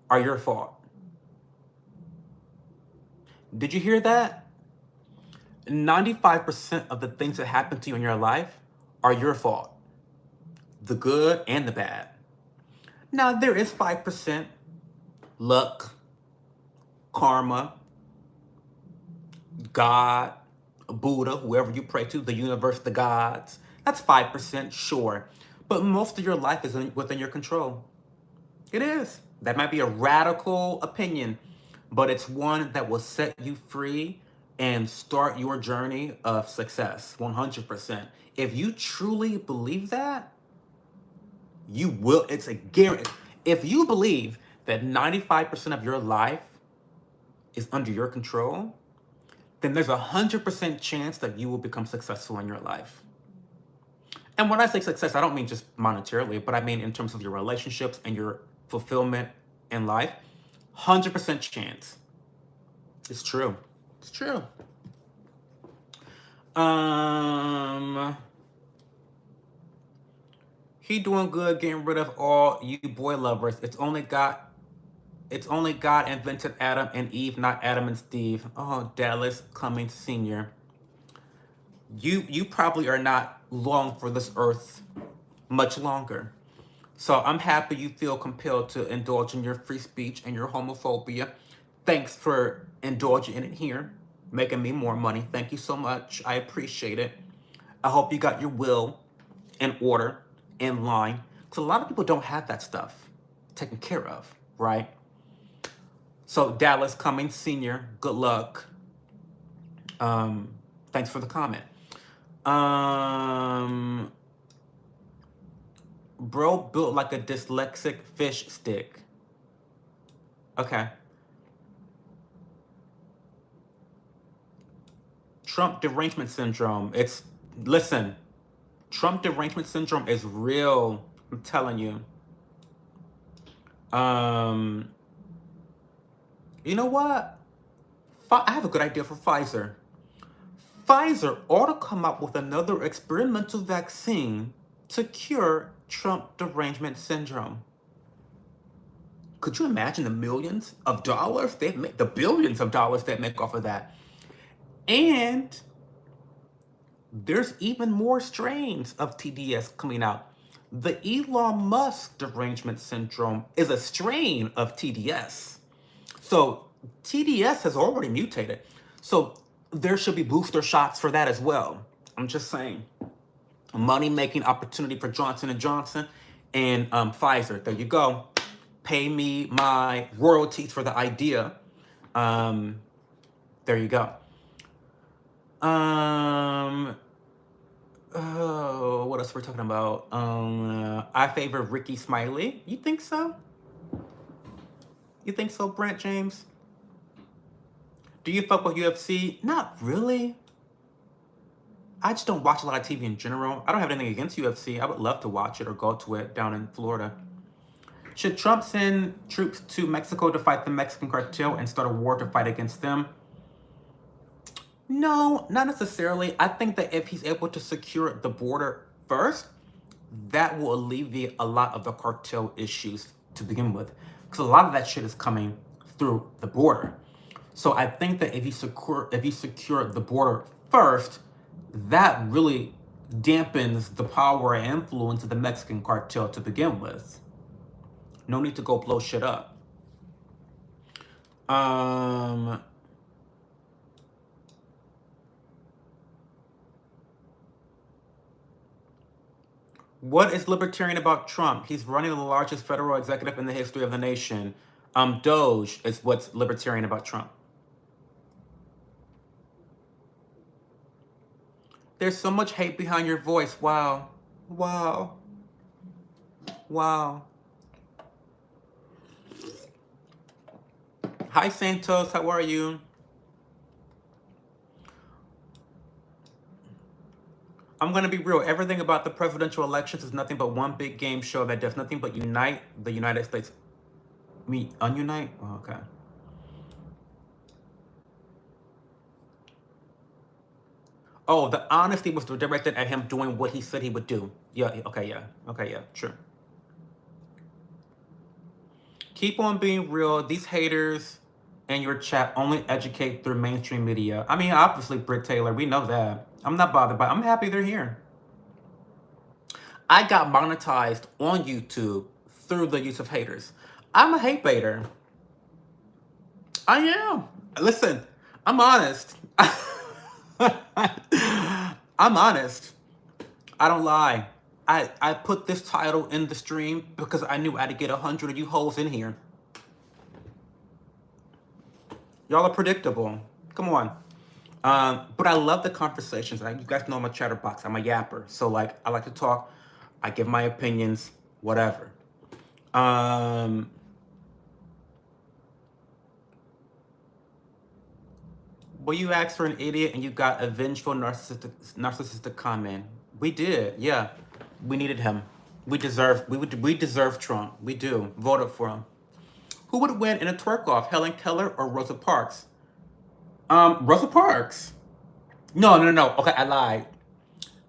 are your fault. Did you hear that? 95% of the things that happen to you in your life are your fault. The good and the bad. Now, there is 5% luck, karma, God, Buddha, whoever you pray to, the universe, the gods. That's 5%, sure. But most of your life is within your control. It is. That might be a radical opinion, but it's one that will set you free and start your journey of success, 100%. If you truly believe that, you will, it's a guarantee. If you believe that 95% of your life is under your control, then there's 100% chance that you will become successful in your life. And when I say success, I don't mean just monetarily, but I mean in terms of your relationships and your fulfillment in life. 100% chance. It's true. It's true. He doing good getting rid of all you boy lovers. It's only God invented Adam and Eve, not Adam and Steve. Oh, Dallas Cummings Sr. You probably are not long for this earth much longer. So I'm happy you feel compelled to indulge in your free speech and your homophobia. Thanks for indulging in it here, making me more money. Thank you so much. I appreciate it. I hope you got your will in order, in line. Because a lot of people don't have that stuff taken care of, right? So Dallas Cummings Sr., good luck. Thanks for the comment. Bro built like a dyslexic fish stick. Okay. Trump derangement syndrome. Listen, Trump derangement syndrome is real. I'm telling you. You know what? I have a good idea for Pfizer. Pfizer ought to come up with another experimental vaccine to cure Trump derangement syndrome. Could you imagine the millions of dollars they'd make, the billions of dollars they'd make off of that? And there's even more strains of TDS coming out. The Elon Musk derangement syndrome is a strain of TDS. So TDS has already mutated. So there should be booster shots for that as well. I'm just saying. Money-making opportunity for Johnson & Johnson and Pfizer. There you go. Pay me my royalties for the idea. There you go. Oh, what else we're talking about? I favor Ricky Smiley. You think so? You think so, Brent James? Do you fuck with UFC? Not really. I just don't watch a lot of TV in general. I don't have anything against UFC. I would love to watch it or go to it down in Florida. Should Trump send troops to Mexico to fight the Mexican cartel and start a war to fight against them? No, not necessarily. I think that if he's able to secure the border first, that will alleviate a lot of the cartel issues to begin with. Because a lot of that shit is coming through the border. So I think that if you secure the border first, that really dampens the power and influence of the Mexican cartel to begin with. No need to go blow shit up. What is libertarian about Trump? He's running the largest federal executive in the history of the nation. Doge is what's libertarian about Trump. There's so much hate behind your voice. Wow. Wow. Wow. Hi, Santos. How are you? I'm going to be real. Everything about the presidential elections is nothing but one big game show that does nothing but unite the United States. Unite? Oh, okay. Oh, the honesty was directed at him doing what he said he would do. Yeah, okay, yeah. Okay, yeah, sure. Keep on being real. These haters in your chat only educate through mainstream media. I mean, obviously, Britt Taylor, we know that. I'm not bothered by it. I'm happy they're here. I got monetized on YouTube through the use of haters. I'm a hate baiter. I am. Listen, I'm honest. I'm honest. I don't lie. I put this title in the stream because I knew I had to get 100 of you hoes in here. Y'all are predictable. Come on. But I love the conversations. You guys know I'm a chatterbox. I'm a yapper. So, like, I like to talk. I give my opinions, whatever. Well, you asked for an idiot and you got a vengeful narcissistic comment. We did, yeah. We needed him. We deserve Trump. We do. Voted for him. Who would win in a twerk-off, Helen Keller or Rosa Parks? Rosa Parks. No. Okay, I lied.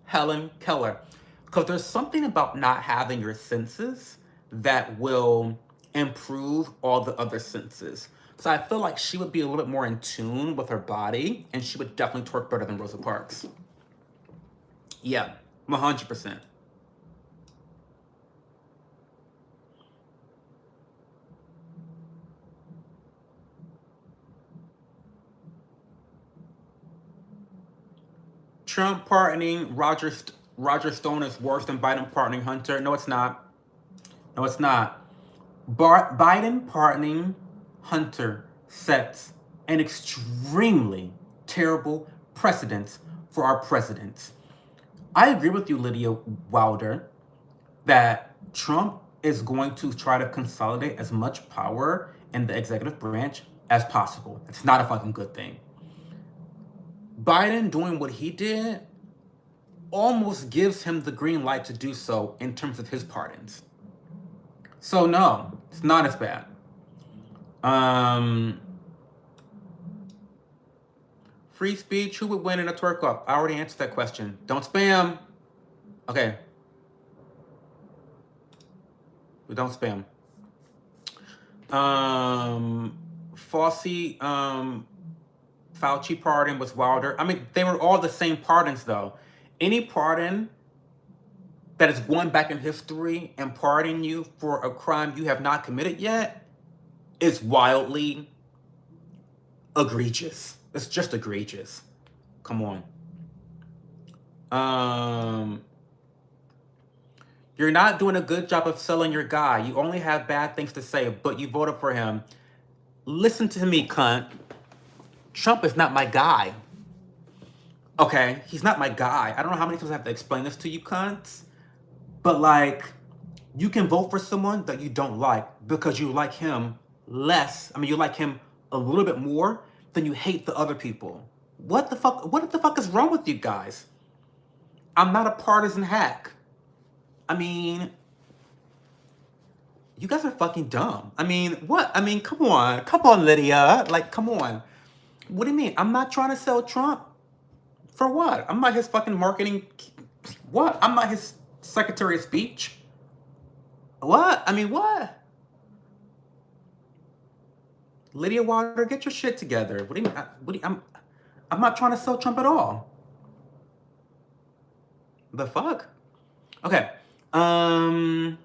Helen Keller. Because there's something about not having your senses that will improve all the other senses. So I feel like she would be a little bit more in tune with her body, and she would definitely twerk better than Rosa Parks. Yeah, 100%. Trump pardoning Roger Stone is worse than Biden pardoning Hunter. No, it's not. No, it's not. Biden pardoning Hunter sets an extremely terrible precedent for our presidents. I agree with you, Lydia Wilder, that Trump is going to try to consolidate as much power in the executive branch as possible. It's not a fucking good thing. Biden doing what he did almost gives him the green light to do so in terms of his pardons. So no, it's not as bad. Free speech, who would win in a twerk-off? I already answered that question. Don't spam. Okay. We don't spam. Fauci, Fauci pardon was Wilder. I mean, they were all the same pardons, though. Any pardon that is going back in history and pardoning you for a crime you have not committed yet is wildly egregious. It's just egregious. Come on. You're not doing a good job of selling your guy. You only have bad things to say, but you voted for him. Listen to me, cunt. Trump is not my guy. Okay, he's not my guy. I don't know how many times I have to explain this to you, cunts. But, like, you can vote for someone that you don't like because you like him less. I mean, you like him a little bit more than you hate the other people. What the fuck is wrong with you guys? I'm not a partisan hack. I mean, you guys are fucking dumb. I mean, what? I mean, come on, Lydia. Like, come on. What do you mean? I'm not trying to sell Trump. For what? I'm not his fucking marketing. What? I'm not his Secretary of Speech. What? I mean, what? Lydia Water, get your shit together. What do you mean? I'm not trying to sell Trump at all. The fuck? Okay. I'm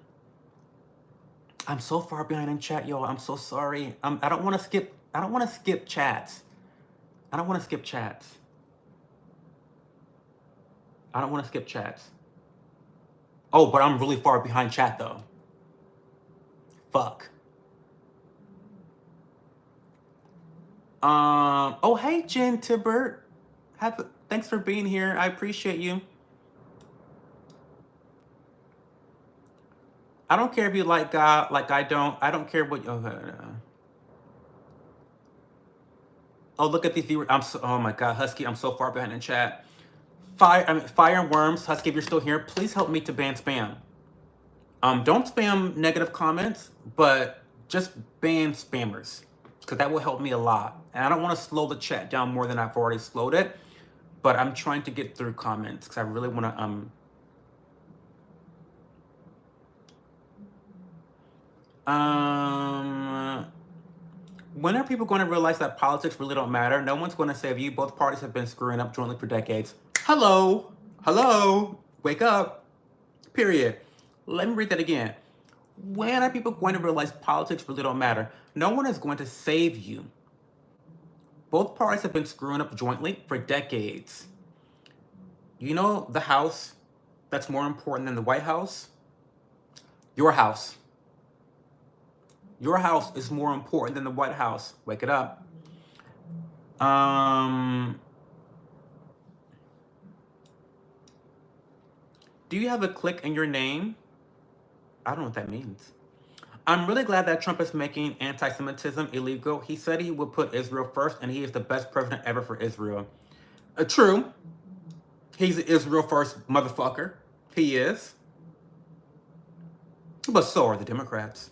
so far behind in chat, y'all. I'm so sorry. I don't want to skip. I don't want to skip chats. I don't want to skip chats. I don't want to skip chats. Oh, but I'm really far behind chat though. Fuck. Oh, hey, Jen Tibbert. Thanks for being here. I appreciate you. I don't care if you like God, like I don't. I don't care what. Oh, look at these viewers. Oh my God, Husky. I'm so far behind in chat. Fire and Worms. Husky, if you're still here, please help me to ban spam. Don't spam negative comments, but just ban spammers, because that will help me a lot. And I don't want to slow the chat down more than I've already slowed it, but I'm trying to get through comments because I really want to when are people going to realize that politics really don't matter? No one's going to save you. Both parties have been screwing up jointly for decades. Hello, wake up. Period. Let me read that again. When are people going to realize politics really don't matter? No one is going to save you. Both parties have been screwing up jointly for decades. You know the house that's more important than the White House? Your house. Your house is more important than the White House. Wake it up. Do you have a click in your name? I don't know what that means. I'm really glad that Trump is making anti-Semitism illegal. He said he would put Israel first, and he is the best president ever for Israel. True. He's an Israel first motherfucker. He is. But so are the Democrats.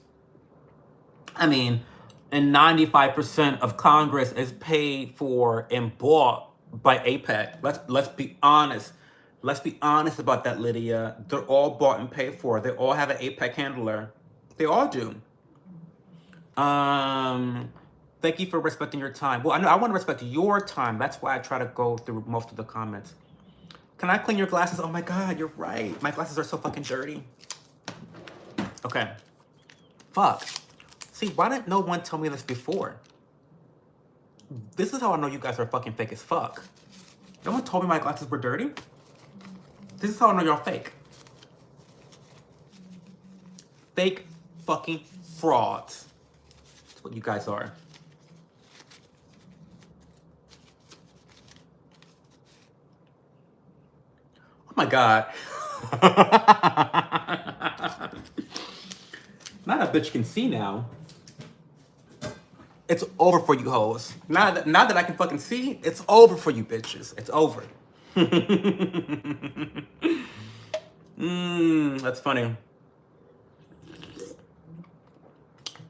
I mean, and 95% of Congress is paid for and bought by AIPAC. Let's be honest. Let's be honest about that, Lydia. They're all bought and paid for. They all have an AIPAC handler. They all do. Thank you for respecting your time. Well, I want to respect your time. That's why I try to go through most of the comments. Can I clean your glasses? Oh my God, you're right. My glasses are so fucking dirty. Okay. Fuck. See, why didn't no one tell me this before? This is how I know you guys are fucking fake as fuck. No one told me my glasses were dirty. This is how I know y'all fake. Fake fucking frauds. That's what you guys are. Oh my God. Now that bitch can see now. It's over for you hoes. Now that I can fucking see, it's over for you bitches. It's over. That's funny.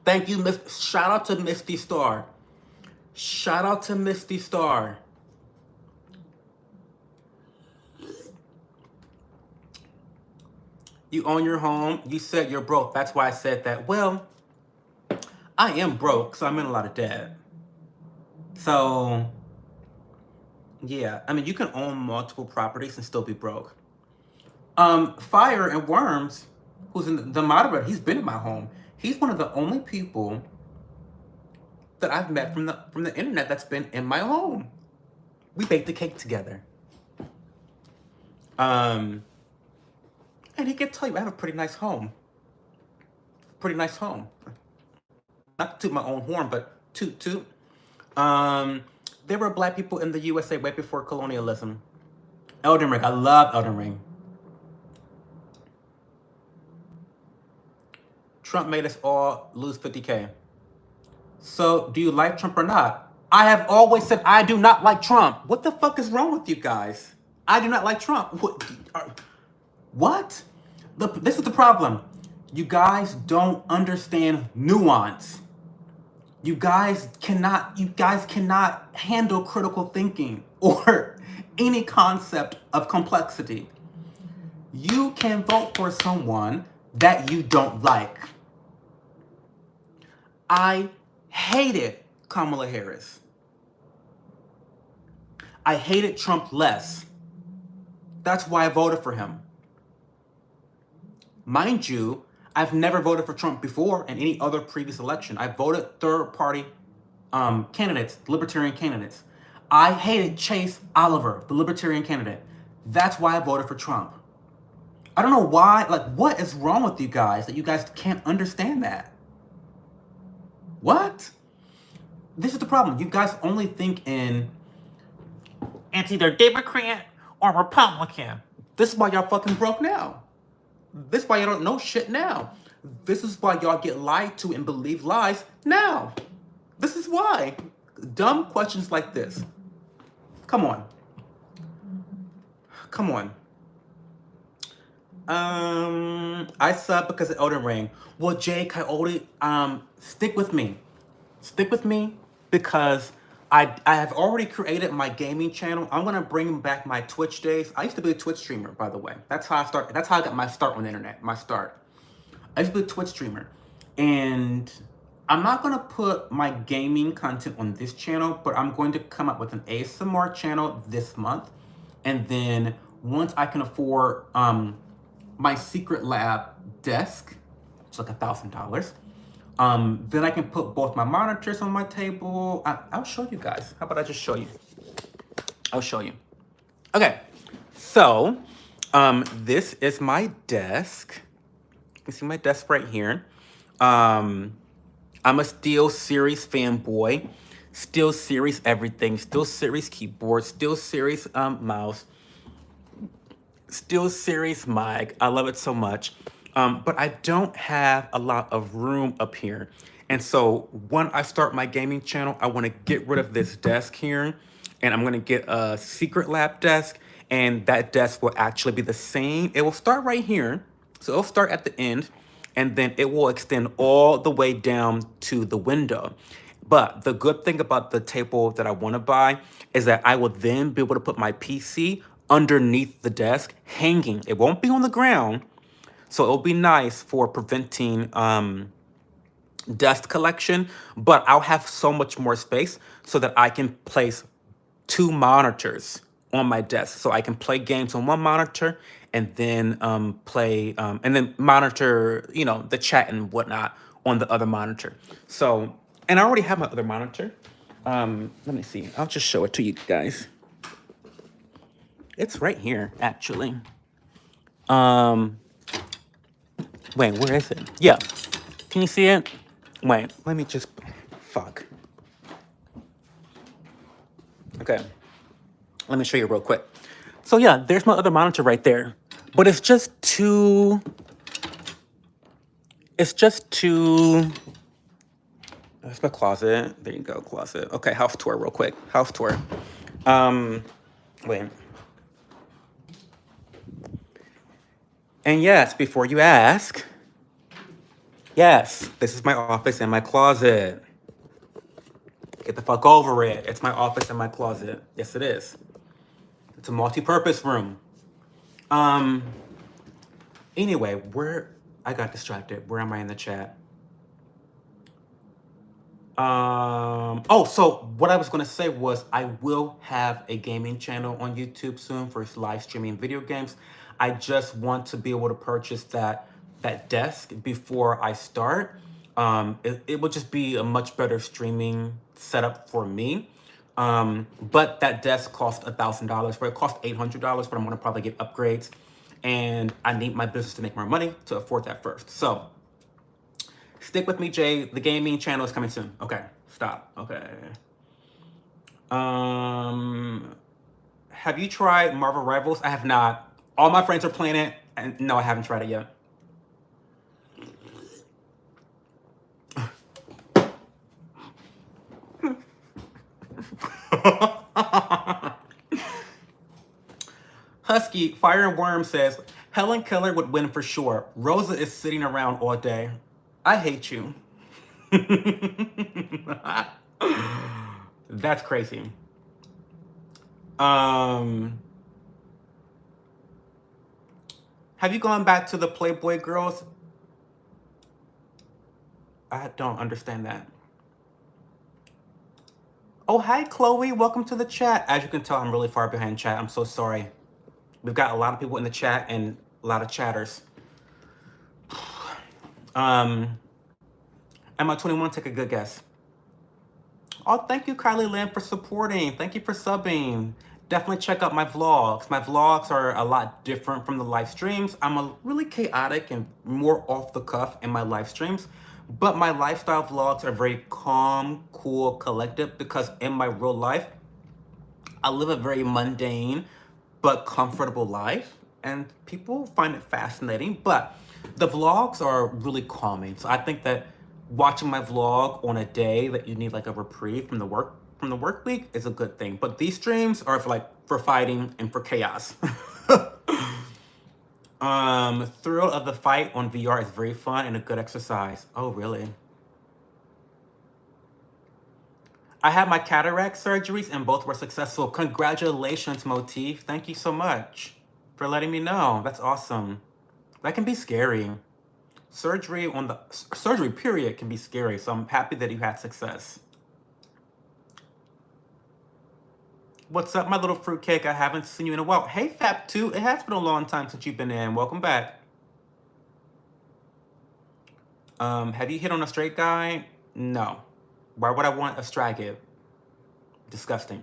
Thank you, Miss. Shout out to Misty Star. Shout out to Misty Star. You own your home. You said you're broke. That's why I said that. Well, I am broke, so I'm in a lot of debt. So, yeah. I mean, you can own multiple properties and still be broke. Fire and Worms, who's in the moderator, he's been in my home. He's one of the only people that I've met from the internet that's been in my home. We baked the cake together. And he can tell you I have a pretty nice home. Pretty nice home. Not to toot my own horn, but toot toot. There were black people in the USA way before colonialism. Elden Ring. I love Elden Ring. Trump made us all lose 50K. So, do you like Trump or not? I have always said I do not like Trump. What the fuck is wrong with you guys? I do not like Trump. What? This is the problem. You guys don't understand nuance. You guys cannot handle critical thinking or any concept of complexity. You can vote for someone that you don't like. I hated Kamala Harris. I hated Trump less. That's why I voted for him. Mind you, I've never voted for Trump before in any other previous election. I voted third-party candidates, libertarian candidates. I hated Chase Oliver, the libertarian candidate. That's why I voted for Trump. I don't know why, like, what is wrong with you guys that you guys can't understand that? What? This is the problem. You guys only think in it's either Democrat or Republican. This is why y'all fucking broke now. This is why y'all don't know shit now. This is why y'all get lied to and believe lies now. This is why. Dumb questions like this. Come on. Come on. I sub because of Elden Ring. Well, Jay Coyote, stick with me. Stick with me because I have already created my gaming channel. I'm gonna bring back my Twitch days. I used to be a Twitch streamer, by the way. That's how I started. That's how I got my start on the internet. My start. I used to be a Twitch streamer, and I'm not gonna put my gaming content on this channel, but I'm going to come up with an ASMR channel this month, and then once I can afford my secret lab desk, it's like $1,000. Then I can put both my monitors on my table. I'll show you guys. How about I just show you? I'll show you. Okay, so this is my desk. You can see my desk right here. I'm a Steel Series fanboy. Steel Series everything. Steel Series keyboard. Steel Series mouse. Steel Series mic. I love it so much. But I don't have a lot of room up here. And so when I start my gaming channel, I want to get rid of this desk here. And I'm going to get a secret lab desk. And that desk will actually be the same. It will start right here. So it'll start at the end. And then it will extend all the way down to the window. But the good thing about the table that I want to buy is that I will then be able to put my PC underneath the desk, hanging. It won't be on the ground. So it'll be nice for preventing dust collection, but I'll have so much more space so that I can place 2 monitors on my desk. So I can play games on one monitor and then monitor, you know, the chat and whatnot on the other monitor. So, and I already have my other monitor. Let me see. I'll just show it to you guys. It's right here, actually. Wait, where is it? Yeah. Can you see it? Wait, let me just... Fuck. Okay. Let me show you real quick. So yeah, there's my other monitor right there. But it's just too... It's just too... That's my closet. There you go, closet. Okay, house tour real quick. House tour. Wait. And yes, before you ask, yes, this is my office and my closet. Get the fuck over it. It's my office and my closet. Yes, it is. It's a multi-purpose room. Anyway, I got distracted. Where am I in the chat? Oh, so what I was going to say was I will have a gaming channel on YouTube soon for live streaming video games. I just want to be able to purchase that desk before I start. It will just be a much better streaming setup for me. But that desk cost $1,000, but it cost $800, but I'm going to probably get upgrades. And I need my business to make more money to afford that first. So stick with me, Jay. The gaming channel is coming soon. Okay, stop. Okay. Have you tried Marvel Rivals? I have not. All my friends are playing it, and no, I haven't tried it yet. Husky, Fire and Worm says, Helen Keller would win for sure. Rosa is sitting around all day. I hate you. That's crazy. Have you gone back to the Playboy girls? I don't understand that. Oh, hi, Chloe. Welcome to the chat. As you can tell, I'm really far behind chat. I'm so sorry. We've got a lot of people in the chat and a lot of chatters. Am I 21? Take a good guess. Oh, thank you, Kylie Lynn, for supporting. Thank you for subbing. Definitely check out my vlogs. My vlogs are a lot different from the live streams. I'm a really chaotic and more off the cuff in my live streams, but my lifestyle vlogs are very calm, cool, collective, because in my real life, I live a very mundane but comfortable life, and people find it fascinating. But the vlogs are really calming. So I think that watching my vlog on a day that you need like a reprieve from the work week is a good thing. But these streams are for fighting and for chaos. Thrill of the fight on VR is very fun and a good exercise. Oh, really? I had my cataract surgeries and both were successful. Congratulations, Motif. Thank you so much for letting me know. That's awesome. That can be scary. Surgery period can be scary. So I'm happy that you had success. What's up, my little fruitcake? I haven't seen you in a while. Hey, Fap2. It has been a long time since you've been in. Welcome back. Have you hit on a straight guy? No. Why would I want a stragid? Disgusting.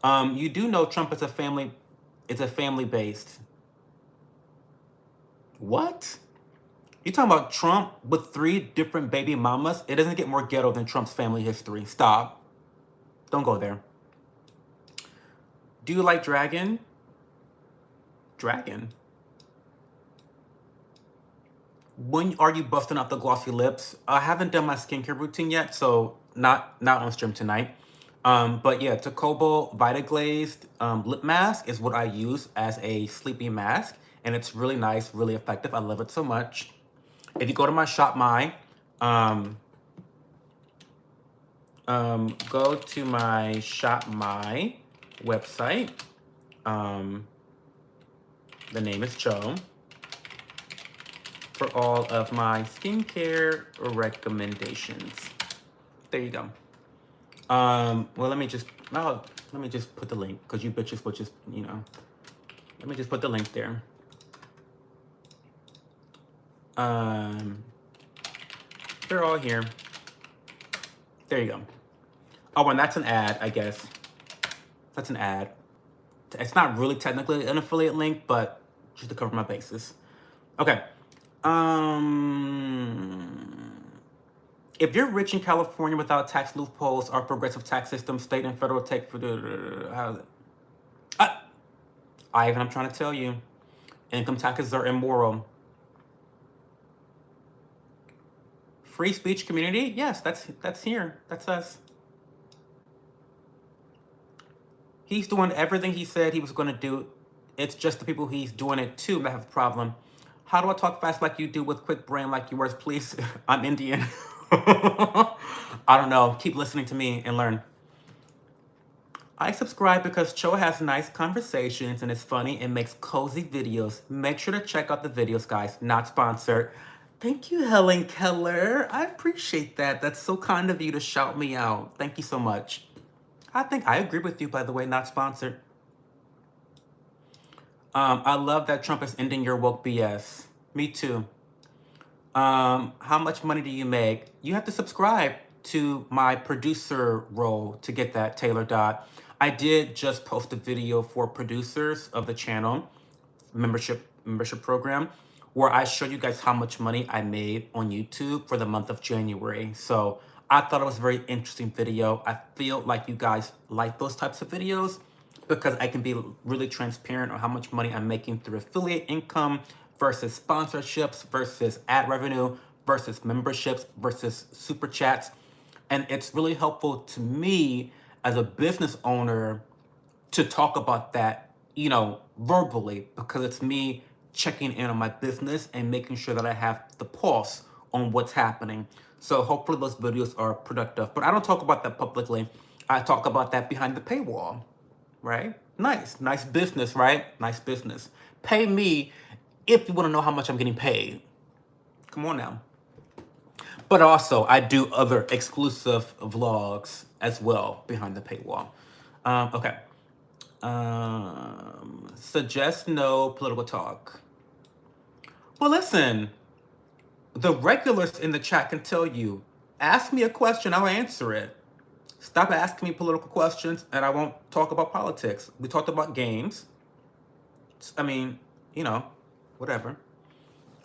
You do know Trump is a family-based. What? You talking about Trump with 3 different baby mamas? It doesn't get more ghetto than Trump's family history. Stop. Don't go there. Do you like dragon? Dragon? When are you busting out the glossy lips? I haven't done my skincare routine yet, so not on stream tonight. But yeah, Tocobo Vita Glazed lip mask is what I use as a sleepy mask, and it's really nice, really effective. I love it so much. If you go to my Shop My, go to my Shop My website. The name is Cho. For all of my skincare recommendations. There you go. Well, let me just put the link, because you bitches would just, let me just put the link there. They're all here. There you go. Oh, and that's an ad, I guess. That's an ad. It's not really technically an affiliate link, but just to cover my bases. Okay. If you're rich in California without tax loopholes or progressive tax system, state and federal take for the how's it? Ivan, I'm trying to tell you, income taxes are immoral. Free speech community? Yes, that's here. That's us. He's doing everything he said he was going to do. It's just the people he's doing it to that have a problem. How do I talk fast like you do with quick brain like yours, please? I'm Indian. I don't know. Keep listening to me and learn. I subscribe because Cho has nice conversations and is funny and makes cozy videos. Make sure to check out the videos, guys. Not sponsored. Thank you, Helen Keller. I appreciate that. That's so kind of you to shout me out. Thank you so much. I think I agree with you, by the way. Not sponsored. I love that Trump is ending your woke BS. Me too. How much money do you make? You have to subscribe to my producer role to get that, Taylor Dot. I did just post a video for producers of the channel membership program where I showed you guys how much money I made on YouTube for the month of January. So I thought it was a very interesting video. I feel like you guys like those types of videos because I can be really transparent on how much money I'm making through affiliate income versus sponsorships versus ad revenue versus memberships versus super chats. And it's really helpful to me as a business owner to talk about that, verbally, because it's me checking in on my business and making sure that I have the pulse on what's happening. So hopefully those videos are productive. But I don't talk about that publicly. I talk about that behind the paywall, right? Nice business, right? Nice business. Pay me if you want to know how much I'm getting paid. Come on now. But also, I do other exclusive vlogs as well behind the paywall. Okay. Suggest no political talk. Well, listen, the regulars in the chat can tell you, ask me a question, I'll answer it. Stop asking me political questions and I won't talk about politics. We talked about games. I mean, you know, whatever.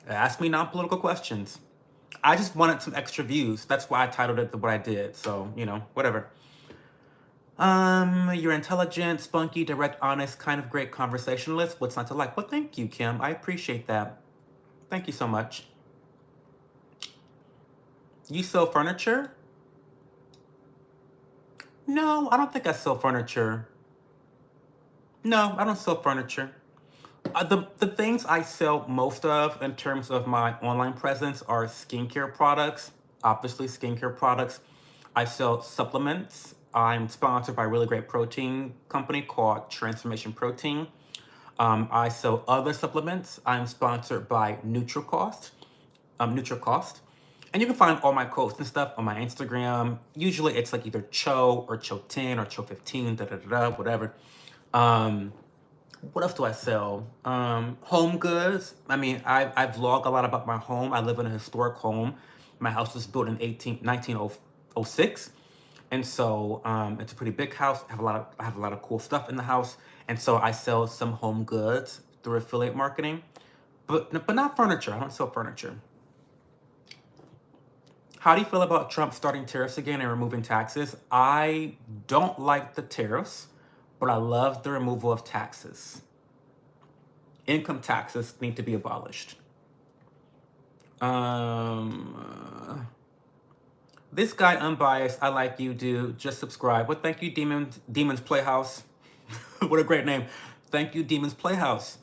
Ask me non-political questions. I just wanted some extra views. That's why I titled it what I did. So, you know, whatever. You're intelligent, spunky, direct, honest, kind of great conversationalist. What's not to like? Well, thank you, Kim. I appreciate that. Thank you so much. You sell furniture? No, I don't think I sell furniture. No, I don't sell furniture. The things I sell most of in terms of my online presence are skincare products. Obviously, skincare products. I sell supplements. I'm sponsored by a really great protein company called Transformation Protein. I sell other supplements. I'm sponsored by NutriCost. And you can find all my quotes and stuff on my Instagram. Usually it's like either Cho or Cho10 or Cho15, whatever. What else do I sell? Home goods. I mean, I vlog a lot about my home. I live in a historic home. My house was built in 1906. And so it's a pretty big house. I have a lot of cool stuff in the house. And so I sell some home goods through affiliate marketing. But not furniture. I don't sell furniture. How do you feel about Trump starting tariffs again and removing taxes? I don't like the tariffs, but I love the removal of taxes. Income taxes need to be abolished. This guy unbiased, I like you, dude. Just subscribe. Well, thank you, Demons Playhouse. What a great name. Thank you, Demons Playhouse.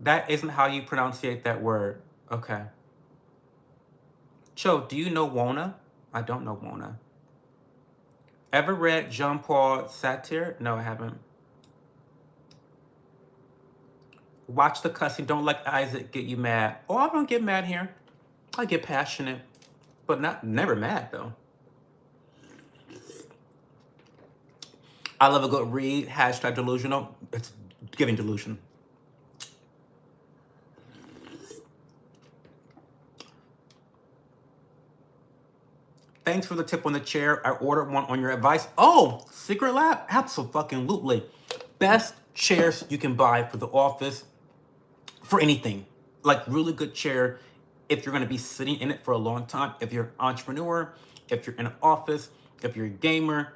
That isn't how you pronunciate that word. Okay. Cho, do you know Wona? I don't know Wona. Ever read Jean-Paul Sartre? No, I haven't. Watch the cussing. Don't let Isaac get you mad. Oh, I don't get mad here. I get passionate, but never mad though. I love a good read. Hashtag delusional. It's giving delusion. Thanks for the tip on the chair. I ordered one on your advice. Oh, Secret Lab? Absolutely. Best chairs you can buy for the office, for anything. Like really good chair if you're gonna be sitting in it for a long time. If you're an entrepreneur, if you're in an office, if you're a gamer,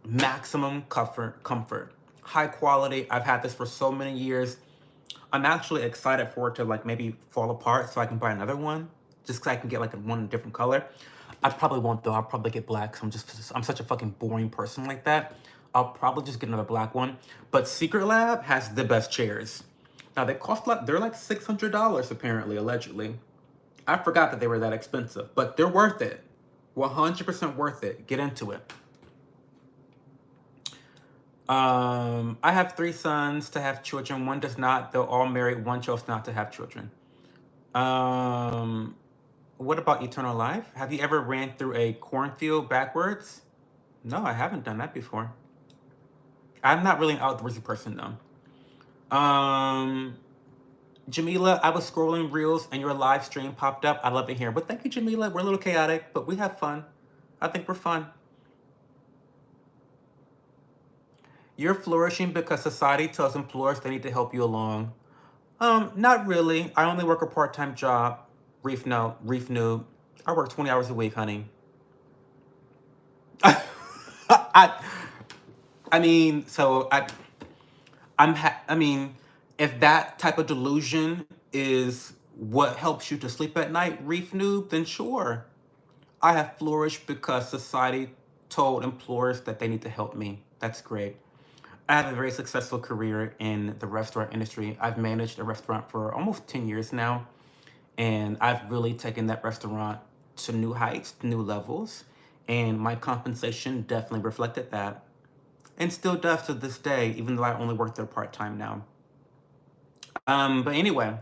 maximum comfort. High quality. I've had this for so many years. I'm actually excited for it to like maybe fall apart so I can buy another one. Just so I can get like one in a different color. I probably won't though. I'll probably get black. So I'm such a fucking boring person like that. I'll probably just get another black one. But Secret Lab has the best chairs. Now they cost like they're like $600 apparently, allegedly. I forgot that they were that expensive, but they're worth it. 100% worth it. Get into it. I have 3 sons to have children. One does not. They're all married. One chose not to have children. What about eternal life? Have you ever ran through a cornfield backwards? No, I haven't done that before. I'm not really an outdoorsy person though. Jamila, I was scrolling reels and your live stream popped up. I love it here. But thank you, Jamila. We're a little chaotic, but we have fun. I think we're fun. You're flourishing because society tells employers they need to help you along. Not really. I only work a part-time job. Reef noob. I work 20 hours a week, honey. I mean, if that type of delusion is what helps you to sleep at night, reef noob, then sure. I have flourished because society told employers that they need to help me. That's great. I have a very successful career in the restaurant industry. I've managed a restaurant for almost 10 years now. And I've really taken that restaurant to new heights, new levels. And my compensation definitely reflected that. And still does to this day, even though I only work there part-time now. But anyway.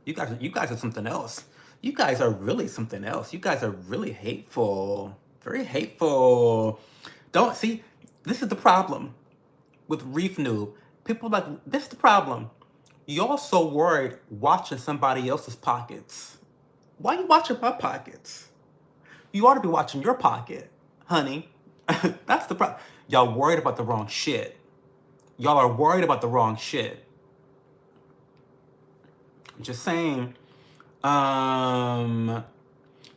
You guys are something else. You guys are really something else. You guys are really hateful. Very hateful. Don't see, this is the problem with Reef Noob. People like, this is the problem. Y'all so worried watching somebody else's pockets. Why you watching my pockets? You ought to be watching your pocket, honey. That's the problem. Y'all worried about the wrong shit. Y'all are worried about the wrong shit. Just saying.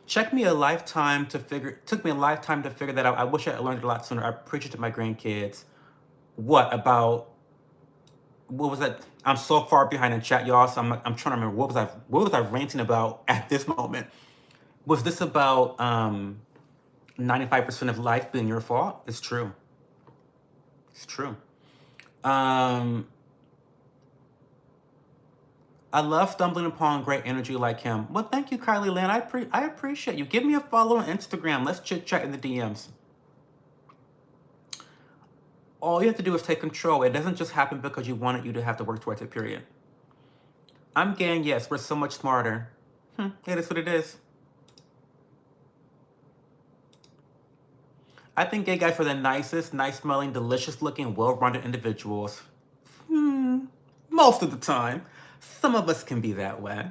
Check me a lifetime to figure. Took me a lifetime to figure that out. I wish I had learned it a lot sooner. I preach it to my grandkids. What about? What was that? I'm so far behind in chat, y'all. So I'm trying to remember what was I ranting about at this moment. Was this about 95% of life being your fault? It's true. It's true. I love stumbling upon great energy like him. Well, thank you, Kylie Lynn. I appreciate you. Give me a follow on Instagram. Let's chit chat in the DMs. All you have to do is take control. It doesn't just happen because you wanted you to have to work towards it, period. I'm gay, yes, we're so much smarter. It is what it is. I think gay guys are the nicest, nice smelling, delicious looking, well-rounded individuals. Most of the time. Some of us can be that way.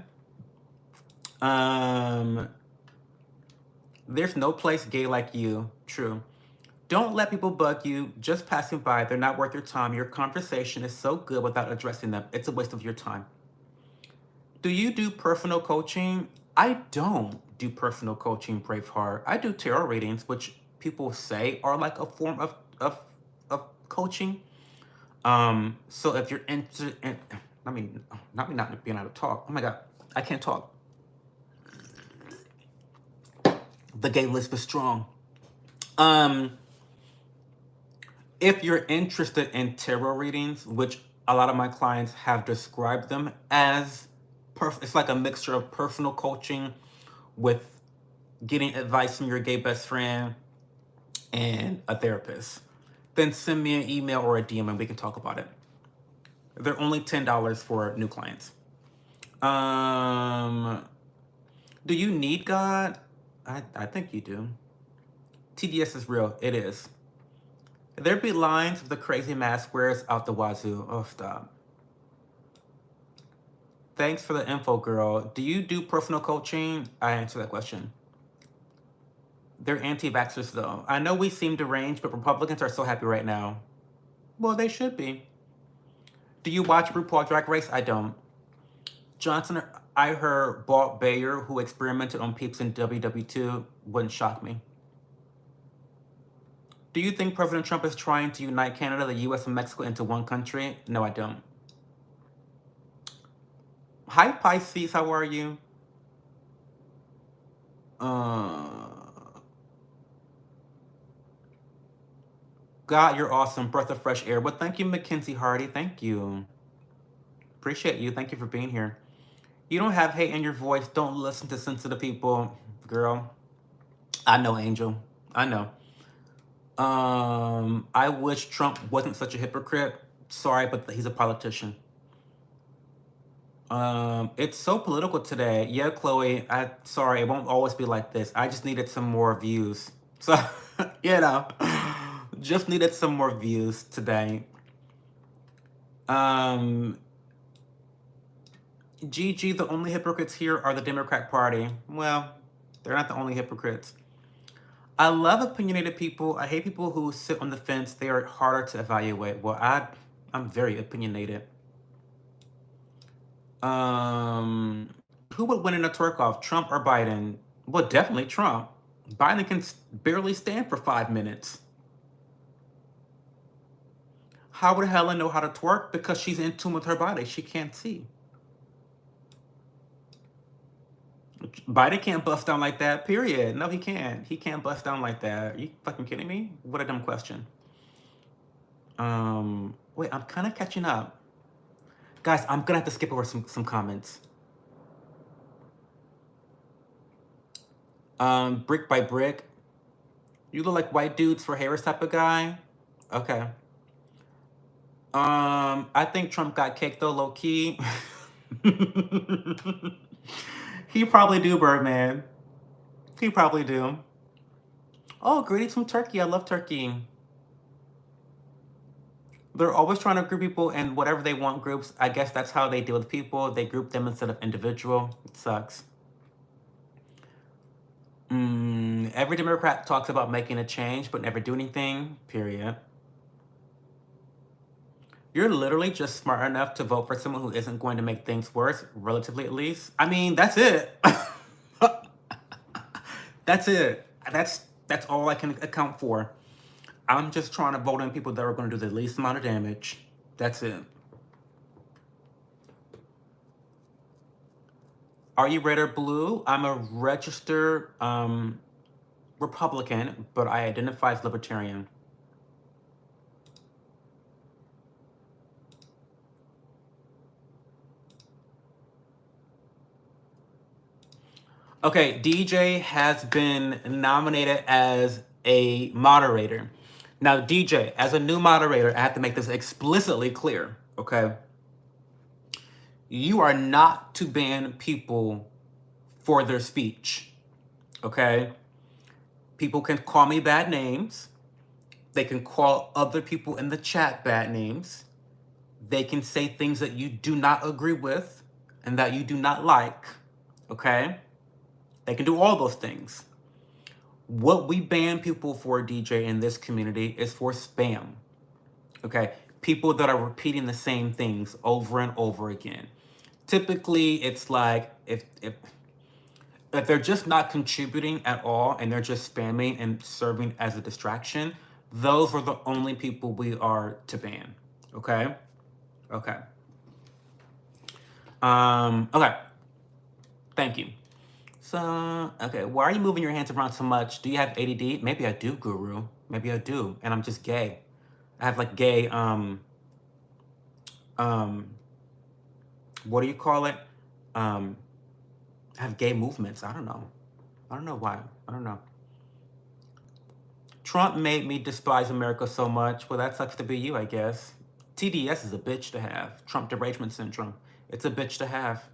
There's no place gay like you. True. Don't let people bug you just passing by. They're not worth your time. Your conversation is so good without addressing them. It's a waste of your time. Do you do personal coaching? I don't do personal coaching, Braveheart. I do tarot readings, which people say are like a form of coaching. So if you're interested in, not me not being able to talk. Oh my God, I can't talk. The gay lisp is strong. If you're interested in tarot readings, which a lot of my clients have described them as, it's like a mixture of personal coaching with getting advice from your gay best friend and a therapist, then send me an email or a DM and we can talk about it. They're only $10 for new clients. Do you need God? I think you do. TDS is real. It is. There be lines of the crazy mask wearers out the wazoo. Oh, stop. Thanks for the info, girl. Do you do personal coaching? I answer that question. They're anti-vaxxers, though. I know we seem deranged, but Republicans are so happy right now. Well, they should be. Do you watch RuPaul Drag Race? I don't. Johnson, I heard Balt Bayer, who experimented on peeps in WW2, wouldn't shock me. Do you think President Trump is trying to unite Canada, the US, and Mexico into one country? No, I don't. Hi, Pisces. How are you? God, you're awesome. Breath of fresh air. Well, thank you, Mackenzie Hardy. Thank you. Appreciate you. Thank you for being here. You don't have hate in your voice. Don't listen to sensitive people. Girl, I know, Angel. I know. I wish Trump wasn't such a hypocrite. Sorry, but he's a politician. It's so political today. Yeah, Chloe, sorry, it won't always be like this. I just needed some more views. So, you know, just needed some more views today. GG, the only hypocrites here are the Democrat Party. Well, they're not the only hypocrites. I love opinionated people. I hate people who sit on the fence. They are harder to evaluate. Well, I'm very opinionated. Who would win in a twerk-off, Trump or Biden? Well, definitely Trump. Biden can barely stand for 5 minutes. How would Helen know how to twerk? Because she's in tune with her body. She can't see. Biden can't bust down like that, period. No, he can't. He can't bust down like that. Are you fucking kidding me? What a dumb question. Wait, I'm kind of catching up. Guys, I'm gonna have to skip over some comments. Brick by brick. You look like white dudes for Harris type of guy? Okay. I think Trump got cake though, low key. He probably do, Birdman. He probably do. Oh, greetings from Turkey. I love Turkey. They're always trying to group people in whatever they want groups. I guess that's how they deal with people. They group them instead of individual. It sucks. Every Democrat talks about making a change, but never do anything. Period. You're literally just smart enough to vote for someone who isn't going to make things worse, relatively at least. I mean, that's it. That's it. That's all I can account for. I'm just trying to vote in people that are going to do the least amount of damage. That's it. Are you red or blue? I'm a registered Republican, but I identify as libertarian. Okay, DJ has been nominated as a moderator. Now, DJ, as a new moderator, I have to make this explicitly clear, okay? You are not to ban people for their speech, okay? People can call me bad names. They can call other people in the chat bad names. They can say things that you do not agree with and that you do not like, okay? They can do all those things. What we ban people for, DJ, in this community is for spam, okay? People that are repeating the same things over and over again. Typically, it's like if they're just not contributing at all and they're just spamming and serving as a distraction, those are the only people we are to ban, okay? Okay. Okay. Thank you. So, okay, why are you moving your hands around so much? Do you have ADD? Maybe I do, Guru. Maybe I do, and I'm just gay. I have like gay, what do you call it? I have gay movements. I don't know. I don't know why. I don't know. Trump made me despise America so much. Well, that sucks to be you, I guess. TDS is a bitch to have. Trump derangement syndrome. It's a bitch to have.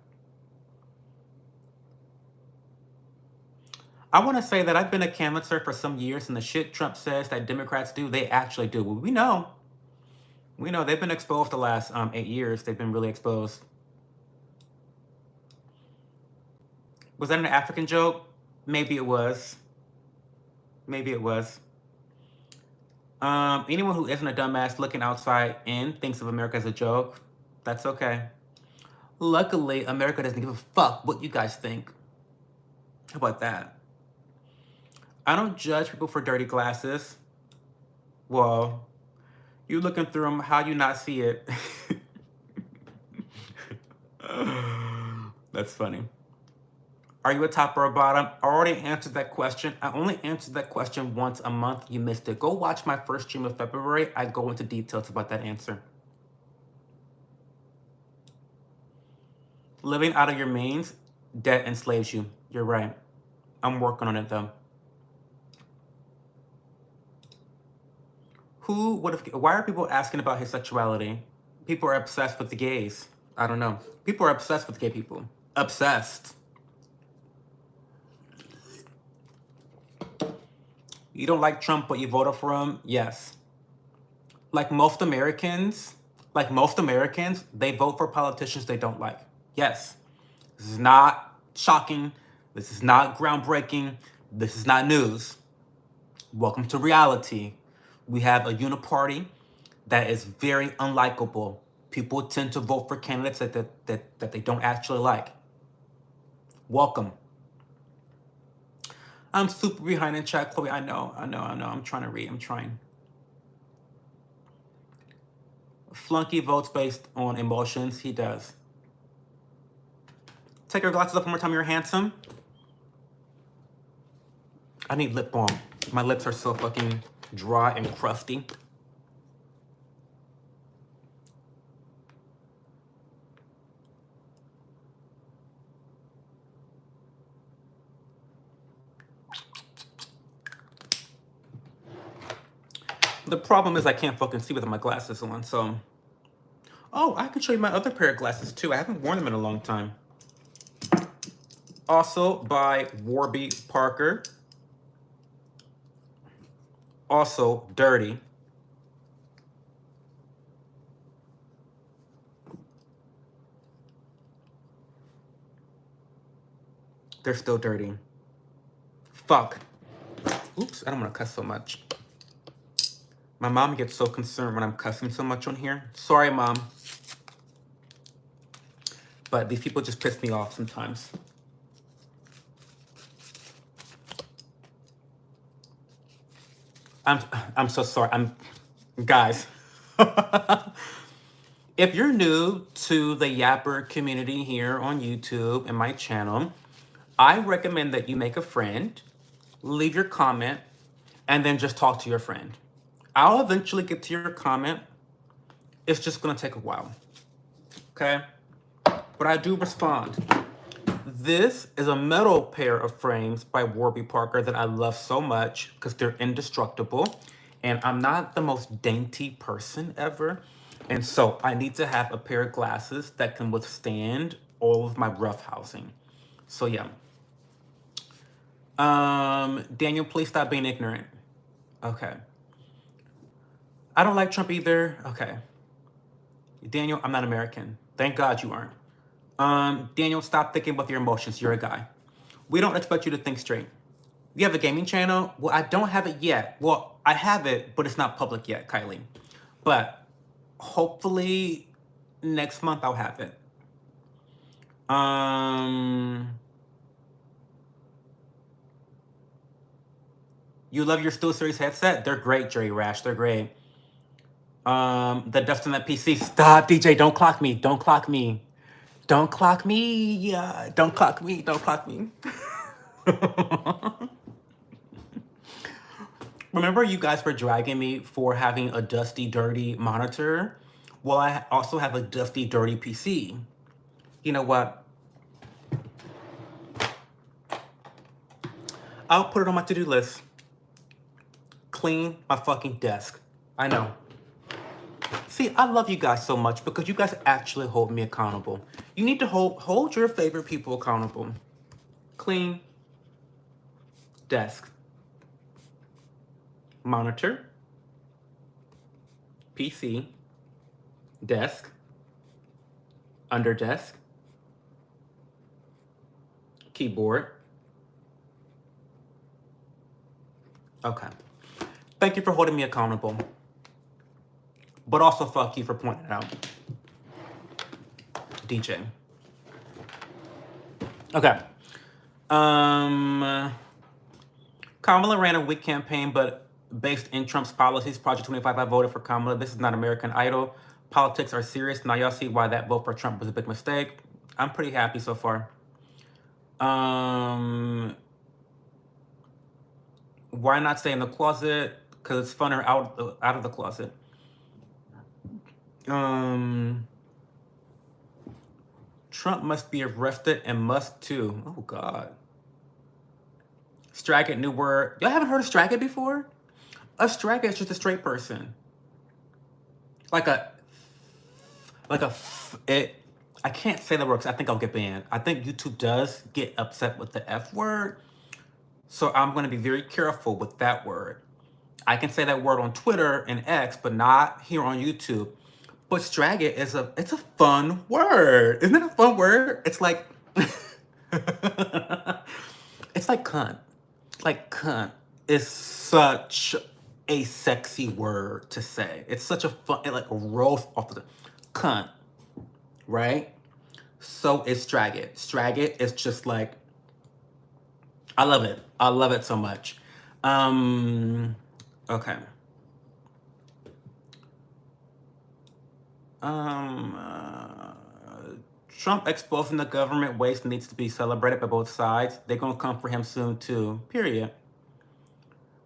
I want to say that I've been a canvasser for some years, and the shit Trump says that Democrats do, they actually do. Well, we know. We know they've been exposed the last 8 years. They've been really exposed. Was that an African joke? Maybe it was. Maybe it was. Anyone who isn't a dumbass looking outside in thinks of America as a joke. That's okay. Luckily, America doesn't give a fuck what you guys think. How about that? I don't judge people for dirty glasses. Well, you looking through them, how you not see it? That's funny. Are you a top or a bottom? I already answered that question. I only answered that question once a month. You missed it. Go watch my first stream of February. I go into details about that answer. Living out of your means, debt enslaves you. You're right. I'm working on it though. Why are people asking about his sexuality? People are obsessed with the gays. I don't know. People are obsessed with gay people. Obsessed. You don't like Trump, but you voted for him? Yes. Like most Americans, they vote for politicians they don't like. Yes. This is not shocking. This is not groundbreaking. This is not news. Welcome to reality. We have a uniparty that is very unlikable. People tend to vote for candidates that they don't actually like. Welcome. I'm super behind in chat, Chloe. I know. I'm trying to read. I'm trying. Flunky votes based on emotions. He does. Take your glasses off one more time. You're handsome. I need lip balm. My lips are so fucking dry and crusty. The problem is I can't fucking see with my glasses on, so. Oh, I can show you my other pair of glasses too. I haven't worn them in a long time. Also by Warby Parker. Also dirty. They're still dirty. Fuck. Oops, I don't want to cuss so much. My mom gets so concerned when I'm cussing so much on here. Sorry, Mom. But these people just piss me off sometimes. I'm so sorry. Guys. If you're new to the Yapper community here on YouTube and my channel, I recommend that you make a friend, leave your comment, and then just talk to your friend. I'll eventually get to your comment. It's just gonna take a while, okay? But I do respond. This is a metal pair of frames by Warby Parker that I love so much because they're indestructible. And I'm not the most dainty person ever. And so I need to have a pair of glasses that can withstand all of my rough housing. So yeah. Daniel, please stop being ignorant. Okay. I don't like Trump either. Okay. Daniel, I'm not American. Thank God you aren't. Daniel, stop thinking with your emotions. You're a guy. We don't expect you to think straight. You have a gaming channel? Well, I don't have it yet. Well, I have it, but it's not public yet, Kylie. But hopefully next month I'll have it. You love your SteelSeries headset? They're great, Jerry Rash. They're great. The dust on that PC. Stop, DJ. Don't clock me. Don't clock me. Don't clock me. Yeah. Don't clock me. Don't clock me. Remember you guys were dragging me for having a dusty, dirty monitor? Well, I also have a dusty, dirty PC. You know what? I'll put it on my to-do list. Clean my fucking desk. I know. See, I love you guys so much because you guys actually hold me accountable. You need to hold your favorite people accountable. Clean desk. Monitor. PC. Desk. Under desk. Keyboard. Okay. Thank you for holding me accountable. But also fuck you for pointing it out. DJ. Okay. Kamala ran a weak campaign, but based in Trump's policies, Project 25, I voted for Kamala. This is not American Idol. Politics are serious. Now y'all see why that vote for Trump was a big mistake. I'm pretty happy so far. Why not stay in the closet? Because it's funner out of the closet. Trump must be arrested and Musk too. Oh God. Straggart, new word. Y'all haven't heard of Straggart before? A Straggart is just a straight person. I can't say the word because I think I'll get banned. I think YouTube does get upset with the F word. So I'm going to be very careful with that word. I can say that word on Twitter and X, but not here on YouTube. But Straggart it's a fun word. Isn't it a fun word? It's like it's like cunt. Like cunt is such a sexy word to say. It's such a fun, it like rolls off the cunt, right? So is Straggart. Straggart is just like, I love it. I love it so much. Okay. Trump exposing the government waste needs to be celebrated by both sides. They're gonna come for him soon too, period.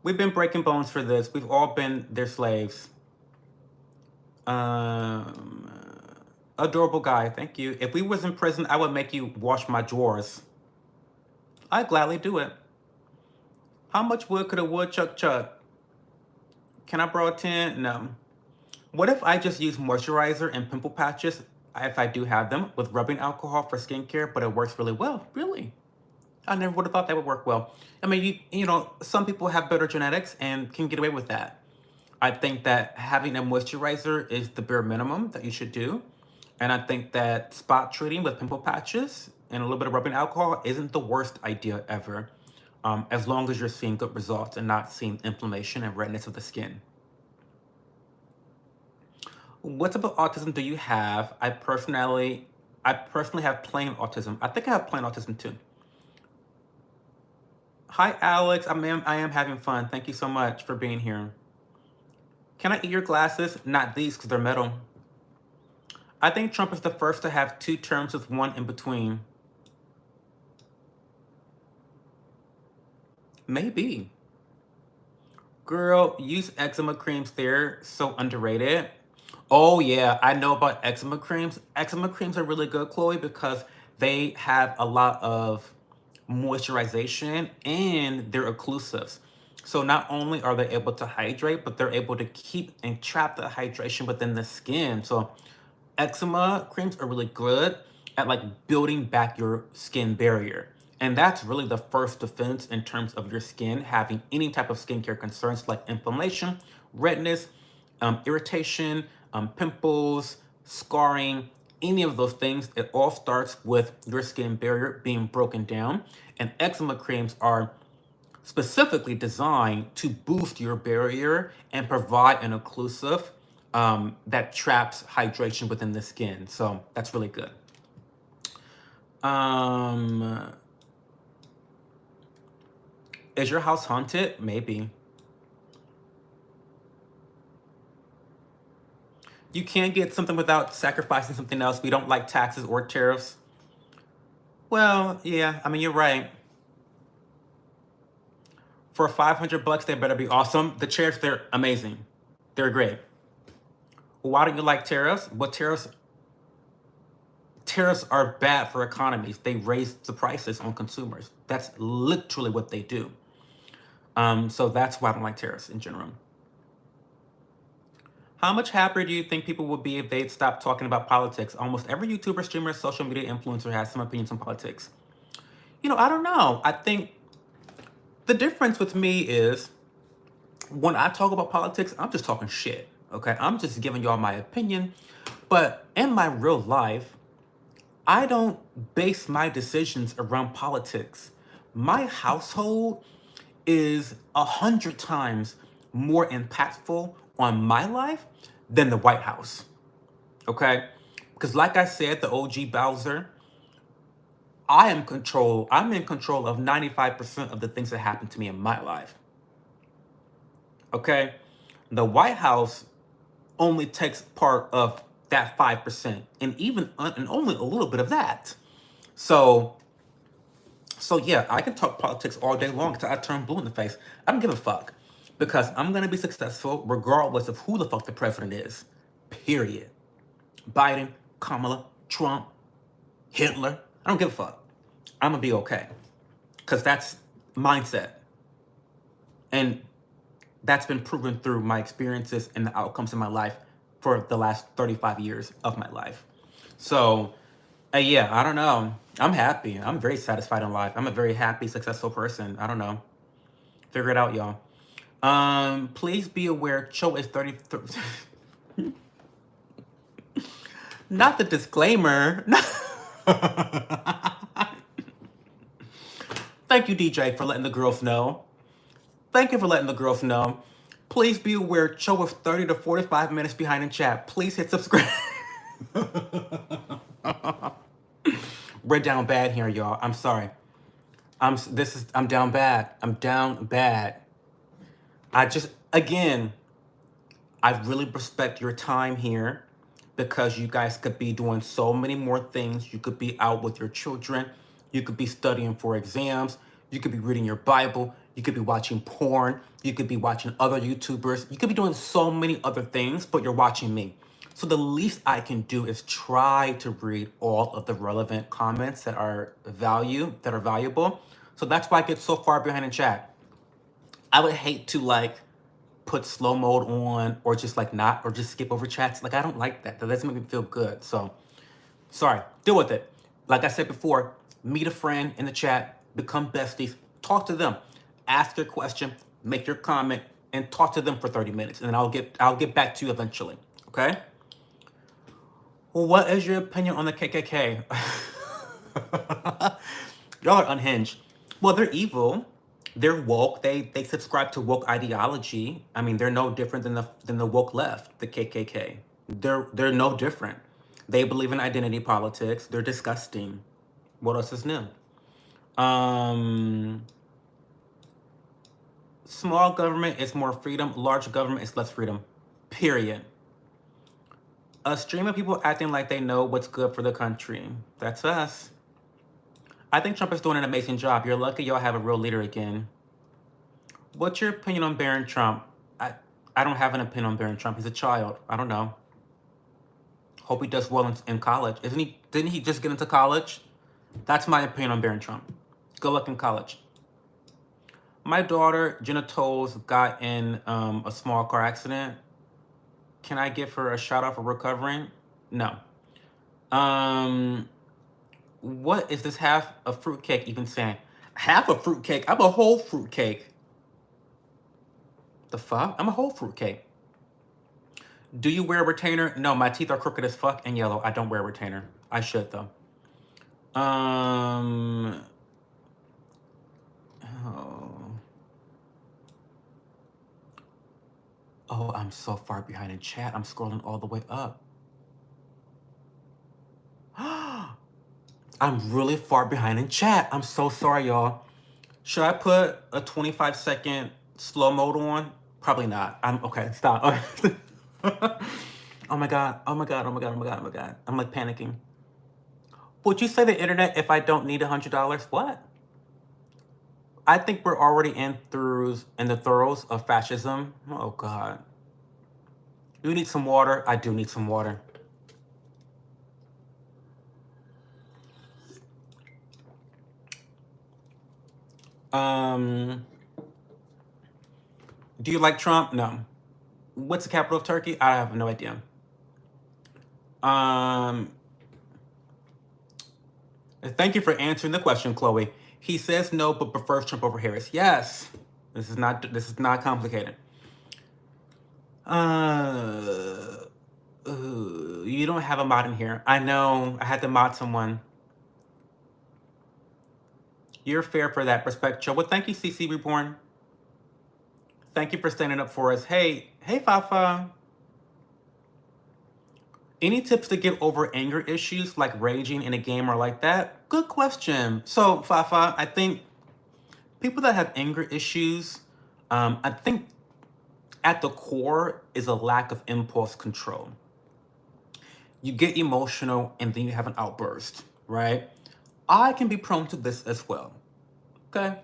We've been breaking bones for this. We've all been their slaves. Adorable guy, thank you. If we was in prison, I would make you wash my drawers. I'd gladly do it. How much wood could a woodchuck chuck? Can I borrow 10? No. What if I just use moisturizer and pimple patches, if I do have them, with rubbing alcohol for skincare, but it works really well? Really? I never would have thought that would work well. I mean, some people have better genetics and can get away with that. I think that having a moisturizer is the bare minimum that you should do. And I think that spot treating with pimple patches and a little bit of rubbing alcohol isn't the worst idea ever, as long as you're seeing good results and not seeing inflammation and redness of the skin. What type of autism do you have? I personally have plain autism. I think I have plain autism too. Hi, Alex. I am having fun. Thank you so much for being here. Can I eat your glasses? Not these, because they're metal. I think Trump is the first to have 2 terms with 1 in between. Maybe. Girl, use eczema creams. They're so underrated. Oh yeah, I know about eczema creams. Eczema creams are really good, Chloe, because they have a lot of moisturization and they're occlusives. So not only are they able to hydrate, but they're able to keep and trap the hydration within the skin. So eczema creams are really good at like building back your skin barrier. And that's really the first defense in terms of your skin having any type of skincare concerns like inflammation, redness, irritation, pimples, scarring, any of those things. It all starts with your skin barrier being broken down. And eczema creams are specifically designed to boost your barrier and provide an occlusive that traps hydration within the skin. So that's really good. Is your house haunted? Maybe. You can't get something without sacrificing something else. We don't like taxes or tariffs. Well, yeah, I mean, you're right. For $500, they better be awesome. The chairs, they're amazing. They're great. Why don't you like tariffs? Well, tariffs are bad for economies. They raise the prices on consumers. That's literally what they do. So that's why I don't like tariffs in general. How much happier do you think people would be if they'd stop talking about politics? Almost every YouTuber, streamer, social media influencer has some opinions on politics. I don't know. I think the difference with me is when I talk about politics, I'm just talking shit. Okay, I'm just giving y'all my opinion. But in my real life, I don't base my decisions around politics. My household is 100 times more impactful on my life than the White House. Okay? Because like I said, the OG Bowser, I'm in control of 95% of the things that happen to me in my life. Okay? The White House only takes part of that 5%, and only a little bit of that. So yeah, I can talk politics all day long until I turn blue in the face. I don't give a fuck, because I'm gonna be successful regardless of who the fuck the president is. Period. Biden, Kamala, Trump, Hitler. I don't give a fuck. I'm gonna be okay, because that's mindset, and that's been proven through my experiences and the outcomes in my life for the last 35 years of my life. So, yeah, I don't know. I'm happy. I'm very satisfied in life. I'm a very happy, successful person. I don't know. Figure it out, y'all. Please be aware, Cho is 33. Not the disclaimer. Thank you, DJ, for letting the girls know. Thank you for letting the girls know. Please be aware, Cho is 30 to 45 minutes behind in chat. Please hit subscribe. We're down bad here, y'all. I'm sorry. I'm down bad. I'm down bad. I really respect your time here, because you guys could be doing so many more things. You could be out with your children. You could be studying for exams. You could be reading your Bible. You could be watching porn. You could be watching other YouTubers. You could be doing so many other things, but you're watching me. So the least I can do is try to read all of the relevant comments that are valuable. So that's why I get so far behind in chat. I would hate to put slow mode on or just like not, or just skip over chats. Like, I don't like that. That doesn't make me feel good. So, sorry, deal with it. Like I said before, meet a friend in the chat, become besties, talk to them, ask your question, make your comment, and talk to them for 30 minutes. And then I'll get back to you eventually. Okay? Well, what is your opinion on the KKK? Y'all are unhinged. Well, they're evil. They're woke. They subscribe to woke ideology. I mean, they're no different than the woke left, the KKK. They're no different. They believe in identity politics. They're disgusting. What else is new? Small government is more freedom. Large government is less freedom. Period. A stream of people acting like they know what's good for the country. That's us. I think Trump is doing an amazing job. You're lucky y'all have a real leader again. What's your opinion on Barron Trump? I don't have an opinion on Barron Trump. He's a child. I don't know. Hope he does well in college. Didn't he just get into college? That's my opinion on Barron Trump. Good luck in college. My daughter, Jenna Tolles, got in a small car accident. Can I give her a shout out for recovering? No. What is this half a fruitcake even saying? Half a fruitcake? I'm a whole fruitcake. The fuck? I'm a whole fruitcake. Do you wear a retainer? No, my teeth are crooked as fuck and yellow. I don't wear a retainer. I should though. Oh. Oh, I'm so far behind in chat. I'm scrolling all the way up. I'm really far behind in chat. I'm so sorry, y'all. Should I put a 25-second slow mode on? Probably not. Okay, stop. Oh my God. Oh my God. Oh my God. Oh my God. Oh my God. I'm like panicking. Would you say the internet if I don't need $100? What? I think we're already in the throes of fascism. Oh God. You need some water? I do need some water. Do you like Trump? No. What's the capital of Turkey? I have no idea. Thank you for answering the question, Chloe. He says no, but prefers Trump over Harris. Yes. This is not complicated. You don't have a mod in here. I know. I had to mod someone. You're fair for that perspective. Well, thank you, CC Reborn. Thank you for standing up for us. Hey, Fafa. Any tips to get over anger issues like raging in a game or like that? Good question. So, Fafa, I think people that have anger issues, I think at the core is a lack of impulse control. You get emotional and then you have an outburst, right? I can be prone to this as well, okay?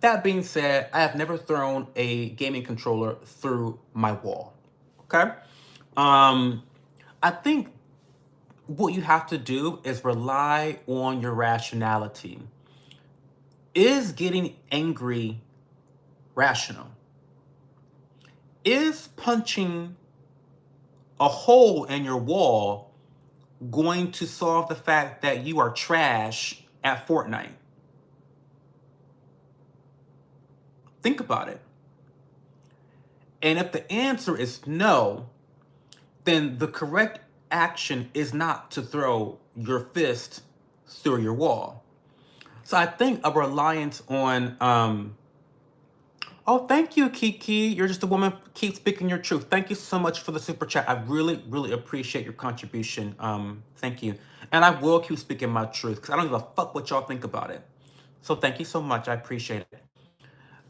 That being said, I have never thrown a gaming controller through my wall, okay? I think what you have to do is rely on your rationality. Is getting angry rational? Is punching a hole in your wall going to solve the fact that you are trash at Fortnite? Think about it. And if the answer is no, then the correct action is not to throw your fist through your wall. So I think a reliance on, oh, thank you, Kiki. You're just a woman. Keep speaking your truth. Thank you so much for the super chat. I really, really appreciate your contribution. Thank you. And I will keep speaking my truth because I don't give a fuck what y'all think about it. So thank you so much. I appreciate it.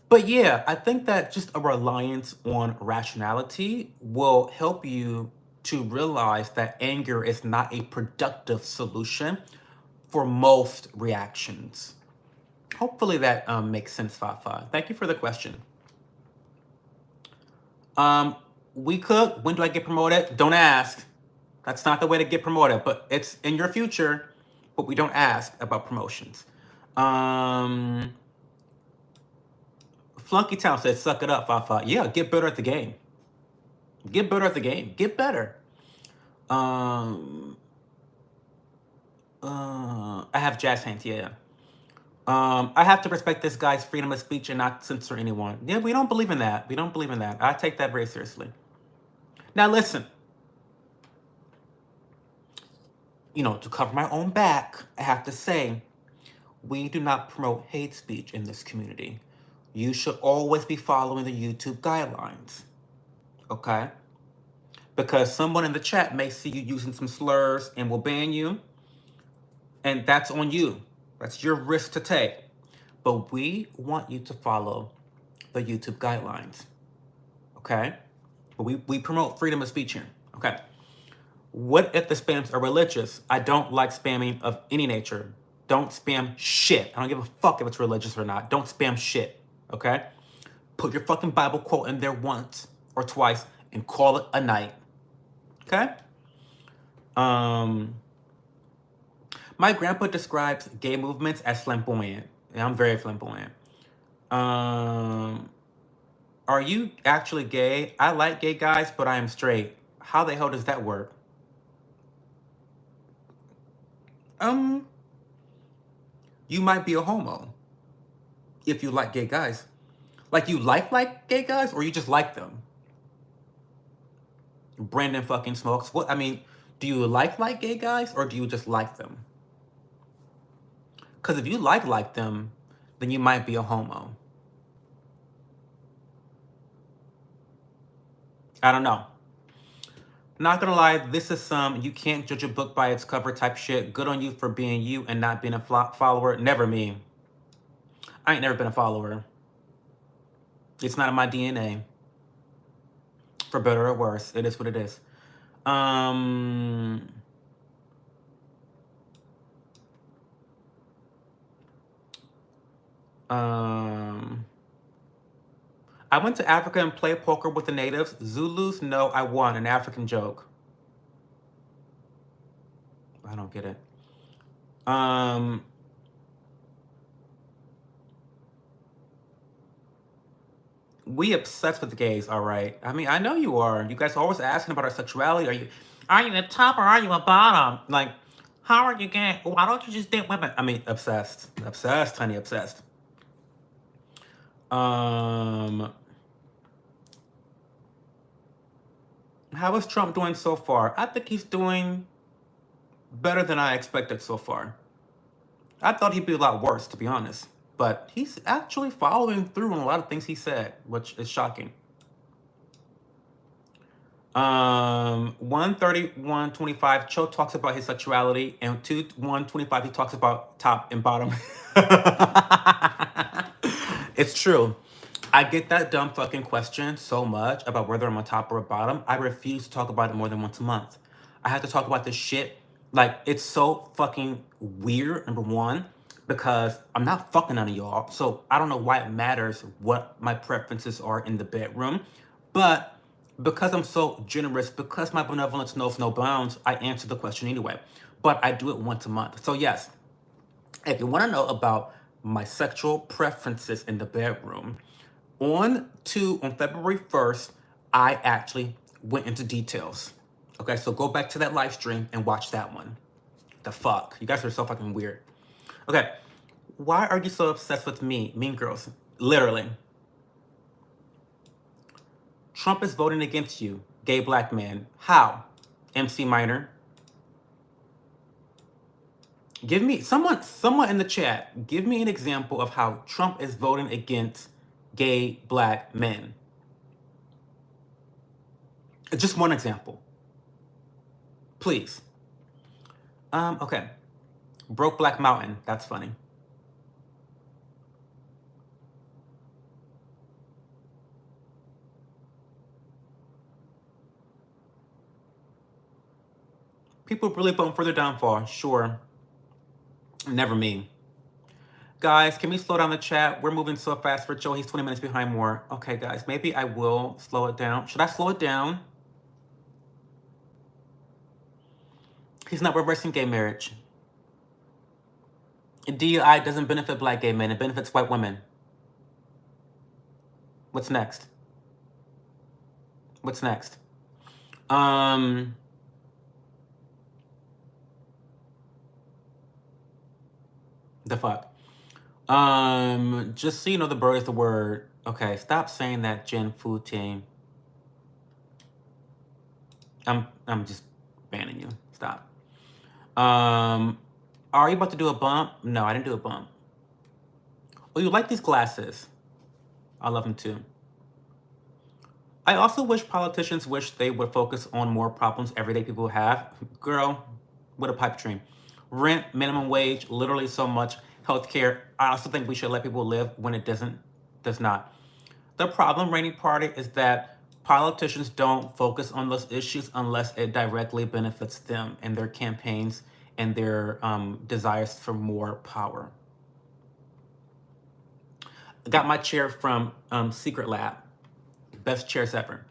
But yeah, I think that just a reliance on rationality will help you to realize that anger is not a productive solution for most reactions. Hopefully that makes sense, Fafa. Thank you for the question. We cook. When do I get promoted? Don't ask. That's not the way to get promoted, but it's in your future, but we don't ask about promotions. Flunky Town said, suck it up, Fafa. Yeah, get better at the game. Get better at the game. Get better. I have jazz hands, yeah. I have to respect this guy's freedom of speech and not censor anyone. Yeah, we don't believe in that. We don't believe in that. I take that very seriously. Now listen. You know, to cover my own back, I have to say, we do not promote hate speech in this community. You should always be following the YouTube guidelines, okay? Because someone in the chat may see you using some slurs and will ban you, and that's on you. That's your risk to take. But we want you to follow the YouTube guidelines, okay? But we promote freedom of speech here, okay? What if the spams are religious? I don't like spamming of any nature. Don't spam shit. I don't give a fuck if it's religious or not. Don't spam shit, okay? Put your fucking Bible quote in there once or twice and call it a night, okay? My grandpa describes gay movements as flamboyant. And I'm very flamboyant. Are you actually gay? I like gay guys, but I am straight. How the hell does that work? You might be a homo if you like gay guys. Like you like gay guys, or you just like them? Brandon fucking smokes. What? I mean, do you like gay guys, or do you just like them? Because if you like them, then you might be a homo. I don't know. Not gonna lie, this is some you can't judge a book by its cover type shit. Good on you for being you and not being a follower. Never me. I ain't never been a follower. It's not in my DNA. For better or worse, it is what it is. I went to Africa and played poker with the natives. Zulus, no, I won. An African joke. I don't get it. We obsessed with the gays, all right. I mean, I know you are. You guys are always asking about our sexuality. Are you a top or are you a bottom? Like, how are you gay? Why don't you just date women? I mean, obsessed. Obsessed, honey, obsessed. How is Trump doing so far? I think he's doing better than I expected so far. I thought he'd be a lot worse, to be honest. But he's actually following through on a lot of things he said, which is shocking. 131.25, Cho talks about his sexuality, and 125, he talks about top and bottom. It's true. I get that dumb fucking question so much about whether I'm a top or a bottom. I refuse to talk about it more than once a month. I have to talk about this shit. Like, it's so fucking weird, number one, because I'm not fucking none of y'all. So I don't know why it matters what my preferences are in the bedroom. But because I'm so generous, because my benevolence knows no bounds, I answer the question anyway. But I do it once a month. So yes, if you want to know about my sexual preferences in the bedroom, on February 1st, I actually went into details. Okay, so go back to that live stream and watch that one. The fuck? You guys are so fucking weird. Okay, why are you so obsessed with me, Mean Girls? Literally. Trump is voting against you, gay black man. How? MC Minor. Give me, someone in the chat, give me an example of how Trump is voting against gay black men. Just one example. Please. Okay. Broke Black Mountain. That's funny. People really voting for their downfall. Sure. Never me. Guys, can we slow down the chat? We're moving so fast for Joe. He's 20 minutes behind more. Okay, guys, maybe I will slow it down. Should I slow it down? He's not reversing gay marriage. DEI doesn't benefit black gay men. It benefits white women. What's next? What's next? The fuck? Just so you know, the bird is the word. Okay, stop saying that, Jen Fu Ting. I'm just banning you. Stop. Are you about to do a bump? No, I didn't do a bump. Oh, you like these glasses? I love them too. I also wish politicians wish they would focus on more problems everyday people have. Girl, what a pipe dream. Rent, minimum wage, literally so much. Healthcare. I also think we should let people live when it does not. The problem, Rainy Party, is that politicians don't focus on those issues unless it directly benefits them and their campaigns and their desires for more power. I got my chair from Secret Lab. Best chairs ever.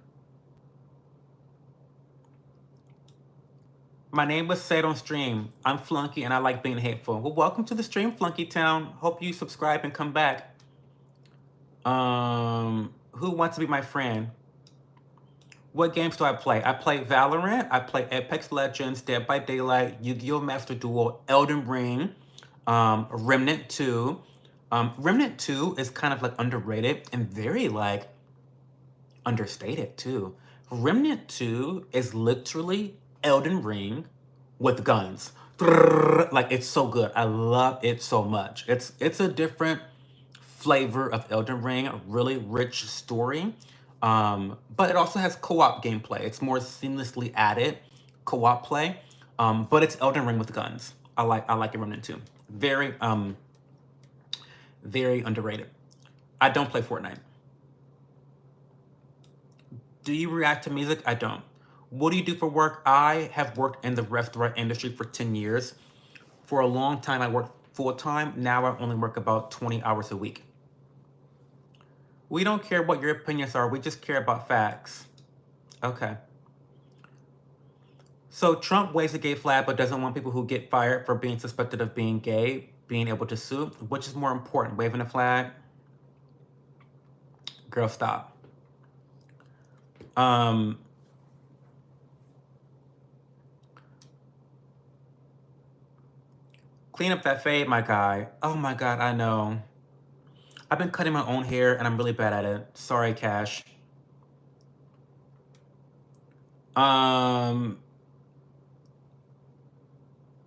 My name was said on stream. I'm Flunky and I like being hateful. Well, welcome to the stream, Flunky Town. Hope you subscribe and come back. Who wants to be my friend? What games do I play? I play Valorant, I play Apex Legends, Dead by Daylight, Yu-Gi-Oh! Master Duel, Elden Ring, Remnant 2. Remnant 2 is kind of like underrated and very like understated too. Remnant 2 is literally Elden Ring with guns. Like, it's so good. I love it so much. It's a different flavor of Elden Ring, a really rich story. But it also has co-op gameplay. It's more seamlessly added co-op play. But it's Elden Ring with guns. I like it Remnant 2. Very very underrated. I don't play Fortnite. Do you react to music? I don't. What do you do for work? I have worked in the restaurant industry for 10 years. For a long time, I worked full-time. Now I only work about 20 hours a week. We don't care what your opinions are. We just care about facts. Okay. So Trump waves a gay flag but doesn't want people who get fired for being suspected of being gay being able to sue. Which is more important, waving a flag? Girl, stop. Clean up that fade, my guy. Oh my God, I know. I've been cutting my own hair and I'm really bad at it. Sorry, Cash.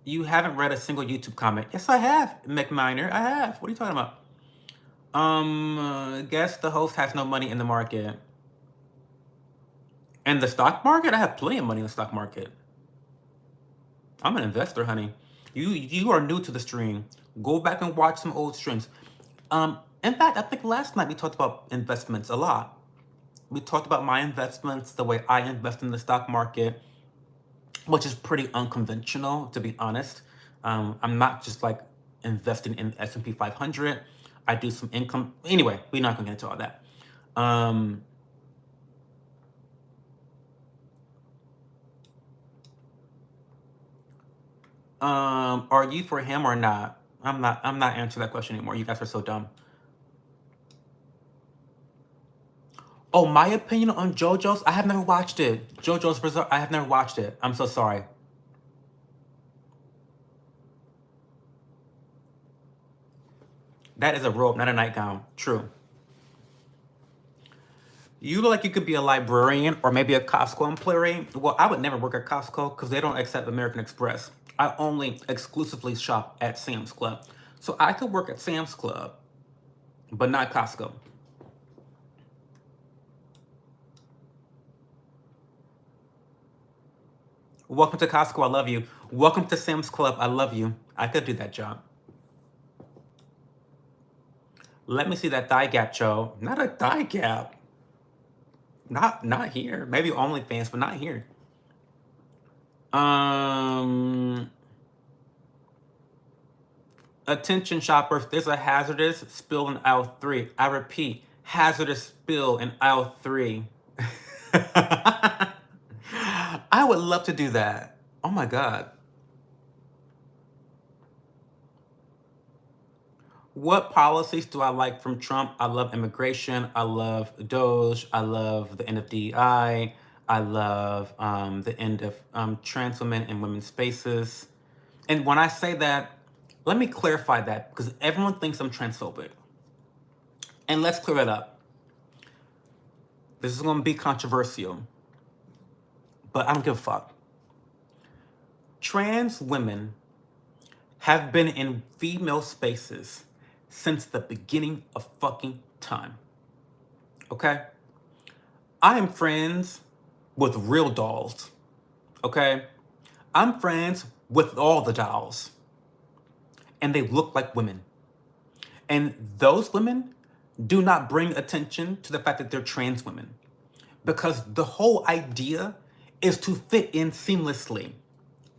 You haven't read a single YouTube comment. Yes, I have, McMiner. I have. What are you talking about? Guess the host has no money in the market. In the stock market? I have plenty of money in the stock market. I'm an investor, honey. You are new to the stream. Go back and watch some old streams. In fact, I think last night we talked about investments a lot. We talked about my investments, the way I invest in the stock market, which is pretty unconventional, to be honest. I'm not just like investing in S&P 500. I do some income. Anyway, we're not going to get into all that. Are you for him or not? I'm not answering that question anymore. You guys are so dumb. Oh, my opinion on JoJo's? I have never watched it. JoJo's Bizarre, I have never watched it. I'm so sorry. That is a robe, not a nightgown. True. You look like you could be a librarian or maybe a Costco employee. Well, I would never work at Costco because they don't accept American Express. I only exclusively shop at Sam's Club. So I could work at Sam's Club, but not Costco. Welcome to Costco, I love you. Welcome to Sam's Club, I love you. I could do that job. Let me see that thigh gap, Joe. Not a thigh gap. Not here. Maybe OnlyFans, but not here. Attention shoppers, there's a hazardous spill in aisle 3. I repeat, hazardous spill in aisle 3. I would love to do that. Oh my God. What policies do I like from Trump? I love immigration. I love Doge. I love the end of DEI. I love the end of trans women and women's spaces. And when I say that, let me clarify that because everyone thinks I'm transphobic. And let's clear it up. This is going to be controversial, but I don't give a fuck. Trans women have been in female spaces since the beginning of fucking time. Okay? I am friends with real dolls. Okay? I'm friends with all the dolls. And they look like women. And those women do not bring attention to the fact that they're trans women. Because the whole idea is to fit in seamlessly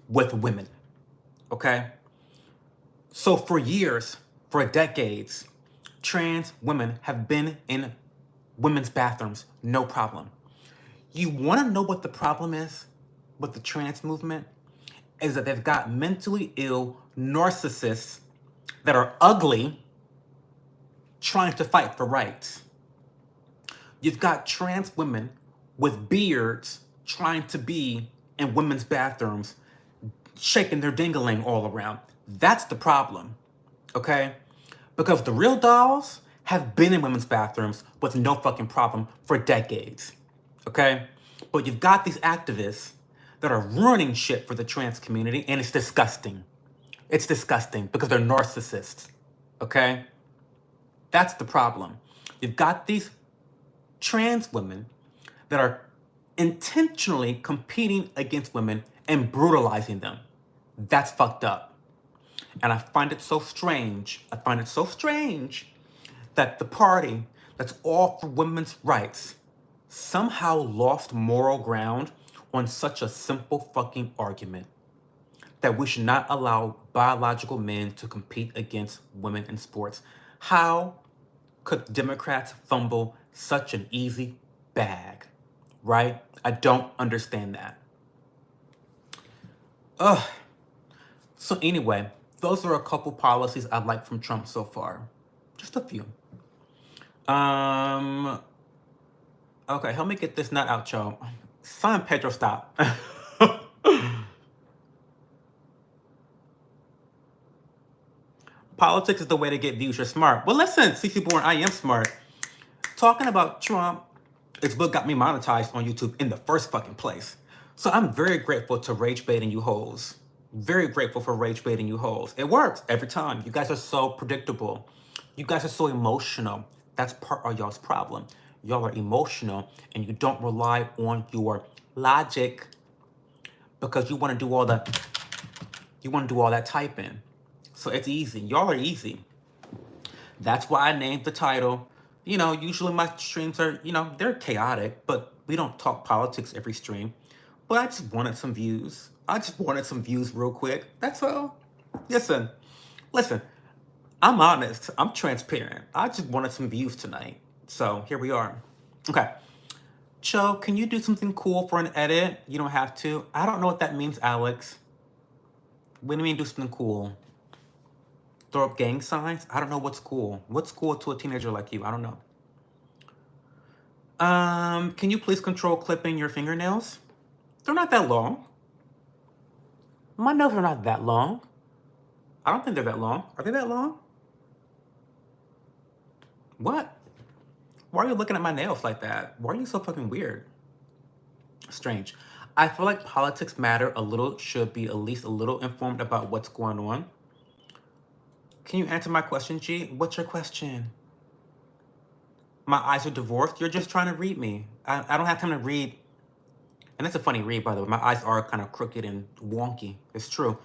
with women. Okay? So for years, for decades, trans women have been in women's bathrooms, no problem. You want to know what the problem is with the trans movement? Is that they've got mentally ill narcissists that are ugly trying to fight for rights. You've got trans women with beards trying to be in women's bathrooms, shaking their dingling all around. That's the problem, okay? Because the real dolls have been in women's bathrooms with no fucking problem for decades, okay? But you've got these activists that are ruining shit for the trans community, and it's disgusting. It's disgusting because they're narcissists, okay? That's the problem. You've got these trans women that are intentionally competing against women and brutalizing them. That's fucked up. And I find it so strange. I find it so strange that the party that's all for women's rights somehow lost moral ground on such a simple fucking argument that we should not allow biological men to compete against women in sports. How could Democrats fumble such an easy bag, right? I don't understand that. Ugh. So anyway, those are a couple policies I like from Trump so far. Just a few. Okay, help me get this nut out, y'all. Son Pedro, stop. Politics is the way to get views. You're smart. Well, listen, CC Born, I am smart. Talking about Trump is what got me monetized on YouTube in the first fucking place. So I'm very grateful to rage baiting you hoes. Very grateful for rage baiting you hoes. It works every time. You guys are so predictable. You guys are so emotional. That's part of y'all's problem. Y'all are emotional and you don't rely on your logic because you want to do all that typing. So it's easy. Y'all are easy. That's why I named the title. You know, usually my streams are, they're chaotic, but we don't talk politics every stream. But I just wanted some views. I just wanted some views real quick. That's all. Listen, I'm honest. I'm transparent. I just wanted some views tonight. So here we are. Okay. Cho, can you do something cool for an edit? You don't have to. I don't know what that means, Alex. What do you mean do something cool? Throw up gang signs? I don't know what's cool. What's cool to a teenager like you? I don't know. Can you please control clipping your fingernails? They're not that long. My nails are not that long. I don't think they're that long. Are they that long? What? Why are you looking at my nails like that? Why are you so fucking weird? Strange. I feel like politics matter a little, should be at least a little informed about what's going on. Can you answer my question, G? What's your question? My eyes are divorced? You're just trying to read me. I don't have time to read. And it's a funny read, by the way. My eyes are kind of crooked and wonky. It's true.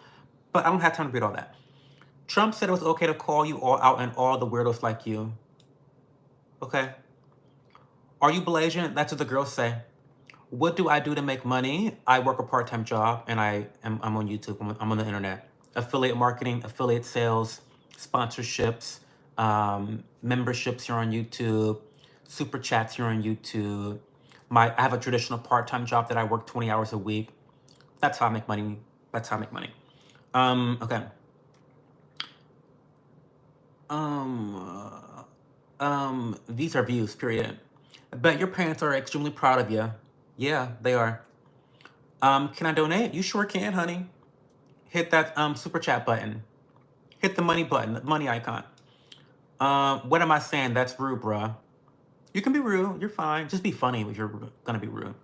But I don't have time to read all that. Trump said it was okay to call you all out and all the weirdos like you. Okay. Are you Blasian? That's what the girls say. What do I do to make money? I work a part-time job and I'm on YouTube. I'm on the internet. Affiliate marketing, affiliate sales, sponsorships, memberships here on YouTube, super chats here on YouTube. I have a traditional part-time job that I work 20 hours a week. That's how I make money. Okay. These are views, period. I bet your parents are extremely proud of you. Yeah, they are. Can I donate? You sure can, honey. Hit that super chat button. Hit the money button, the money icon. What am I saying? That's rude, bruh. You can be rude. You're fine. Just be funny if you're gonna be rude.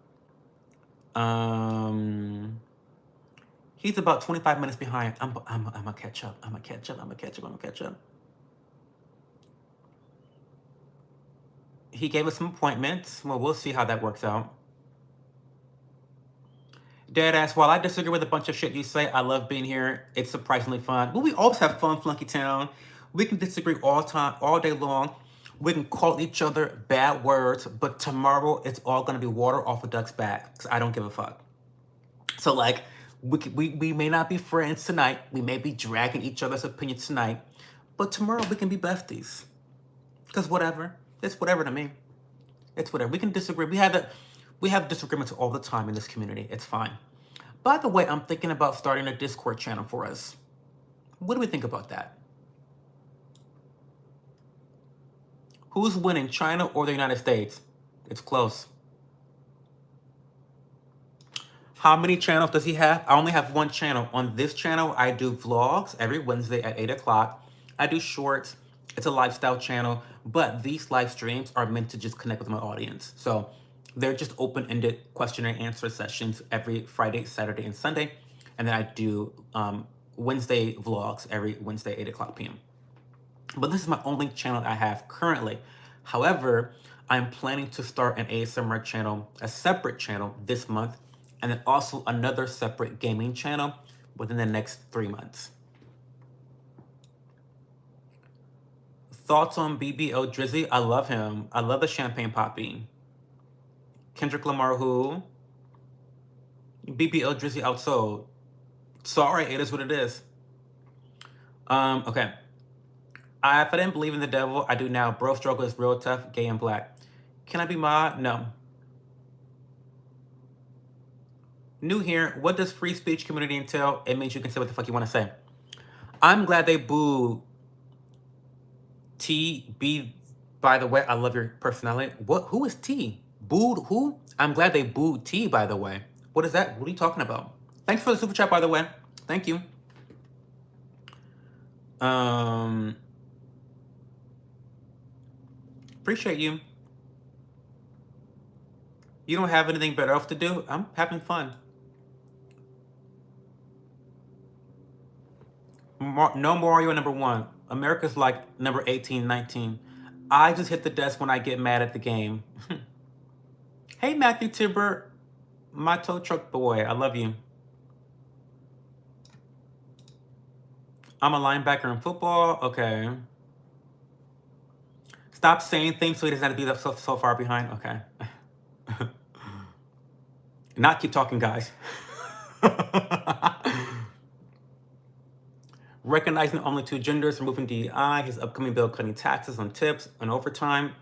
He's about 25 minutes behind. I'm gonna catch up. I'm gonna catch up. I'm gonna catch up. I'm gonna catch up. He gave us some appointments. Well, we'll see how that works out. Deadass, while I disagree with a bunch of shit you say, I love being here. It's surprisingly fun. Well, we always have fun, Flunky Town. We can disagree all day long. We can call each other bad words, but tomorrow it's all gonna be water off a duck's back. Cause I don't give a fuck. So like, we may not be friends tonight. We may be dragging each other's opinions tonight, but tomorrow we can be besties. Cause whatever, it's whatever to me. It's whatever. We can disagree. We have disagreements all the time in this community. It's fine. By the way, I'm thinking about starting a Discord channel for us. What do we think about that? Who's winning, China or the United States? It's close. How many channels does he have? I only have one channel. On this channel, I do vlogs every Wednesday at 8 o'clock. I do shorts. It's a lifestyle channel, but these live streams are meant to just connect with my audience. So they're just open-ended question and answer sessions every Friday, Saturday, and Sunday. And then I do Wednesday vlogs every Wednesday, 8 o'clock p.m. But this is my only channel that I have currently. However, I'm planning to start an ASMR channel, a separate channel this month, and then also another separate gaming channel within the next 3 months. Thoughts on BBO Drizzy? I love him. I love the Champagne Poppy. Kendrick Lamar who? BBO Drizzy outsold. Sorry, it is what it is. Okay. If I didn't believe in the devil, I do now. Bro struggle is real tough, gay and black. Can I be mod? No. New here. What does free speech community entail? It means you can say what the fuck you want to say. I'm glad they booed T. B. By the way, I love your personality. What? Who is T? Booed who? I'm glad they booed T, by the way. What is that? What are you talking about? Thanks for the super chat, by the way. Thank you. Appreciate you. You don't have anything better else to do? I'm having fun. No Mario number 1. America's like number 18, 19. I just hit the desk when I get mad at the game. Hey, Matthew Tibber, my tow truck boy. I love you. I'm a linebacker in football. Okay. Stop saying things so he doesn't have to be so far behind. Okay. Not keep talking, guys. Recognizing only 2 genders, removing DEI, his upcoming bill cutting taxes on tips and overtime.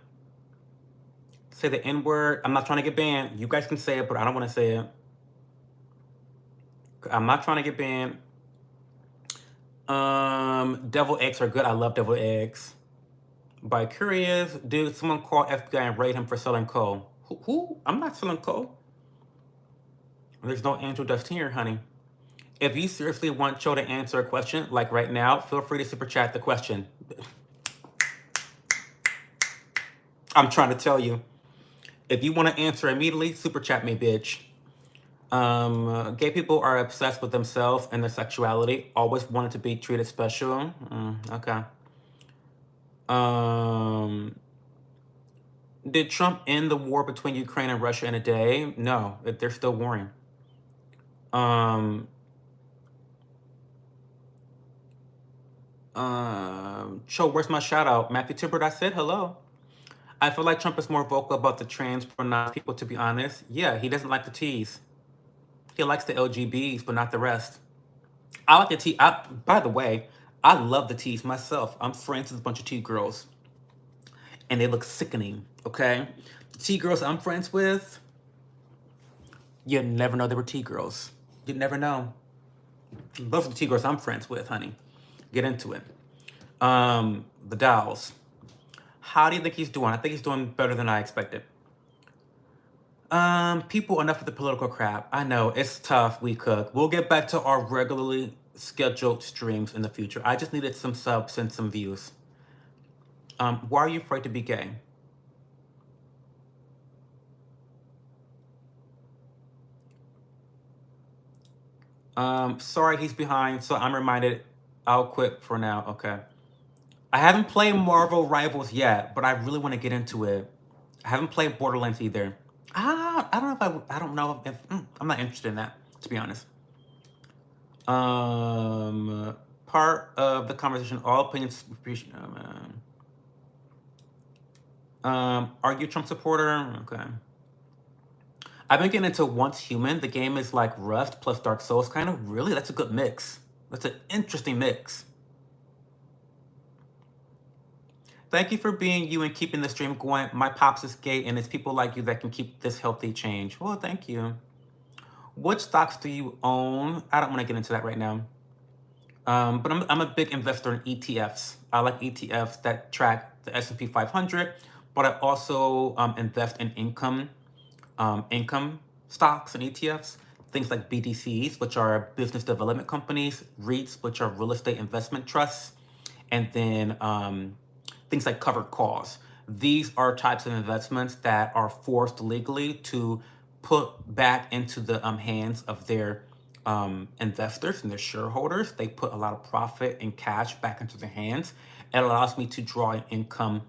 Say the N-word. I'm not trying to get banned. You guys can say it, but I don't want to say it. I'm not trying to get banned. Devil eggs are good. I love devil eggs. By curious, dude, someone call FBI and raid him for selling coal. Who? I'm not selling coal. There's no angel dust here, honey. If you seriously want Cho to answer a question, like right now, feel free to super chat the question. I'm trying to tell you. If you want to answer immediately, super chat me, bitch. Gay people are obsessed with themselves and their sexuality. Always wanted to be treated special. Okay. Did Trump end the war between Ukraine and Russia in a day? No, they're still warring. Cho, where's my shout out? Matthew Tibbert, I said hello. I feel like Trump is more vocal about the trans pronouns people, to be honest. Yeah, he doesn't like the T's. He likes the LGBs, but not the rest. I like the T. By the way, I love the T's myself. I'm friends with a bunch of T girls. And they look sickening, okay? The T girls I'm friends with, you never know they were T girls. You never know. Those are the T girls I'm friends with, honey. Get into it. The Dowels. How do you think he's doing? I think he's doing better than I expected. People, enough of the political crap. I know, it's tough, we cook. We'll get back to our regularly scheduled streams in the future. I just needed some subs and some views. Why are you afraid to be gay? Sorry, he's behind, so I'm reminded I'll quit for now. Okay. I haven't played Marvel Rivals yet, but I really want to get into it. I haven't played Borderlands either. I don't know if I don't know if I'm not interested in that, to be honest. Part of the conversation, all opinions appreciate. Are you a Trump supporter? Okay. I've been getting into Once Human. The game is like Rust plus Dark Souls, kind of. Really, that's a good mix. That's an interesting mix. Thank you for being you and keeping the stream going. My pops is gay, and it's people like you that can keep this healthy change. Well, thank you. What stocks do you own? I don't want to get into that right now. But I'm a big investor in ETFs. I like ETFs that track the S&P 500, but I also invest in income stocks and ETFs. Things like BDCs, which are business development companies, REITs, which are real estate investment trusts, and then things like covered calls. These are types of investments that are forced legally to put back into the hands of their investors and their shareholders. They put a lot of profit and cash back into their hands. It allows me to draw an income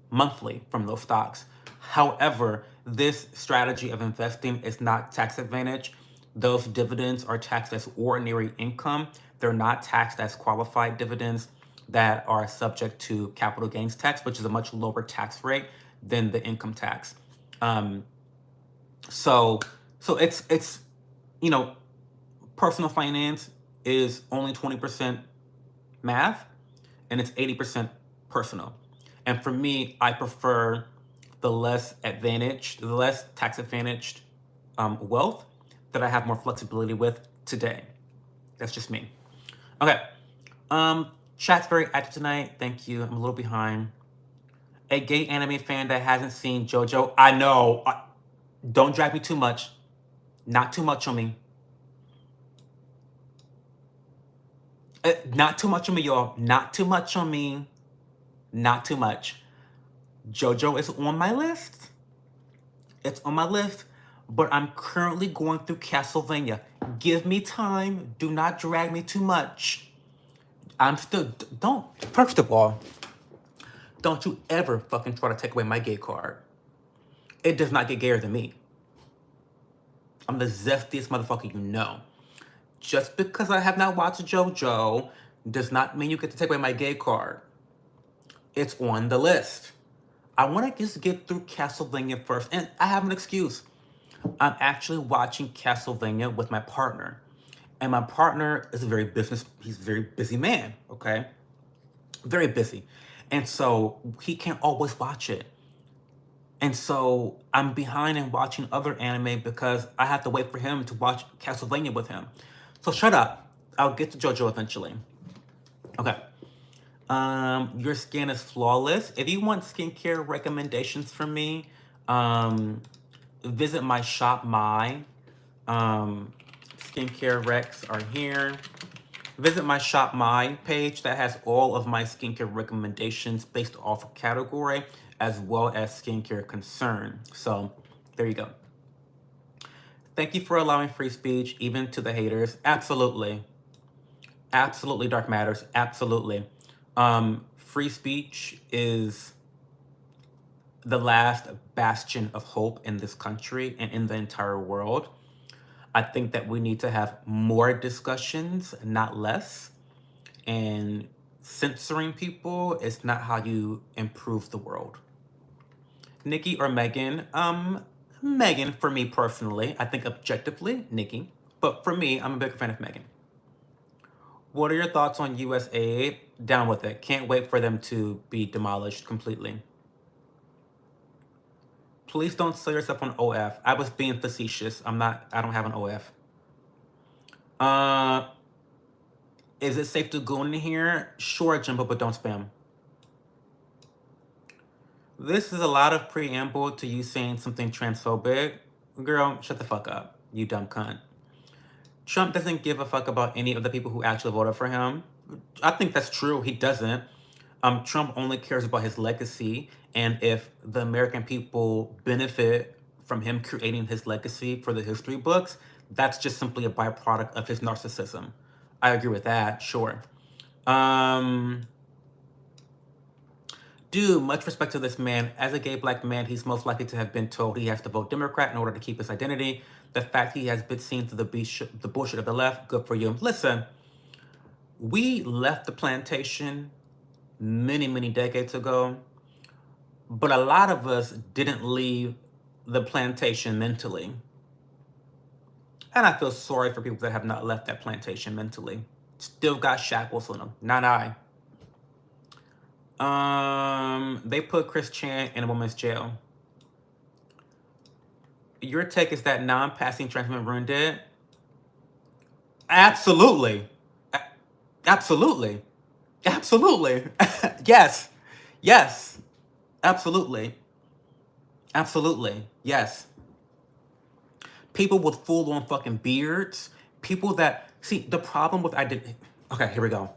monthly from those stocks. However, this strategy of investing is not tax advantage. Those dividends are taxed as ordinary income. They're not taxed as qualified dividends that are subject to capital gains tax, which is a much lower tax rate than the income tax. So it's you know, personal finance is only 20% math, and it's 80% personal. And for me, I prefer the less tax advantaged wealth that I have more flexibility with today. That's just me. Okay. Chat's very active tonight. Thank you. I'm a little behind. A gay anime fan that hasn't seen JoJo. I know. Don't drag me too much. Not too much on me. Not too much on me, y'all. Not too much on me. Not too much. JoJo is on my list. It's on my list, but I'm currently going through Castlevania. Give me time. Do not drag me too much. First of all, don't you ever fucking try to take away my gay card. It does not get gayer than me. I'm the zestiest motherfucker you know. Just because I have not watched JoJo does not mean you get to take away my gay card. It's on the list. I want to just get through Castlevania first, and I have an excuse. I'm actually watching Castlevania with my partner. And my partner is he's a very busy man, okay? Very busy. And so he can't always watch it. And so I'm behind in watching other anime because I have to wait for him to watch Castlevania with him. So shut up. I'll get to JoJo eventually. Okay. Your skin is flawless. If you want skincare recommendations from me, visit my shop. My skincare recs are here. Visit my Shop My page that has all of my skincare recommendations based off of category as well as skincare concern. So there you go. Thank you for allowing free speech, even to the haters. Absolutely. Absolutely, Dark Matters. Absolutely. Free speech is the last bastion of hope in this country and in the entire world. I think that we need to have more discussions, not less. And censoring people is not how you improve the world. Nikki or Megan? Megan for me personally. I think objectively, Nikki. But for me, I'm a bigger fan of Megan. What are your thoughts on US aid? Down with it. Can't wait for them to be demolished completely. Please don't sell yourself on OF. I was being facetious. I don't have an OF. Is it safe to go in here? Sure, Jimbo, but don't spam. This is a lot of preamble to you saying something transphobic. Girl, shut the fuck up, you dumb cunt. Trump doesn't give a fuck about any of the people who actually voted for him. I think that's true. He doesn't. Trump only cares about his legacy, and if the American people benefit from him creating his legacy for the history books, that's just simply a byproduct of his narcissism. I agree with that, sure. Dude, much respect to this man. As a gay black man, he's most likely to have been told he has to vote Democrat in order to keep his identity. The fact he has been seen through the bullshit of the left, good for you. Listen, we left the plantation many, many decades ago, but a lot of us didn't leave the plantation mentally. And I feel sorry for people that have not left that plantation mentally. Still got shackles on them. Not I. They put Chris Chan in a woman's jail. Your take is that non-passing trans women ruined it? Absolutely. Absolutely. Absolutely. Yes. Yes. Absolutely. Absolutely. Yes. People with full-on fucking beards. People that... See, the problem with... Okay, here we go.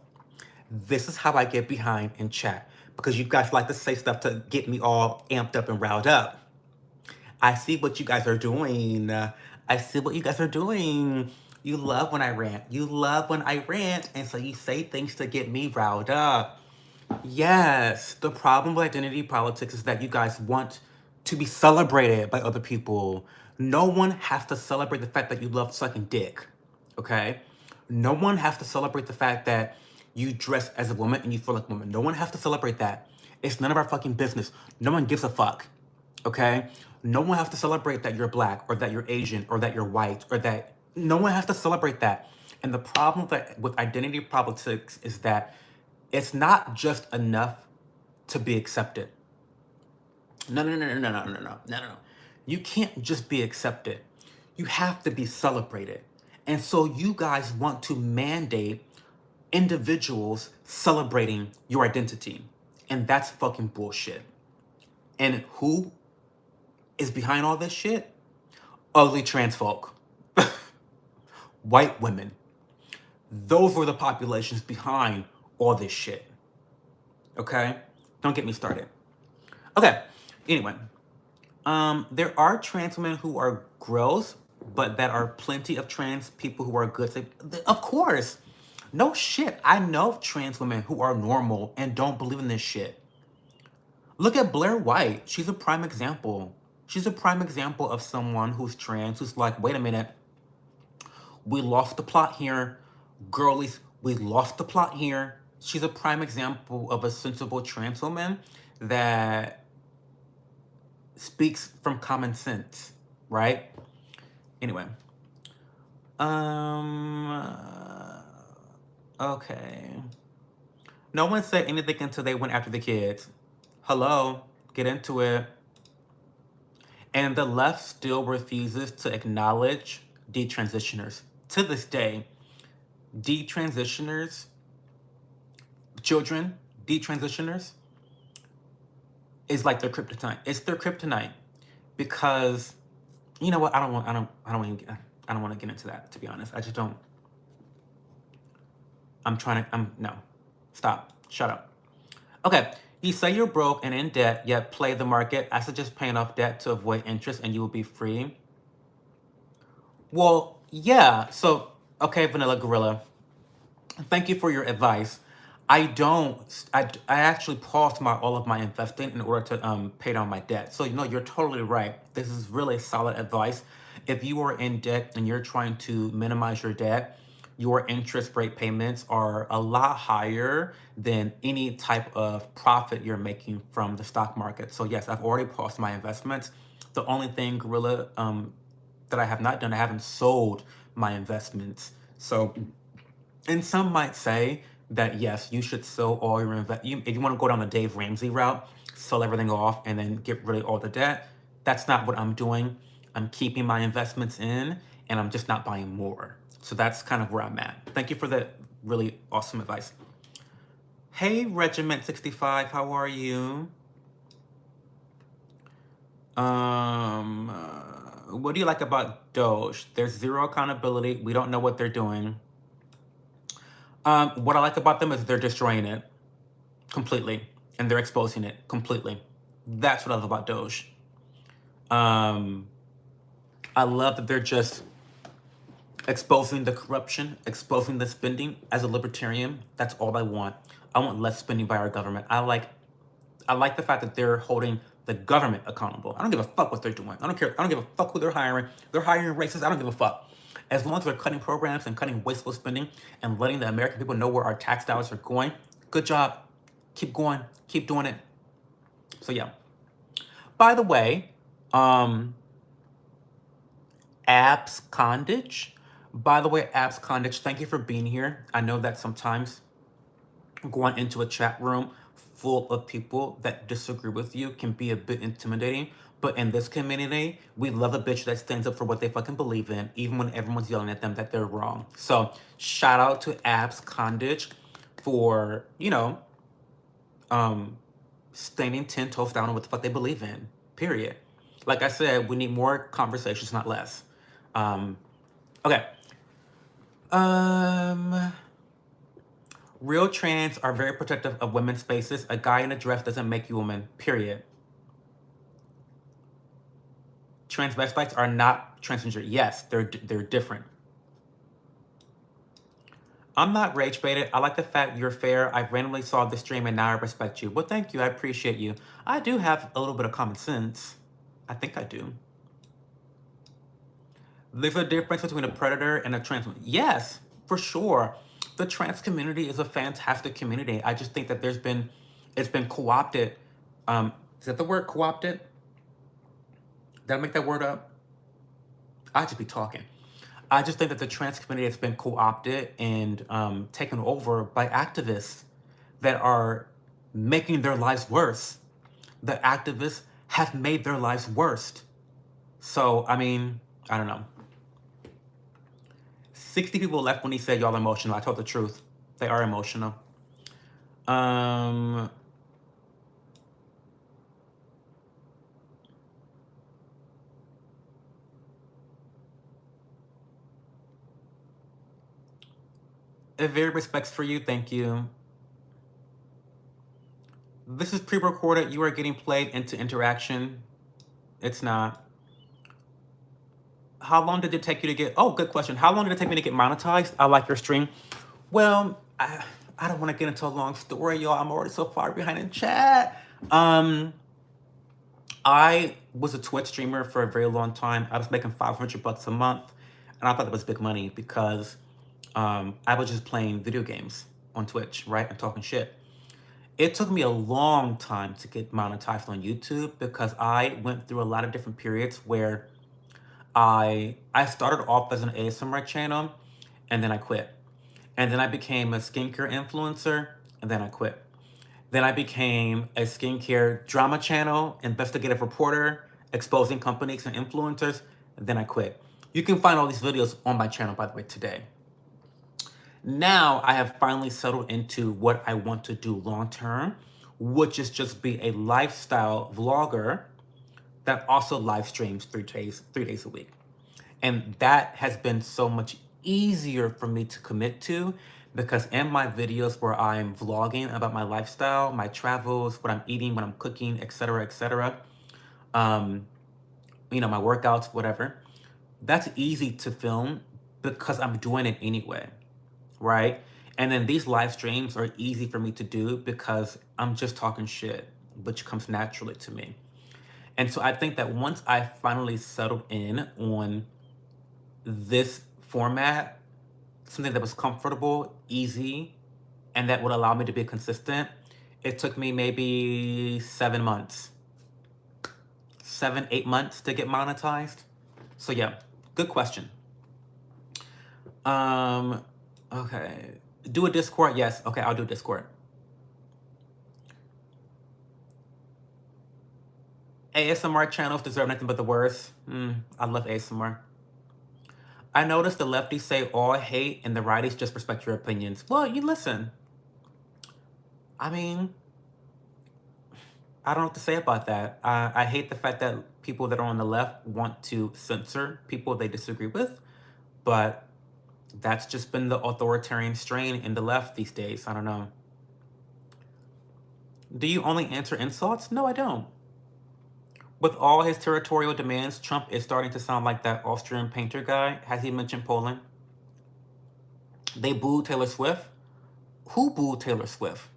This is how I get behind in chat. Because you guys like to say stuff to get me all amped up and riled up. I see what you guys are doing. I see what you guys are doing. You love when I rant. You love when I rant. And so you say things to get me riled up. Yes. The problem with identity politics is that you guys want to be celebrated by other people. No one has to celebrate the fact that you love sucking dick. Okay? No one has to celebrate the fact that you dress as a woman and you feel like a woman. No one has to celebrate that. It's none of our fucking business. No one gives a fuck. Okay? No one has to celebrate that you're black or that you're Asian or that you're white or that... No one has to celebrate that. And the problem with identity politics is that it's not just enough to be accepted. No. You can't just be accepted. You have to be celebrated. And so you guys want to mandate individuals celebrating your identity. And that's fucking bullshit. And who is behind all this shit? Ugly trans folk. White women. Those were the populations behind all this shit. Okay? Don't get me started. Okay, anyway. There are trans women who are gross, but there are plenty of trans people who are good. Of course. No shit. I know trans women who are normal and don't believe in this shit. Look at Blair White. She's a prime example. She's a prime example of someone who's trans, who's like, wait a minute. We lost the plot here. Girlies, we lost the plot here. She's a prime example of a sensible trans woman that speaks from common sense, right? Anyway. Okay. No one said anything until they went after the kids. Hello, get into it. And the left still refuses to acknowledge detransitioners. To this day, detransitioners, children, detransitioners, is like their kryptonite. It's their kryptonite because, you know what? I don't want to get into that, to be honest. I just don't. No. Stop. Shut up. Okay. You say you're broke and in debt, yet play the market. I suggest paying off debt to avoid interest and you will be free. Well, yeah. So, okay, Vanilla Gorilla. Thank you for your advice. I actually paused all of my investing in order to pay down my debt. So, you're totally right. This is really solid advice. If you are in debt and you're trying to minimize your debt, your interest rate payments are a lot higher than any type of profit you're making from the stock market. So yes, I've already paused my investments. The only thing, Gorilla, that I have not done, I haven't sold my investments. So, and some might say that yes, you should sell all your if you want to go down the Dave Ramsey route, sell everything off and then get rid of all the debt. That's not what I'm doing. I'm keeping my investments in and I'm just not buying more. So that's kind of where I'm at. Thank you for the really awesome advice. Hey, Regiment 65, how are you? What do you like about Doge? There's zero accountability. We don't know what they're doing. What I like about them is they're destroying it completely, and they're exposing it completely. That's what I love about Doge. I love that they're just exposing the corruption, exposing the spending. As a libertarian, that's all I want. I want less spending by our government. I like the fact that they're holding the government accountable. I don't give a fuck what they're doing. I don't care. I don't give a fuck who they're hiring. They're hiring racists. I don't give a fuck. As long as they're cutting programs and cutting wasteful spending and letting the American people know where our tax dollars are going, good job. Keep going. Keep doing it. So yeah. By the way, Abs Condich. By the way, Abs Condich, thank you for being here. I know that sometimes going into a chat room full of people that disagree with you can be a bit intimidating. But in this community, we love a bitch that stands up for what they fucking believe in, even when everyone's yelling at them that they're wrong. So shout out to Abs Condich for, standing 10 toes down on what the fuck they believe in, period. Like I said, we need more conversations, not less. Okay. Real trans are very protective of women's spaces. A guy in a dress doesn't make you a woman, period. Transvestites are not transgender. Yes, they're different. I'm not rage baited. I like the fact you're fair. I randomly saw the stream and now I respect you. Well, thank you. I appreciate you. I do have a little bit of common sense. I think I do. There's a difference between a predator and a trans. Yes, for sure. The trans community is a fantastic community. I just think that it's been co-opted. Is that the word, co-opted? Did I make that word up? I just be talking. I just think that the trans community has been co-opted and taken over by activists that are making their lives worse. The activists have made their lives worse. So, I mean, I don't know. 60 people left when he said y'all emotional. I told the truth. They are emotional. Very respects for you. Thank you. This is pre-recorded. You are getting played into interaction. It's not. How long did it take you to get... Oh, good question. How long did it take me to get monetized? I like your stream. Well, I don't want to get into a long story, y'all. I'm already so far behind in chat. I was a Twitch streamer for a very long time. I was making $500 a month. And I thought that was big money because I was just playing video games on Twitch, right? And talking shit. It took me a long time to get monetized on YouTube because I went through a lot of different periods where I started off as an ASMR channel and then I quit. And then I became a skincare influencer and then I quit. Then I became a skincare drama channel, investigative reporter, exposing companies and influencers, and then I quit. You can find all these videos on my channel, by the way, today. Now I have finally settled into what I want to do long term, which is just be a lifestyle vlogger that also live streams 3 days a week. And that has been so much easier for me to commit to because in my videos where I'm vlogging about my lifestyle, my travels, what I'm eating, what I'm cooking, etc., my workouts, whatever, that's easy to film because I'm doing it anyway, right? And then these live streams are easy for me to do because I'm just talking shit, which comes naturally to me. And so I think that once I finally settled in on this format, something that was comfortable, easy, and that would allow me to be consistent, it took me maybe 7 months. 7, 8 months to get monetized. So yeah, good question. Okay. Do a Discord? Yes. Okay, I'll do Discord. ASMR channels deserve nothing but the worst. I love ASMR. I noticed the lefties say all hate and the righties just respect your opinions. Well, you listen. I mean, I don't know what to say about that. I hate the fact that people that are on the left want to censor people they disagree with, but that's just been the authoritarian strain in the left these days. I don't know. Do you only answer insults? No, I don't. With all his territorial demands, Trump is starting to sound like that Austrian painter guy. Has he mentioned Poland? They booed Taylor Swift. Who booed Taylor Swift?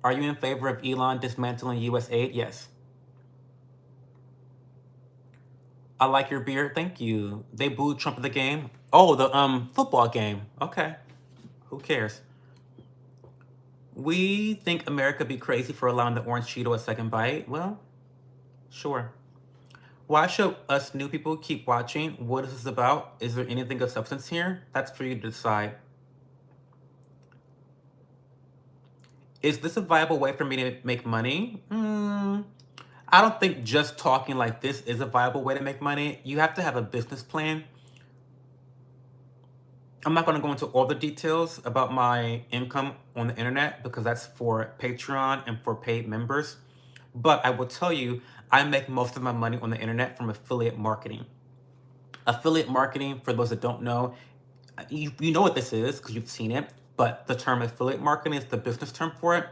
Are you in favor of Elon dismantling U.S. aid? Yes. I like your beard. Thank you. They booed Trump at the game. Oh, the football game. Okay. Who cares? We think America be crazy for allowing the orange Cheeto a second bite. Well, sure. Why should us new people keep watching? What is this about? Is there anything of substance here? That's for you to decide. Is this a viable way for me to make money? I don't think just talking like this is a viable way to make money. You have to have a business plan. I'm not going to go into all the details about my income on the internet because that's for Patreon and for paid members. But I will tell you, I make most of my money on the internet from affiliate marketing. Affiliate marketing, for those that don't know, you know what this is because you've seen it, but the term affiliate marketing is the business term for it.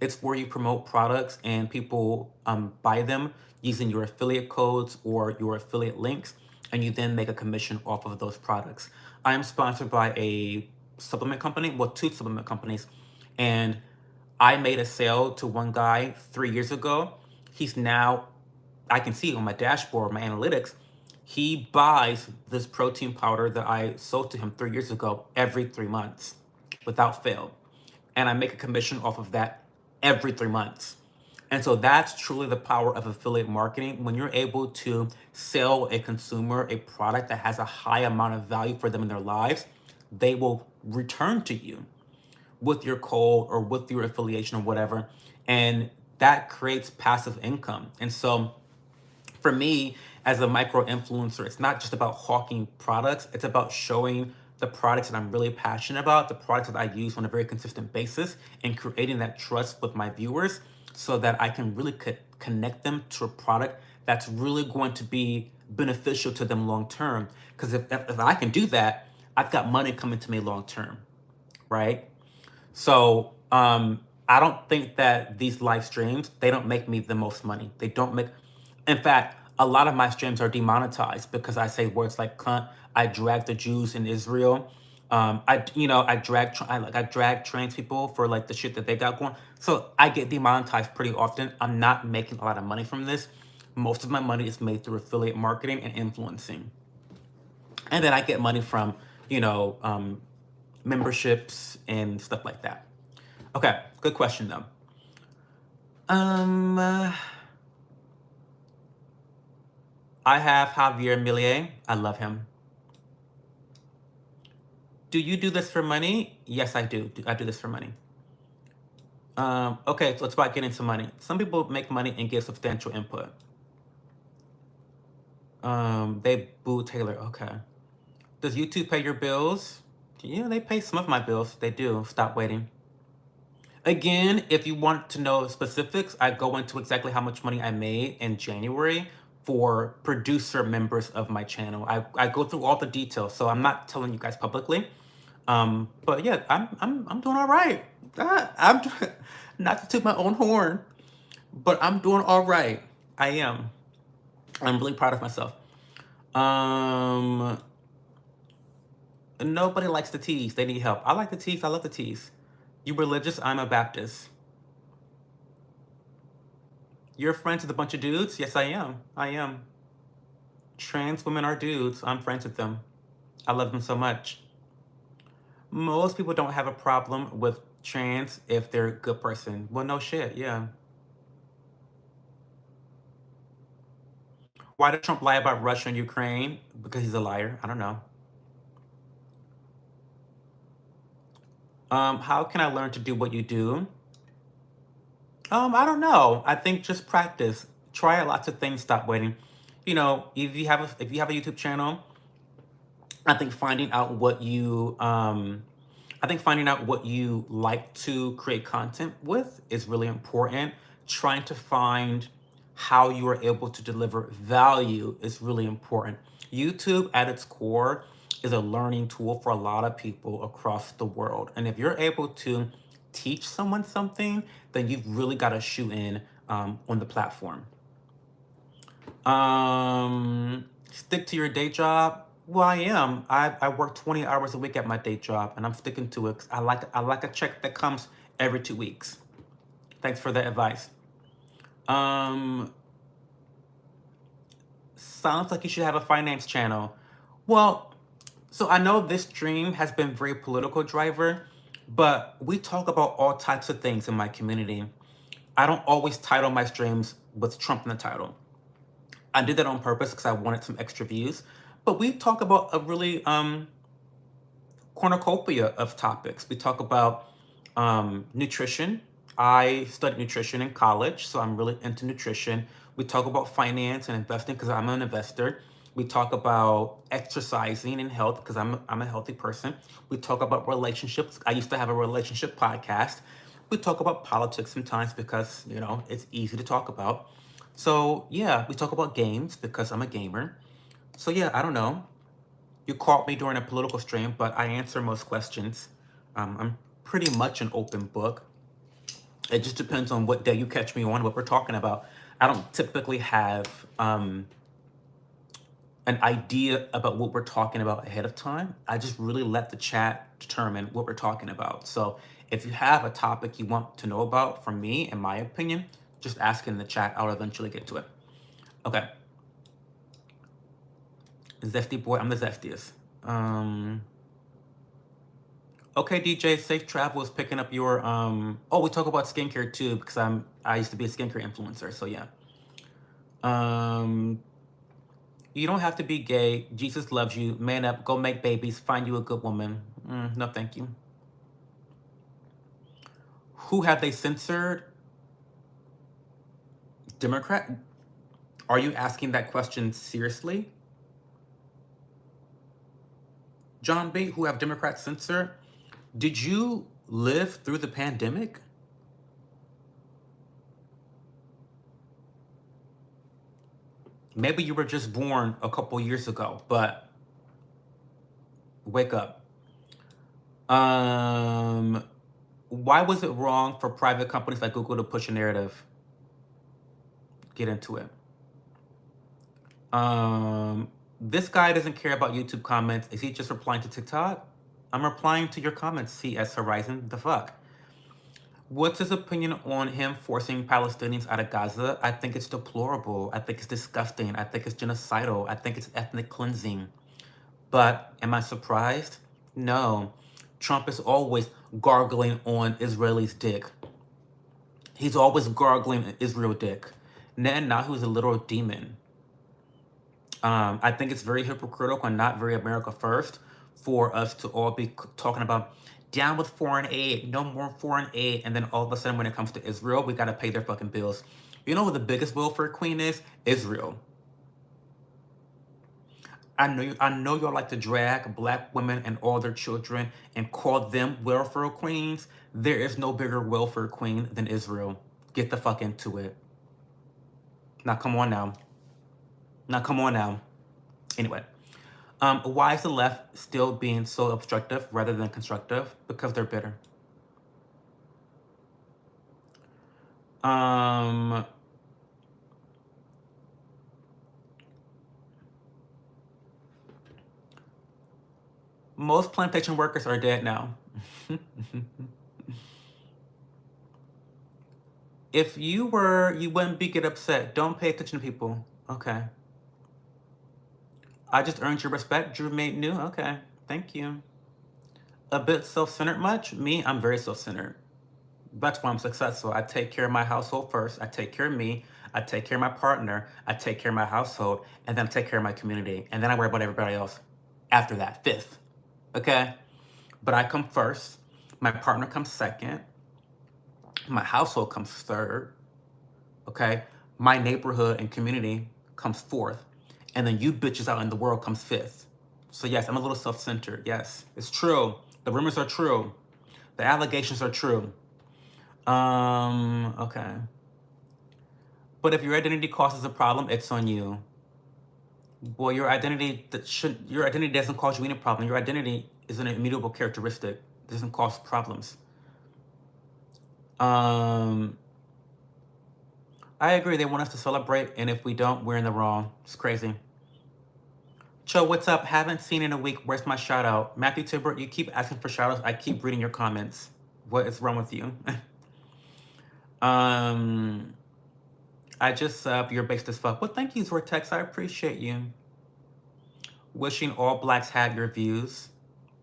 It's where you promote products and people buy them using your affiliate codes or your affiliate links, and you then make a commission off of those products. I am sponsored by a supplement company, well, two supplement companies, and I made a sale to one guy 3 years ago. He's now, I can see on my dashboard, my analytics, he buys this protein powder that I sold to him 3 years ago every 3 months without fail. And I make a commission off of that every 3 months. And so that's truly the power of affiliate marketing. When you're able to sell a consumer a product that has a high amount of value for them in their lives, they will return to you with your code or with your affiliation or whatever. And that creates passive income. And so for me, as a micro influencer, it's not just about hawking products, it's about showing the products that I'm really passionate about, the products that I use on a very consistent basis, and creating that trust with my viewers so that I can really connect them to a product that's really going to be beneficial to them long term. Because if I can do that, I've got money coming to me long term, right? So I don't think that these live streams, they don't make me the most money. They don't make, in fact, a lot of my streams are demonetized because I say words like cunt. I drag the Jews in Israel. I drag trans people for like the shit that they got going. So I get demonetized pretty often. I'm not making a lot of money from this. Most of my money is made through affiliate marketing and influencing. And then I get money from, memberships and stuff like that. Okay, good question though. I have Javier Millet. I love him. Do you do this for money? Yes, I do. I do this for money. Okay, so it's about getting some money. Some people make money and give substantial input. They boo Taylor. Okay. Does YouTube pay your bills? Yeah, they pay some of my bills. They do. Stop waiting. Again, if you want to know specifics, I go into exactly how much money I made in January for producer members of my channel. I go through all the details, so I'm not telling you guys publicly. But yeah, I'm doing all right. I'm not to toot my own horn, but I'm doing all right. I am. I'm really proud of myself. Nobody likes the tease. They need help. I like the tease. I love the tease. You religious? I'm a Baptist. You're friends with a bunch of dudes? Yes, I am. I am. Trans women are dudes. I'm friends with them. I love them so much. Most people don't have a problem with trans if they're a good person. Well, no shit, yeah. Why did Trump lie about Russia and Ukraine? Because he's a liar. I don't know. How can I learn to do what you do? I don't know. I think just practice. Try lots of things. Stop waiting. if you have a YouTube channel, I think finding out what you like to create content with is really important. Trying to find how you are able to deliver value is really important. YouTube, at its core, is a learning tool for a lot of people across the world. And if you're able to teach someone something, then you've really got to shoe in on the platform. Stick to your day job. Well, I am. I work 20 hours a week at my day job, and I'm sticking to it. 'Cause I like a check that comes every 2 weeks. Thanks for the advice. Um, Sounds like you should have a finance channel. Well, so I know this stream has been very political driver, but we talk about all types of things in my community. I don't always title my streams with Trump in the title. I did that on purpose because I wanted some extra views. But we talk about a really cornucopia of topics. We talk about nutrition. I studied nutrition in college, so I'm really into nutrition. We talk about finance and investing because I'm an investor. We talk about exercising and health because I'm a healthy person. We talk about relationships. I used to have a relationship podcast. We talk about politics sometimes because, it's easy to talk about. So, yeah, we talk about games because I'm a gamer. So, yeah, I don't know. You caught me during a political stream, but I answer most questions. I'm pretty much an open book. It just depends on what day you catch me on, what we're talking about. I don't typically have an idea about what we're talking about ahead of time. I just really let the chat determine what we're talking about. So if you have a topic you want to know about from me, in my opinion, just ask in the chat. I'll eventually get to it. Okay. Zesty boy, I'm the zestiest. Okay, DJ, safe travels. Picking up your Oh, we talk about skincare too because I used to be a skincare influencer. So yeah. You don't have to be gay. Jesus loves you. Man up. Go make babies. Find you a good woman. No, thank you. Who have they censored? Democrat? Are you asking that question seriously? John B., who have Democrats censored? Did you live through the pandemic? Maybe you were just born a couple years ago, but wake up. Why was it wrong for private companies like Google to push a narrative? Get into it. This guy doesn't care about YouTube comments. Is he just replying to TikTok? I'm replying to your comments, CS Horizon. The fuck? What's his opinion on him forcing Palestinians out of Gaza? I think it's deplorable. I think it's disgusting. I think it's genocidal. I think it's ethnic cleansing. But am I surprised? No. Trump is always gargling on Israelis' dick. He's always gargling Israel dick. Netanyahu's a little demon. I think it's very hypocritical and not very America first for us to all be talking about down with foreign aid, no more foreign aid, and then all of a sudden when it comes to Israel, we got to pay their fucking bills. You know who the biggest welfare queen is? Israel. I know y'all like to drag black women and all their children and call them welfare queens. There is no bigger welfare queen than Israel. Get the fuck into it. Now come on now. Anyway, why is the left still being so obstructive rather than constructive? Because they're bitter. Most plantation workers are dead now. If you were, you wouldn't get upset. Don't pay attention to people. Okay. I just earned your respect. Drew made new. Okay. Thank you. A bit self-centered much? Me, I'm very self-centered. That's why I'm successful. I take care of my household first. I take care of me. I take care of my partner. I take care of my household. And then I take care of my community. And then I worry about everybody else after that. Fifth. Okay? But I come first. My partner comes second. My household comes third. Okay? My neighborhood and community comes fourth. and then you bitches out in the world comes fifth. So yes, I'm a little self-centered. Yes, it's true. The rumors are true. The allegations are true. Okay. But if your identity causes a problem, it's on you. Well, your identity doesn't cause you any problem. Your identity is an immutable characteristic. It doesn't cause problems. I agree. They want us to celebrate, and if we don't, we're in the wrong. It's crazy. Cho, what's up? Haven't seen in a week. Where's my shout out? Matthew Tibbert, you keep asking for shout outs. I keep reading your comments. What is wrong with you? I just subbed. You're based as fuck. Well, thank you, Vortex. I appreciate you. Wishing all blacks had your views.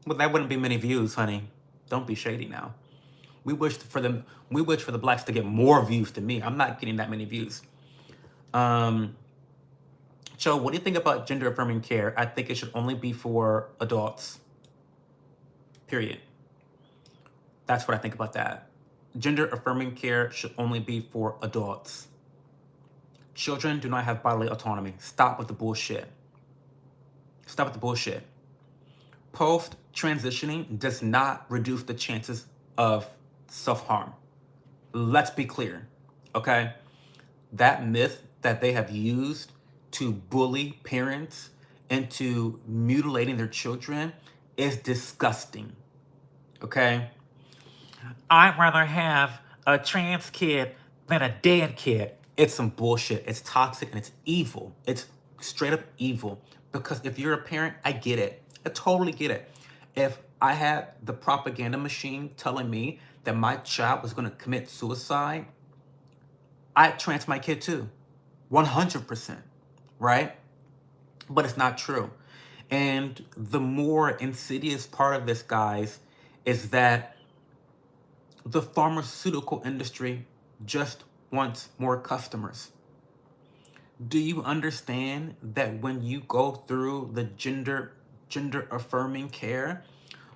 Well, that wouldn't be many views, honey. Don't be shady now. We wish for the blacks to get more views than me. I'm not getting that many views. Joe, what do you think about gender affirming care? I think it should only be for adults. Period. That's what I think about that. Gender affirming care should only be for adults. Children do not have bodily autonomy. Stop with the bullshit. Stop with the bullshit. Post-transitioning does not reduce the chances of self-harm. Let's be clear, okay? That myth that they have used to bully parents into mutilating their children is disgusting, okay? I'd rather have a trans kid than a dead kid. It's some bullshit. It's toxic and it's evil. It's straight up evil. Because if you're a parent, I get it. I totally get it. If I had the propaganda machine telling me that my child was going to commit suicide, I'd trans my kid too. 100%, right? But it's not true. And the more insidious part of this, guys, is that the pharmaceutical industry just wants more customers. Do you understand that when you go through the gender affirming care,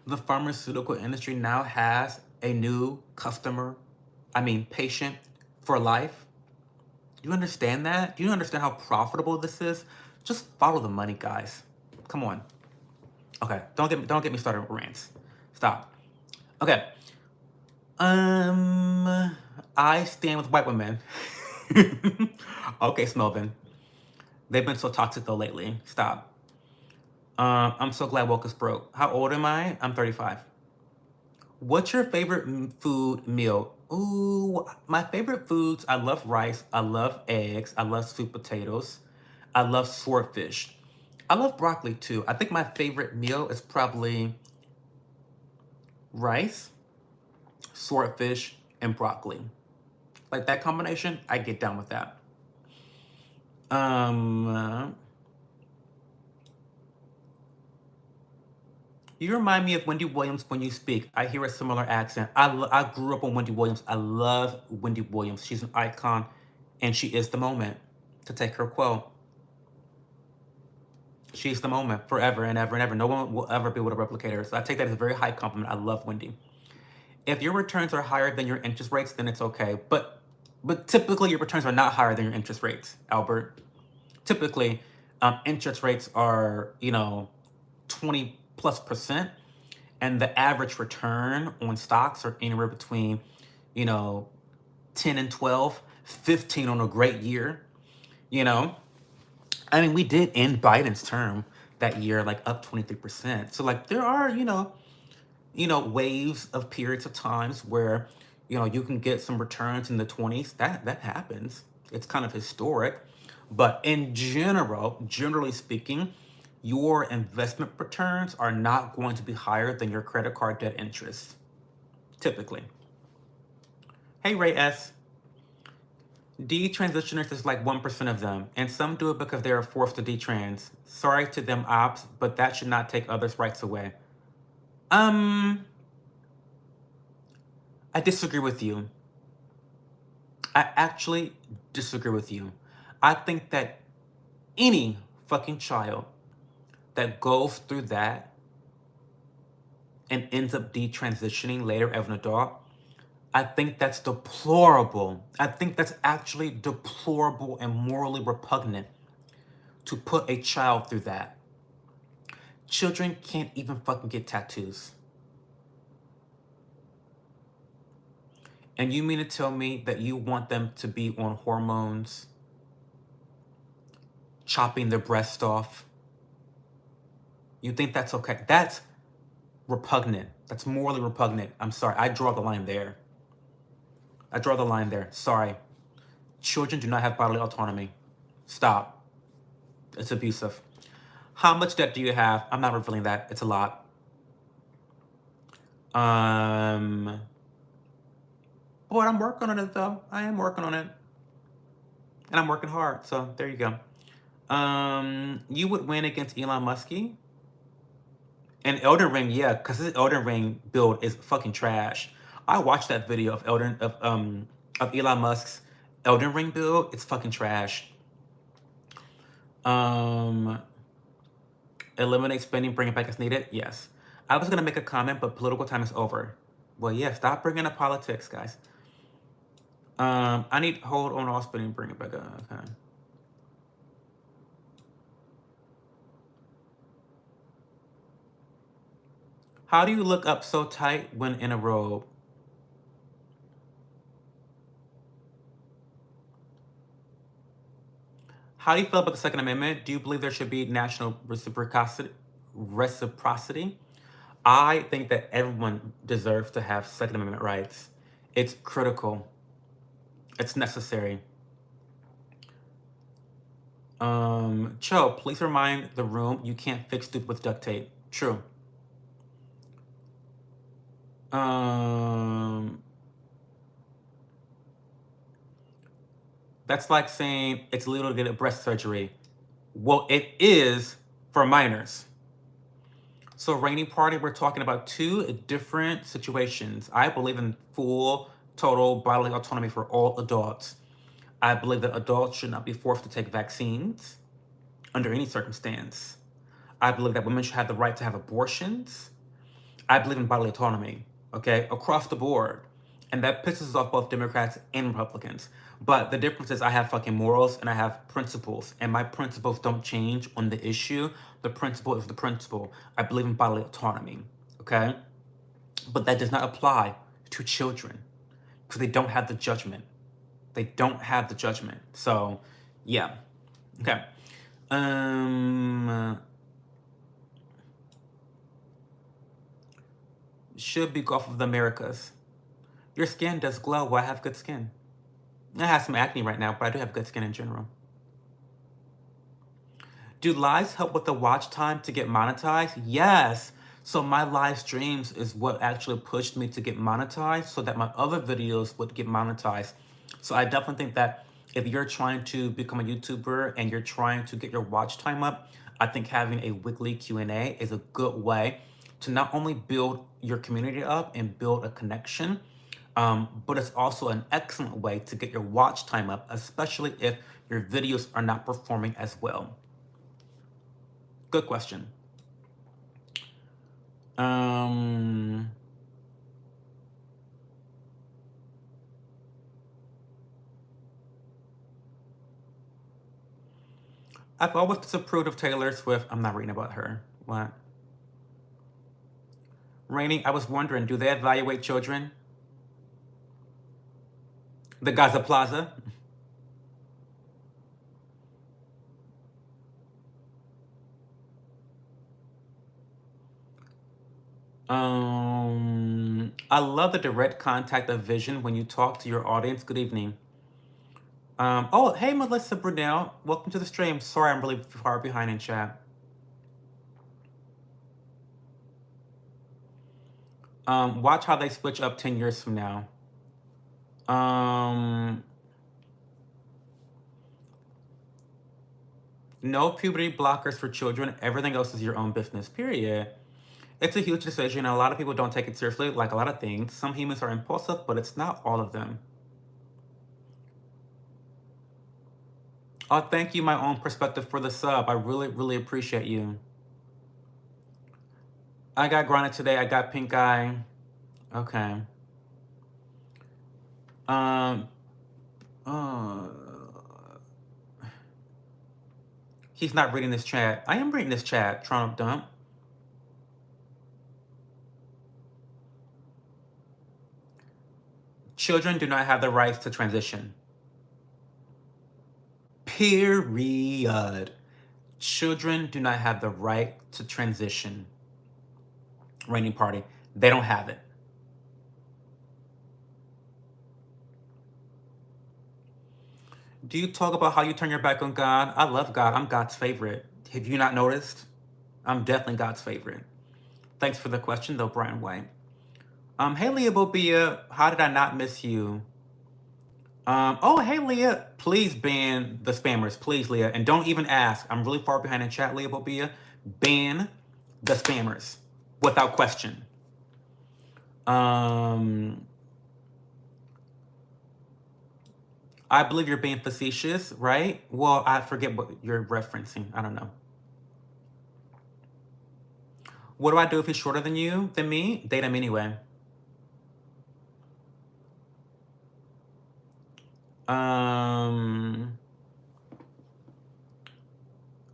the pharmaceutical industry now has a new patient for life? Do you understand that? Do you understand how profitable this is? Just follow the money, guys. Come on. Okay, don't get me started with rants. Stop. Okay. I stand with white women. Okay, Smelvin. They've been so toxic though lately. Stop. I'm so glad woke is broke. How old am I? I'm 35. What's your favorite food meal? Ooh, my favorite foods, I love rice, I love eggs, I love sweet potatoes, I love swordfish. I love broccoli too. I think my favorite meal is probably rice, swordfish, and broccoli. Like that combination, I get down with that. You remind me of Wendy Williams when you speak. I hear a similar accent. I grew up on Wendy Williams. I love Wendy Williams. She's an icon, and she is the moment, to take her quote. She's the moment forever and ever and ever. No one will ever be able to replicate her. So I take that as a very high compliment. I love Wendy. If your returns are higher than your interest rates, then it's okay. But typically your returns are not higher than your interest rates, Albert. Typically, interest rates are, 20+%, and the average return on stocks are anywhere between, 10 and 12, 15 on a great year, we did end Biden's term that year, like up 23%. So like there are, waves of periods of times where, you can get some returns in the 20s. That happens. It's kind of historic. But in general, generally speaking, your investment returns are not going to be higher than your credit card debt interest, typically. Hey, Ray S. Detransitioners is like 1% of them, and some do it because they are forced to detrans. Sorry to them ops, but that should not take others' rights away. I disagree with you. I actually disagree with you. I think that any fucking child that goes through that and ends up detransitioning later as an adult, I think that's deplorable. I think that's actually deplorable and morally repugnant to put a child through that. Children can't even fucking get tattoos. And you mean to tell me that you want them to be on hormones, chopping their breast off? You think that's okay? That's repugnant. That's morally repugnant. I'm sorry. I draw the line there. I draw the line there. Sorry. Children do not have bodily autonomy. Stop. It's abusive. How much debt do you have? I'm not revealing that. It's a lot. But I'm working on it though. I am working on it. And I'm working hard. So there you go. You would win against Elon Muskie? And Elden Ring, yeah, because his Elden Ring build is fucking trash. I watched that video of Elon Musk's Elden Ring build. It's fucking trash. Eliminate spending, bring it back as needed. Yes. I was gonna make a comment, but political time is over. Well, yeah, stop bringing up politics, guys. I need hold on all spending, bring it back up. Okay. How do you look up so tight when in a robe? How do you feel about the Second Amendment? Do you believe there should be national reciprocity? I think that everyone deserves to have Second Amendment rights. It's critical. It's necessary. Cho, please remind the room you can't fix stupid with duct tape. True. That's like saying it's illegal to get a breast surgery. Well, it is for minors. So Rainy Party, we're talking about two different situations. I believe in full, total bodily autonomy for all adults. I believe that adults should not be forced to take vaccines under any circumstance. I believe that women should have the right to have abortions. I believe in bodily autonomy, okay, across the board. And that pisses off both Democrats and Republicans. But the difference is I have fucking morals and I have principles. And my principles don't change on the issue. The principle is the principle. I believe in bodily autonomy, okay? But that does not apply to children because they don't have the judgment. They don't have the judgment. So, yeah. Okay. Should be Gulf of the Americas. Your skin does glow. Well, I have good skin. I have some acne right now, but I do have good skin in general. Do lives help with the watch time to get monetized? Yes. So my live streams is what actually pushed me to get monetized so that my other videos would get monetized. So I definitely think that if you're trying to become a YouTuber and you're trying to get your watch time up, I think having a weekly Q&A is a good way to not only build your community up and build a connection, but it's also an excellent way to get your watch time up, especially if your videos are not performing as well. Good question. I've always disapproved of Taylor Swift. I'm not reading about her. What? Rainy, I was wondering, do they evaluate children? The Gaza Plaza? I love the direct contact of vision when you talk to your audience. Good evening. Oh, hey, Melissa Brunel. Welcome to the stream. Sorry, I'm really far behind in chat. Watch how they switch up 10 years from now. No puberty blockers for children. Everything else is your own business, period. It's a huge decision, and a lot of people don't take it seriously, like a lot of things. Some humans are impulsive, but it's not all of them. Oh, thank you, my own perspective, for the sub. I really, really appreciate you. I got grinded today. I got pink eye. Okay. He's not reading this chat. I am reading this chat, Trump Dump. Children do not have the rights to transition. Period. Children do not have the right to transition. Reigning party. They don't have it. Do you talk about how you turn your back on God? I love God. I'm God's favorite. Have you not noticed? I'm definitely God's favorite. Thanks for the question, though, Brian White. Hey, Leah Bobia. How did I not miss you? Oh, hey, Leah. Please ban the spammers. Please, Leah. And don't even ask. I'm really far behind in chat, Leah Bobia. Ban the spammers without question. I believe you're being facetious, right? Well, I forget what you're referencing. I don't know. What do I do if he's shorter than me? Date him anyway.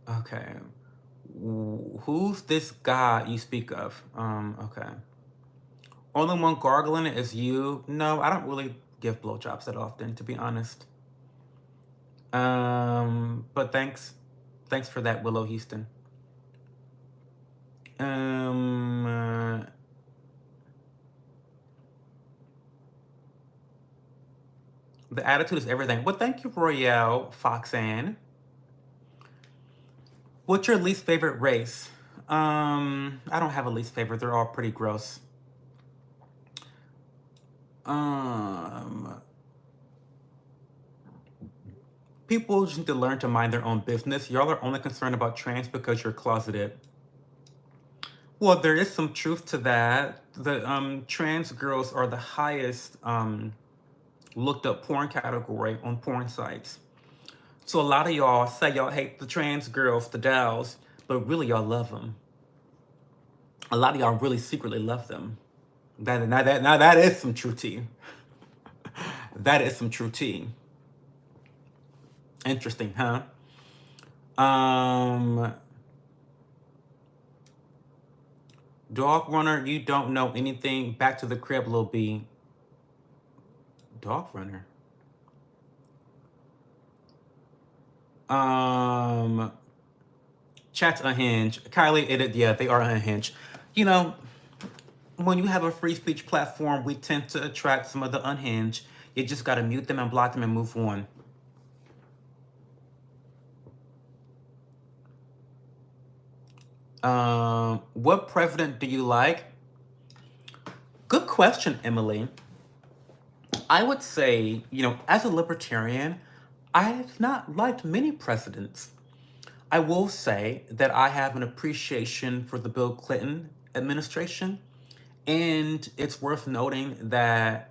Okay. Who's this guy you speak of? Okay. Only one gargling is you? No, I don't really give blowjobs that often, to be honest. But thanks for that, Willow Houston. The attitude is everything. Well, thank you, Royale Foxanne. What's your least favorite race? I don't have a least favorite. They're all pretty gross. People just need to learn to mind their own business. Y'all are only concerned about trans because you're closeted. Well, there is some truth to that. The trans girls are the highest looked up porn category on porn sites. So a lot of y'all say y'all hate the trans girls, the dolls, but really y'all love them. A lot of y'all really secretly love them. Now that is some true tea. That is some true tea. Interesting, huh? Dog runner, you don't know anything. Back to the crib, Lil B. Dog runner. Chat's unhinged. Kylie, yeah, they are unhinged. You know, when you have a free speech platform, we tend to attract some of the unhinged. You just gotta mute them and block them and move on. What president do you like? Good question, Emily. I would say, as a libertarian, I have not liked many presidents. I will say that I have an appreciation for the Bill Clinton administration. And it's worth noting that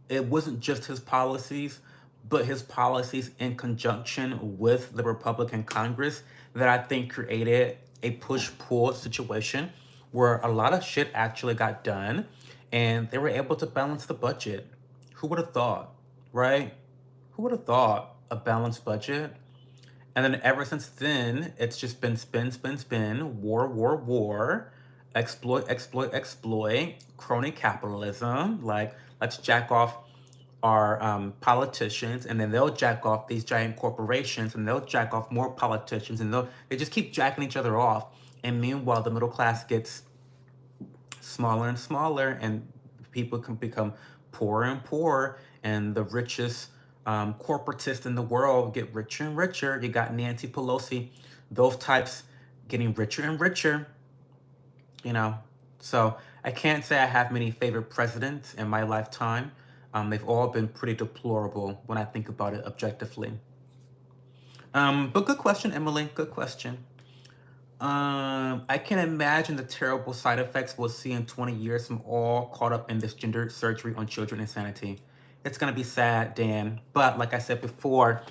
it wasn't just his policies, but his policies in conjunction with the Republican Congress that I think created a push-pull situation where a lot of shit actually got done and they were able to balance the budget. Who would have thought, right? Who would have thought a balanced budget? And then ever since then, it's just been spin, war, exploit, crony capitalism. Like, let's jack off our politicians, and then they'll jack off these giant corporations, and they'll jack off more politicians, and they just keep jacking each other off. And meanwhile, the middle class gets smaller and smaller, and people can become poorer and poorer, and the richest corporatists in the world get richer and richer. You got Nancy Pelosi, those types getting richer and richer, So I can't say I have many favorite presidents in my lifetime. They've all been pretty deplorable when I think about it objectively. But good question, Emily. Good question. I can imagine the terrible side effects we'll see in 20 years from all caught up in this gender surgery on children insanity. It's going to be sad, Dan. But like I said before,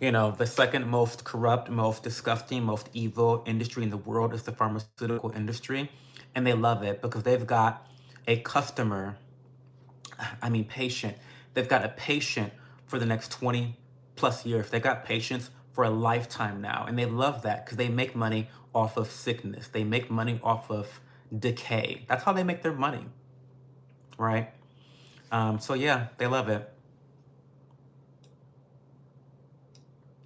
the second most corrupt, most disgusting, most evil industry in the world is the pharmaceutical industry. And they love it because they've got a patient. They've got a patient for the next 20 plus years. They got patients for a lifetime now. And they love that because they make money off of sickness. They make money off of decay. That's how they make their money, right? So yeah, they love it.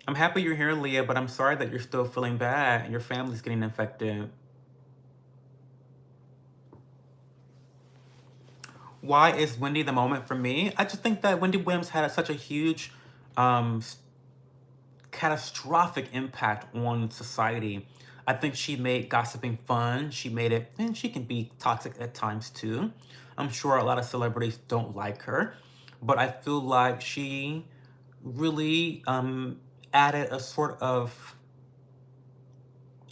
I'm happy you're here, Leah, but I'm sorry that you're still feeling bad and your family's getting infected. Why is Wendy the moment for me? I just think that Wendy Williams had such a huge, um, catastrophic impact on society. I think she made gossiping fun. She made it, and she can be toxic at times too. I'm sure a lot of celebrities don't like her, but I feel like she really added a sort of,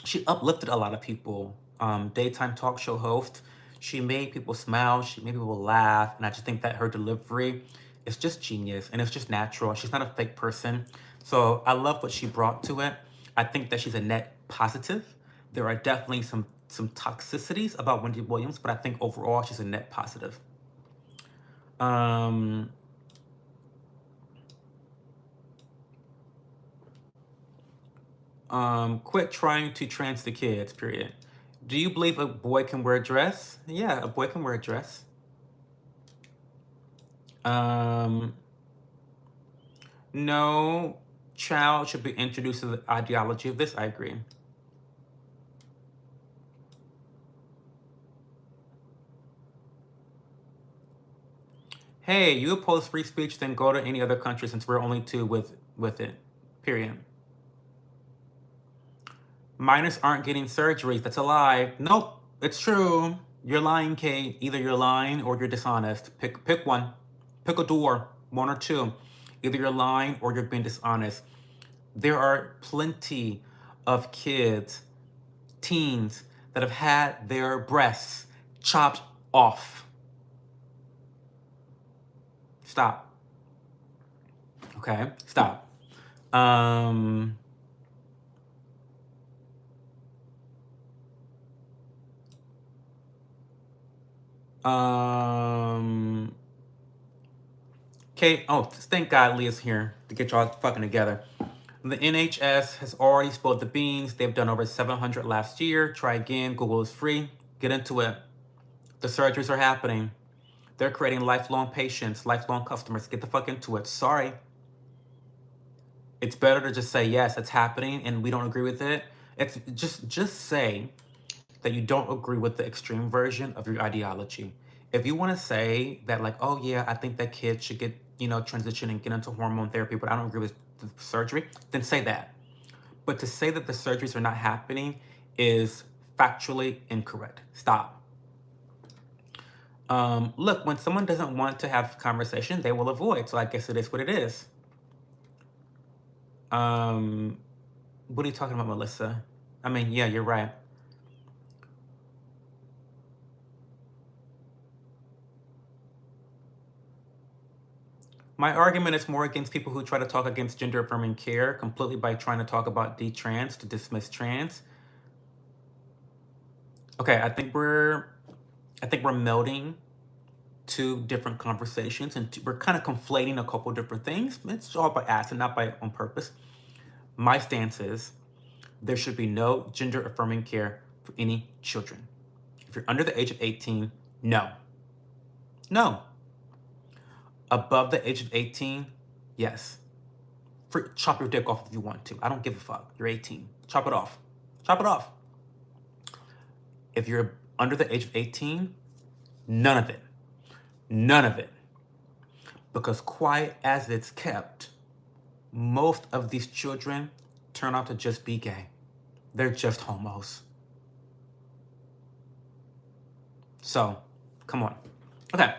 she uplifted a lot of people. Daytime talk show host. She made people smile. She made people laugh. And I just think that her delivery is just genius and it's just natural. She's not a fake person. So I love what she brought to it. I think that she's a net positive. There are definitely some toxicities about Wendy Williams, but I think overall she's a net positive. Quit trying to trans the kids, period. Do you believe a boy can wear a dress? Yeah, a boy can wear a dress. No child should be introduced to the ideology of this. I agree. Hey, you oppose free speech, then go to any other country since we're only two with it. Period. Minors aren't getting surgeries. That's a lie. Nope, it's true. You're lying, Kate. Either you're lying or you're dishonest. Pick one. Pick a door. One or two. Either you're lying or you're being dishonest. There are plenty of kids, teens, that have had their breasts chopped off. Stop. Okay, stop. Kate, oh, thank God Leah's here to get y'all fucking together. The NHS has already spilled the beans. They've done over 700 last year. Try again. Google is free. Get into it. The surgeries are happening. They're creating lifelong patients, lifelong customers. Get the fuck into it. Sorry. It's better to just say, yes, it's happening and we don't agree with it. It's just say that you don't agree with the extreme version of your ideology. If you want to say that, like, oh yeah, I think that kids should get, transition and get into hormone therapy, but I don't agree with the surgery, then say that. But to say that the surgeries are not happening is factually incorrect. Stop. Look, when someone doesn't want to have conversation, they will avoid. So I guess it is what it is. What are you talking about, Melissa? I mean, yeah, you're right. My argument is more against people who try to talk against gender affirming care completely by trying to talk about detrans to dismiss trans. Okay, I think we're melding two different conversations and we're kind of conflating a couple different things. It's all by accident, not by on purpose. My stance is there should be no gender affirming care for any children. If you're under the age of 18, no. No. Above the age of 18, yes. Chop your dick off if you want to. I don't give a fuck. You're 18. Chop it off. Chop it off. If you're under the age of 18, none of it. None of it. Because quiet as it's kept, most of these children turn out to just be gay. They're just homos. So, come on. Okay.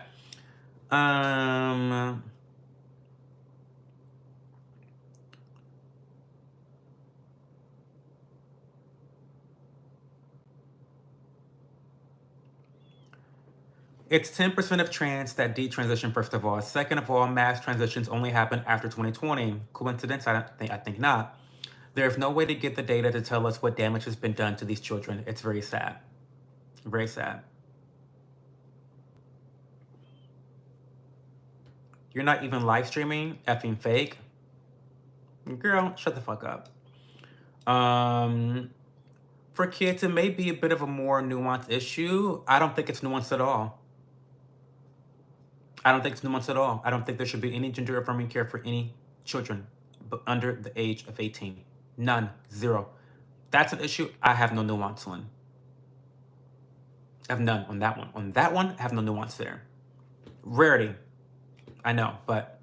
It's 10% of trans that detransition, first of all. Second of all, mass transitions only happen after 2020. Coincidence? I think not. There's no way to get the data to tell us what damage has been done to these children. It's very sad. Very sad. You're not even live streaming? Effing fake? Girl, shut the fuck up. For kids, it may be a bit of a more nuanced issue. I don't think it's nuanced at all. I don't think it's nuanced at all. I don't think there should be any gender affirming care for any children under the age of 18. None. Zero. That's an issue I have no nuance on. I have none on that one. On that one, I have no nuance there. Rarity. I know, but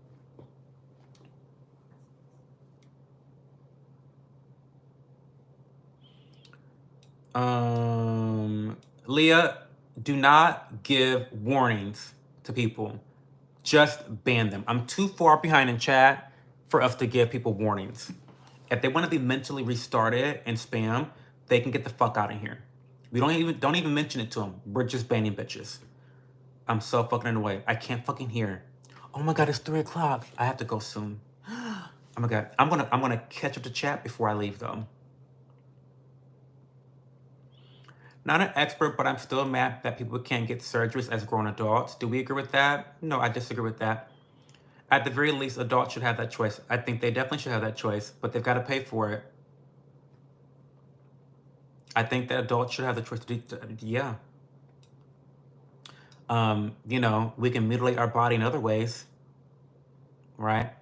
Leah, do not give warnings to people. Just ban them. I'm too far behind in chat for us to give people warnings. If they want to be mentally restarted and spam, they can get the fuck out of here. We don't even mention it to them. We're just banning bitches. I'm so fucking annoyed. I can't fucking hear. Oh my god, it's 3 o'clock. I have to go soon. Oh my god. I'm gonna catch up to chat before I leave though. Not an expert, but I'm still mad that people can't get surgeries as grown adults. Do we agree with that? No, I disagree with that. At the very least, adults should have that choice. I think they definitely should have that choice, but they've got to pay for it. I think that adults should have the choice to do, yeah. You know, we can mutilate our body in other ways, right?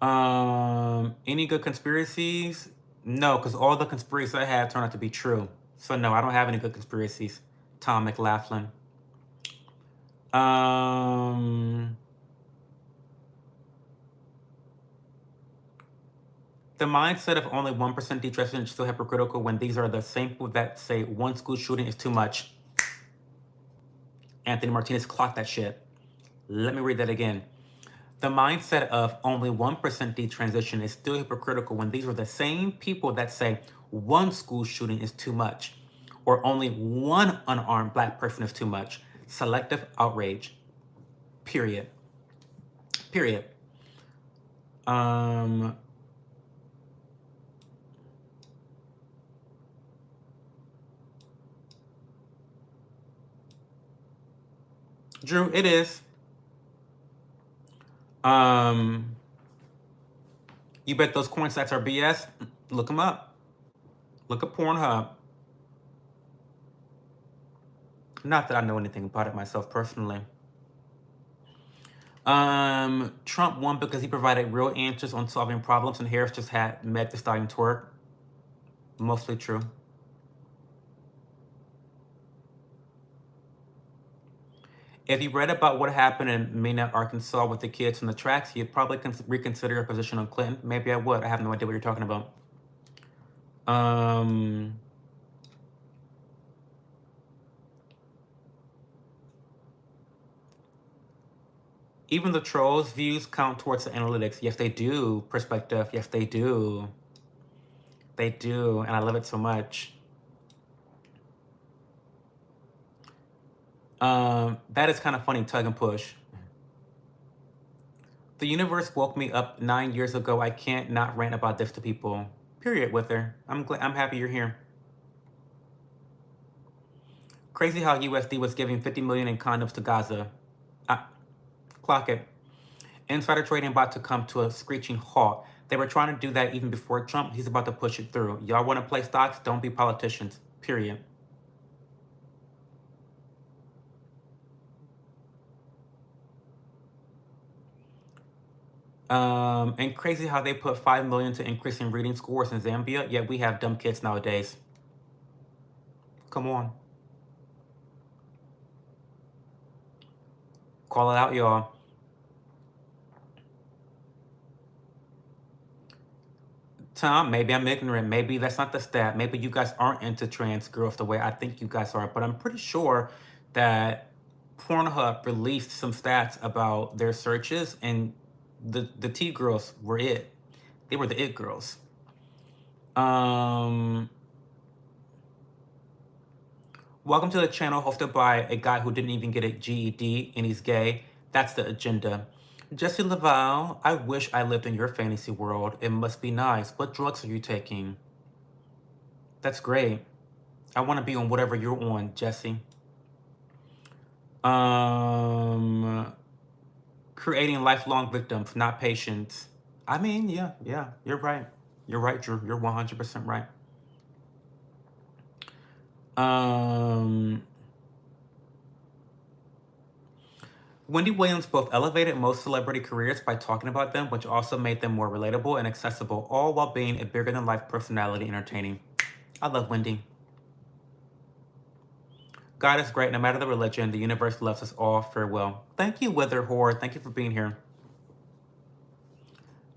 Any good conspiracies? No, because all the conspiracies I had turned out to be true. So no, I don't have any good conspiracies. Tom McLaughlin. The mindset of only 1% detransition is still hypocritical when these are the same people that say one school shooting is too much. Anthony Martinez clocked that shit. Let me read that again. The mindset of only 1% detransition is still hypocritical when these are the same people that say one school shooting is too much, or only one unarmed black person is too much. Selective outrage. Period. Period. Drew, it is. You bet those corn stats are BS? Look them up. Look at Pornhub. Not that I know anything about it myself personally. Trump won because he provided real answers on solving problems, and Harris just had met the starting twerk. Mostly true. If you read about what happened in Mena, Arkansas with the kids on the tracks, you'd probably reconsider your position on Clinton. Maybe I would. I have no idea what you're talking about. Even the trolls' views count towards the analytics. Yes, they do. Perspective. Yes, they do. They do. And I love it so much. That is kind of funny, tug and push. The universe woke me up 9 years ago. I can't not rant about this to people. Period, Wither. I'm happy you're here. Crazy how USD was giving $50 million in condoms to Gaza. Clock it. Insider trading about to come to a screeching halt. They were trying to do that even before Trump. He's about to push it through. Y'all want to play stocks? Don't be politicians. Period. And crazy how they put 5 million to increasing reading scores in Zambia, yet we have dumb kids nowadays. Come on. Call it out, y'all. Tom, maybe I'm ignorant. Maybe that's not the stat. Maybe you guys aren't into trans girls the way I think you guys are. But I'm pretty sure that Pornhub released some stats about their searches, and the T girls were it. They were the it girls. Welcome to the channel hosted by a guy who didn't even get a GED and he's gay. That's the agenda. Jesse Laval, I wish I lived in your fantasy world. It must be nice. What drugs are you taking? That's great. I want to be on whatever you're on, Jesse. Creating lifelong victims, not patients. I mean, yeah, you're right. You're right, Drew. You're 100% right. Um, Wendy Williams both elevated most celebrity careers by talking about them, which also made them more relatable and accessible, all while being a bigger than life personality entertaining. I love Wendy. God is great no matter the religion. The universe loves us all. Farewell. Thank you, Wither Whore. Thank you for being here.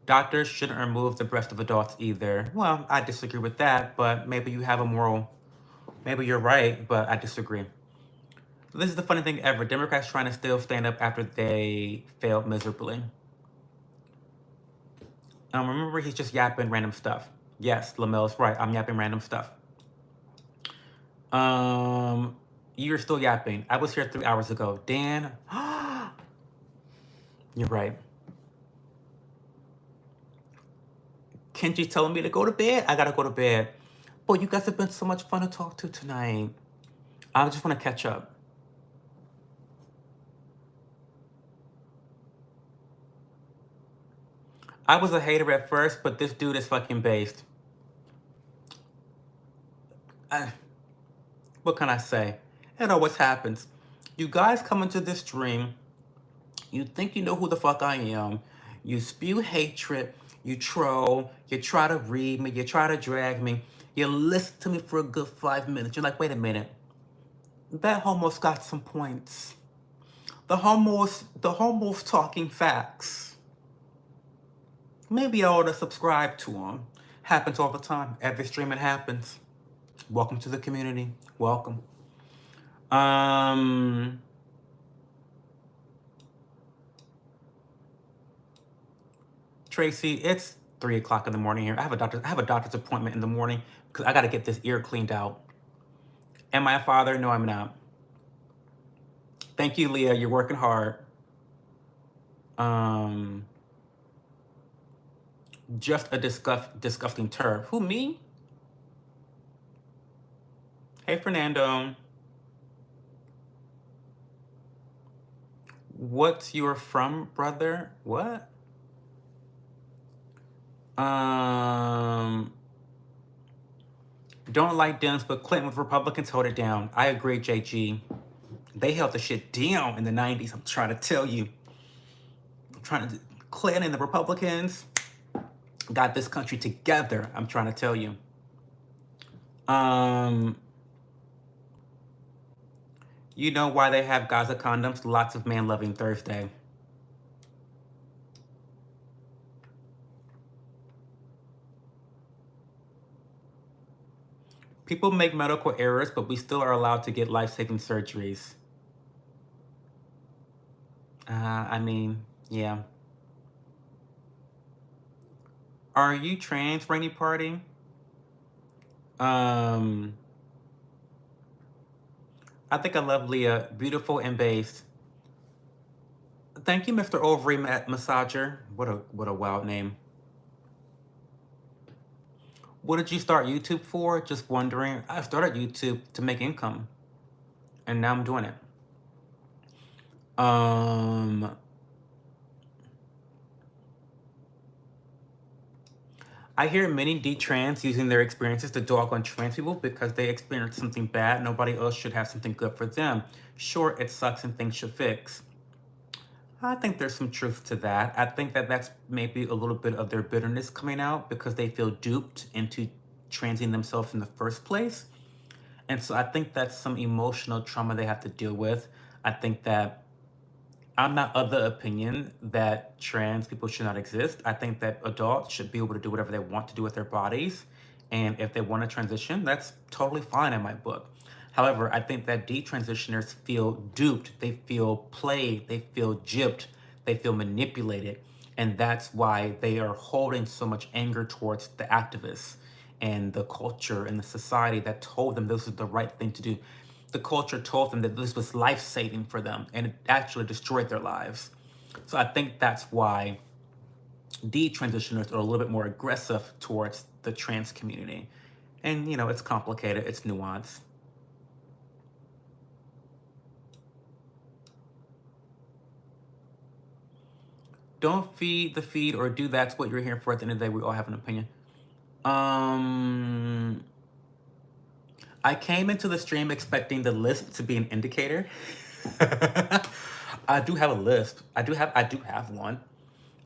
Doctors shouldn't remove the breast of adults either. Well, I disagree with that, but maybe you have a moral. Maybe you're right, but I disagree. This is the funny thing ever. Democrats trying to still stand up after they failed miserably. Remember, he's just yapping random stuff. Yes, Lamel's right. I'm yapping random stuff. You're still yapping. I was here 3 hours ago. Dan, you're right. Kenji's telling me to go to bed. I gotta go to bed. Boy, you guys have been so much fun to talk to tonight. I just want to catch up. I was a hater at first, but this dude is fucking based. What can I say? It always happens. You guys come into this stream, you think you know who the fuck I am, you spew hatred, you troll, you try to read me, you try to drag me, you listen to me for a good 5 minutes. You're like, wait a minute, that homo's got some points. The homo's talking facts. Maybe I ought to subscribe to him. Happens all the time. Every stream it happens. Welcome to the community. Welcome. Tracy, it's 3 o'clock in the morning here. I have a doctor's appointment in the morning because I got to get this ear cleaned out. Am I a father? No, I'm not. Thank you, Leah. You're working hard. Just a disgusting turd. Who, me? Hey, Fernando. What's your from, brother? What? Don't like Dems, but Clinton with Republicans hold it down. I agree, JG. They held the shit down in the 90s. I'm trying to tell you. Clinton and the Republicans got this country together. I'm trying to tell you. You know why they have Gaza condoms? Lots of man-loving Thursday. People make medical errors, but we still are allowed to get life-saving surgeries. I mean, yeah. Are you trans, Rainy Party? I think I love Leah. Beautiful and based. Thank you, Mr. Ovary Massager. What a wild name. What did you start YouTube for? Just wondering. I started YouTube to make income. And now I'm doing it. I hear many D-trans using their experiences to dog on trans people because they experienced something bad. Nobody else should have something good for them. Sure, it sucks and things should fix. I think there's some truth to that. I think that that's maybe a little bit of their bitterness coming out because they feel duped into transing themselves in the first place. And so I think that's some emotional trauma they have to deal with. I think that I'm not of the opinion that trans people should not exist. I think that adults should be able to do whatever they want to do with their bodies. And if they want to transition, that's totally fine in my book. However, I think that detransitioners feel duped, they feel played, they feel gypped, they feel manipulated. And that's why they are holding so much anger towards the activists and the culture and the society that told them this is the right thing to do. The culture told them that this was life-saving for them, and it actually destroyed their lives. So I think that's why detransitioners are a little bit more aggressive towards the trans community. And, you know, it's complicated, it's nuanced. Don't feed the feed or do that's what you're here for. At the end of the day, we all have an opinion. I came into the stream expecting the lisp to be an indicator. I do have a lisp. I do have one.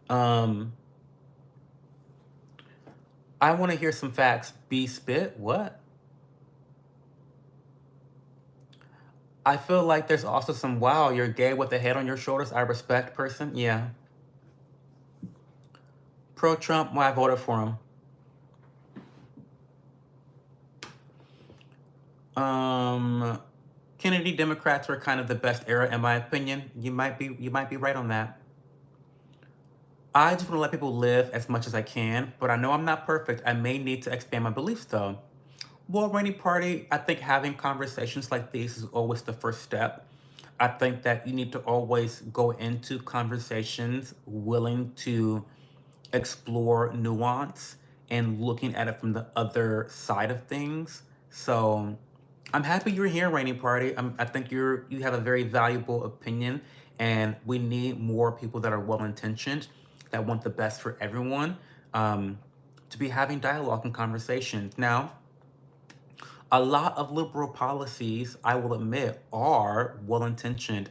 I want to hear some facts. Be spit. What? I feel like there's also some wow, you're gay with a head on your shoulders. I respect person. Yeah. Pro Trump, why I voted for him. Kennedy Democrats were kind of the best era in my opinion. You might be right on that. I just want to let people live as much as I can, but I know I'm not perfect. I may need to expand my beliefs though. Well, Rainy Party, I think having conversations like these is always the first step. I think that you need to always go into conversations willing to explore nuance and looking at it from the other side of things. So I'm happy you're here, Rainy Party. I think you have a very valuable opinion, and we need more people that are well-intentioned, that want the best for everyone, to be having dialogue and conversation. Now, a lot of liberal policies, I will admit, are well-intentioned.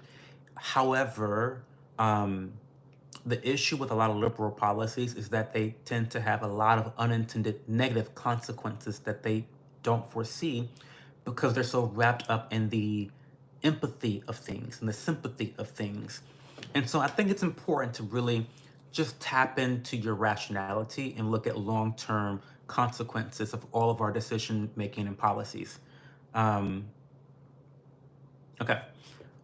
However, the issue with a lot of liberal policies is that they tend to have a lot of unintended negative consequences that they don't foresee because they're so wrapped up in the empathy of things and the sympathy of things. And so I think it's important to really just tap into your rationality and look at long-term consequences of all of our decision making and policies. Okay.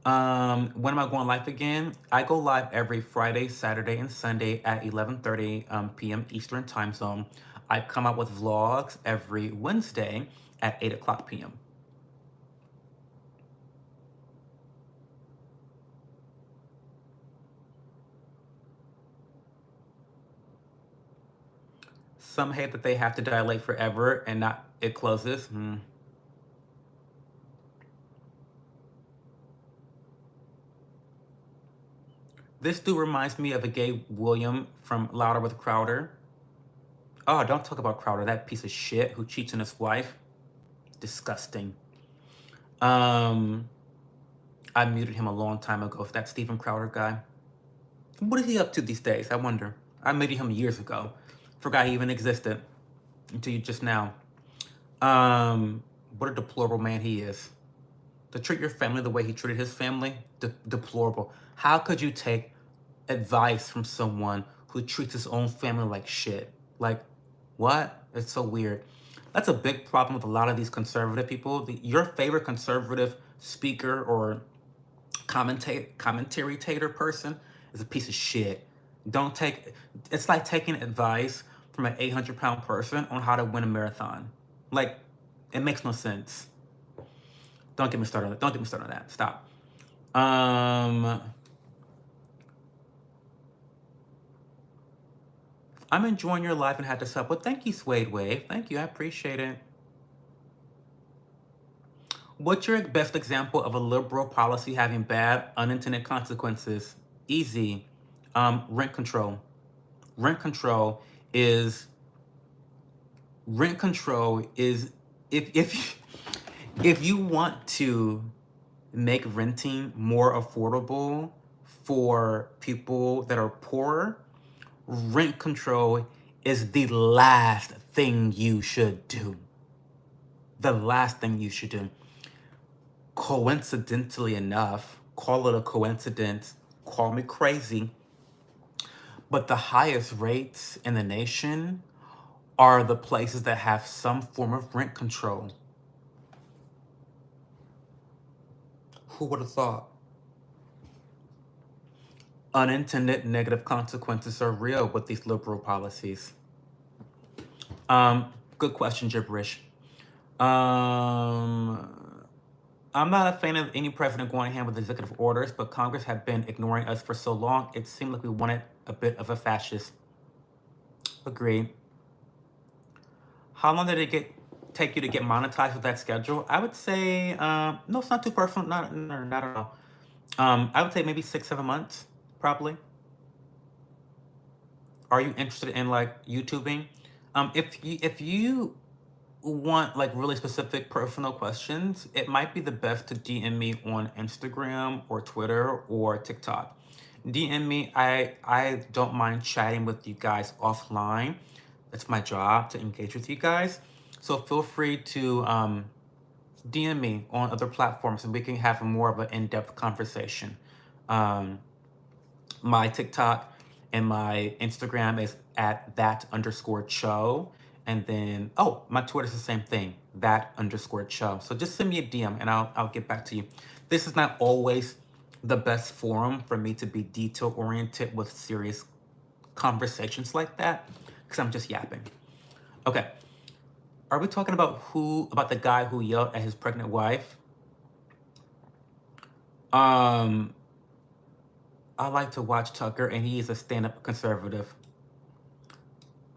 When am I going live again? I go live every Friday, Saturday, and Sunday at 11:30 p.m. Eastern Time Zone. I come out with vlogs every Wednesday at 8 o'clock p.m. Some hate that they have to dilate forever and not it closes. This dude reminds me of a gay William from Louder with Crowder. Oh, don't talk about Crowder, that piece of shit who cheats on his wife. Disgusting. I muted him a long time ago. If that Steven Crowder guy. What is he up to these days? I wonder. I muted him years ago. Forgot he even existed until you just now. What a deplorable man he is. To treat your family the way he treated his family, deplorable. How could you take advice from someone who treats his own family like shit? Like, what? It's so weird. That's a big problem with a lot of these conservative people. Your favorite conservative speaker or commentary-tator person is a piece of shit. Don't take, it's like taking advice from an 800-pound person on how to win a marathon. Like, it makes no sense. Don't get me started on that. Don't get me started on that. Stop. I'm enjoying your life and had to sub. Well, thank you, Suede Wave. Thank you. I appreciate it. What's your best example of a liberal policy having bad unintended consequences? Easy. Rent control. Rent control is if you want to make renting more affordable for people that are poorer, rent control is the last thing you should do. The last thing you should do. Coincidentally enough, call it a coincidence, call me crazy, but the highest rates in the nation are the places that have some form of rent control. Who would have thought? Unintended negative consequences are real with these liberal policies. Good question, gibberish. I'm not a fan of any president going hand with executive orders, but Congress have been ignoring us for so long, it seemed like we wanted a bit of a fascist. Agreed. How long did it take you to get monetized with that schedule? I would say, no, it's not too personal, not at all. I would say maybe 6-7 months, probably. Are you interested in like YouTubing? If you want like really specific personal questions, it might be the best to DM me on Instagram or Twitter or TikTok. DM me. I don't mind chatting with you guys offline. It's my job to engage with you guys. So feel free to DM me on other platforms and we can have more of an in-depth conversation. Um, my TikTok and my Instagram is at that_cho. And then, oh, my Twitter is the same thing, that_cho. So just send me a DM and I'll get back to you. This is not always the best forum for me to be detail oriented with serious conversations like that because I'm just yapping. Okay. Are we talking about the guy who yelled at his pregnant wife? I like to watch Tucker and he is a stand-up conservative.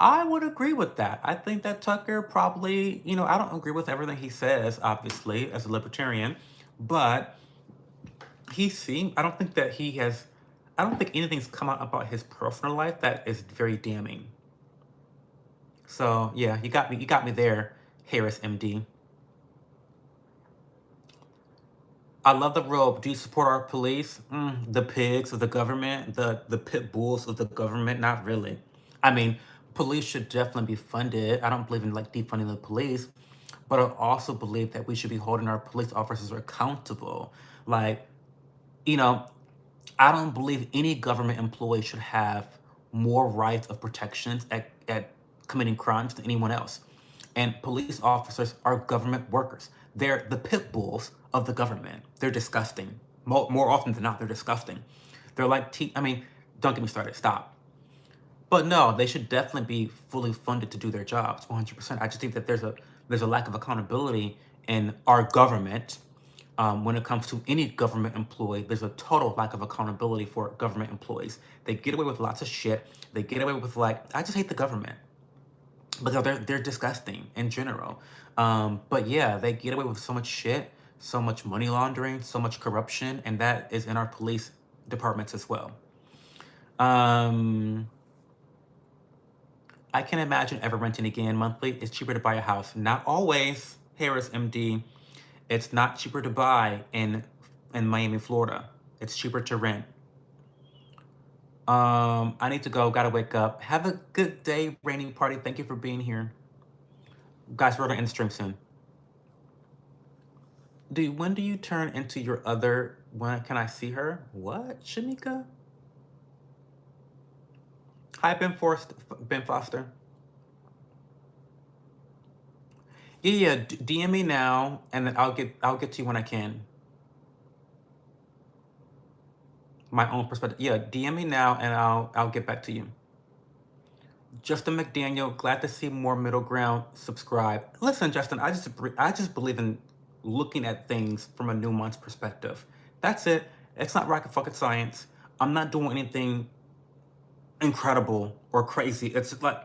I would agree with that. I think that Tucker probably, I don't agree with everything he says, obviously, as a libertarian, but I don't think that I don't think anything's come out about his personal life that is very damning. So yeah, you got me there, Harris MD. I love the robe. Do you support our police? The pigs of the government, the pit bulls of the government? Not really. I mean, police should definitely be funded. I don't believe in like defunding the police, but I also believe that we should be holding our police officers accountable. Like, you know, I don't believe any government employee should have more rights of protections at committing crimes than anyone else. And police officers are government workers. They're the pit bulls of the government. They're disgusting. More often than not, they're disgusting. They're like, I mean, don't get me started. Stop. But no, they should definitely be fully funded to do their jobs, 100%. I just think that there's a lack of accountability in our government. When it comes to any government employee, there's a total lack of accountability for government employees. They get away with lots of shit. They get away with like, I just hate the government because they're disgusting in general. But yeah, they get away with so much shit, so much money laundering, so much corruption, and that is in our police departments as well. I can imagine ever renting again monthly. It's cheaper to buy a house. Not always, Harris MD. It's not cheaper to buy in Miami, Florida. It's cheaper to rent. I need to go. Gotta wake up. Have a good day, Rainy Party. Thank you for being here. Guys, we're gonna end the stream soon. When do you turn into your other? When can I see her? What, Shamika? Hi, Ben Foster. Yeah, DM me now, and then I'll get to you when I can. My own perspective. Yeah, DM me now, and I'll get back to you. Justin McDaniel, glad to see more middle ground. Subscribe. Listen, Justin, I just believe in looking at things from a nuanced perspective. That's it. It's not rocket fucking science. I'm not doing anything incredible or crazy. It's like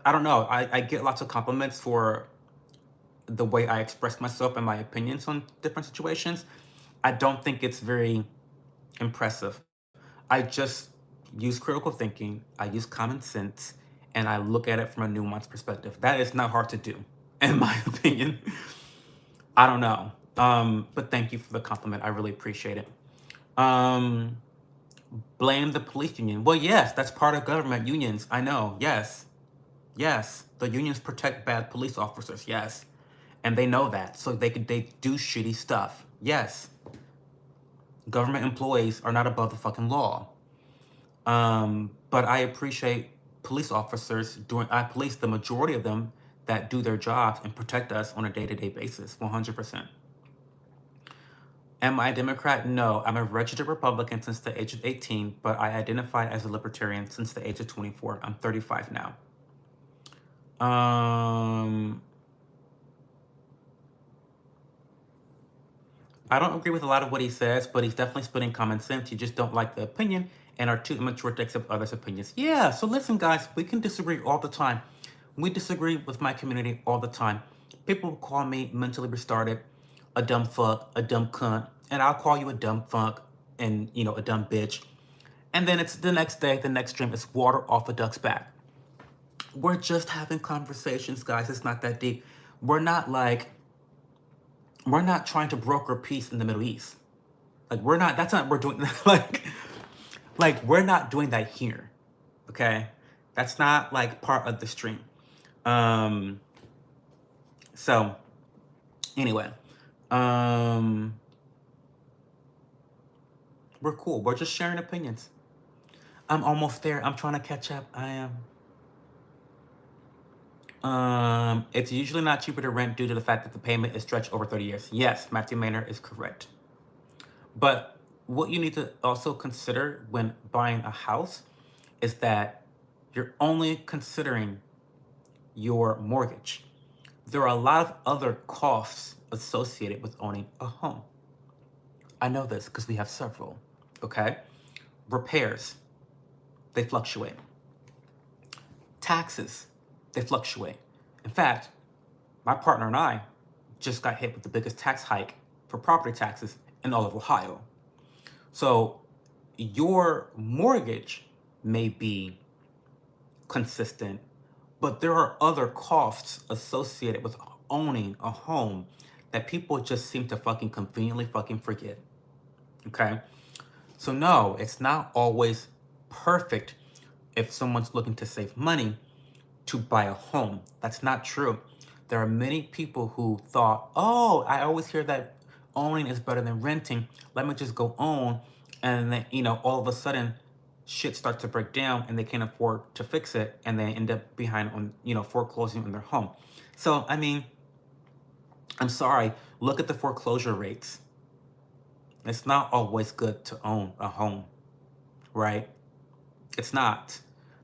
I don't know. I get lots of compliments for the way I express myself and my opinions on different situations. I don't think it's very impressive. I just use critical thinking, I use common sense, and I look at it from a nuanced perspective. That is not hard to do, in my opinion. I don't know. But thank you for the compliment. I really appreciate it. Blame the police union. Well, yes, that's part of government unions. I know. Yes. Yes. The unions protect bad police officers. Yes. And they know that. So they do shitty stuff. Yes. Government employees are not above the fucking law. But I appreciate police officers at least the majority of them that do their jobs and protect us on a day-to-day basis, 100%. Am I a Democrat? No, I'm a registered Republican since the age of 18, but I identify as a libertarian since the age of 24. I'm 35 now. I don't agree with a lot of what he says, but he's definitely spitting common sense. You just don't like the opinion and are too immature to accept others' opinions. Yeah, so listen, guys, we can disagree all the time. We disagree with my community all the time. People call me mentally retarded, a dumb fuck, a dumb cunt, and I'll call you a dumb fuck and, a dumb bitch. And then it's the next day, the next dream, it's water off a duck's back. We're just having conversations, guys. It's not that deep. We're not like, we're not trying to broker peace in the Middle East. Like, we're not, that's not what we're doing. like, we're not doing that here. Okay? That's not like part of the stream. So, anyway. We're cool. We're just sharing opinions. I'm almost there. I'm trying to catch up. I am. It's usually not cheaper to rent due to the fact that the payment is stretched over 30 years. Yes, Matthew Maynard is correct. But what you need to also consider when buying a house is that you're only considering your mortgage. There are a lot of other costs associated with owning a home. I know this because we have several, okay? Repairs, they fluctuate. Taxes, they fluctuate. In fact, my partner and I just got hit with the biggest tax hike for property taxes in all of Ohio. So your mortgage may be consistent, but there are other costs associated with owning a home that people just seem to fucking conveniently fucking forget. Okay? So no, it's not always perfect if someone's looking to save money to buy a home. That's not true. There are many people who thought, oh, I always hear that owning is better than renting. Let me just go own. And then, all of a sudden, shit starts to break down and they can't afford to fix it. And they end up behind on, foreclosing on their home. So, I mean, I'm sorry. Look at the foreclosure rates. It's not always good to own a home, right? It's not.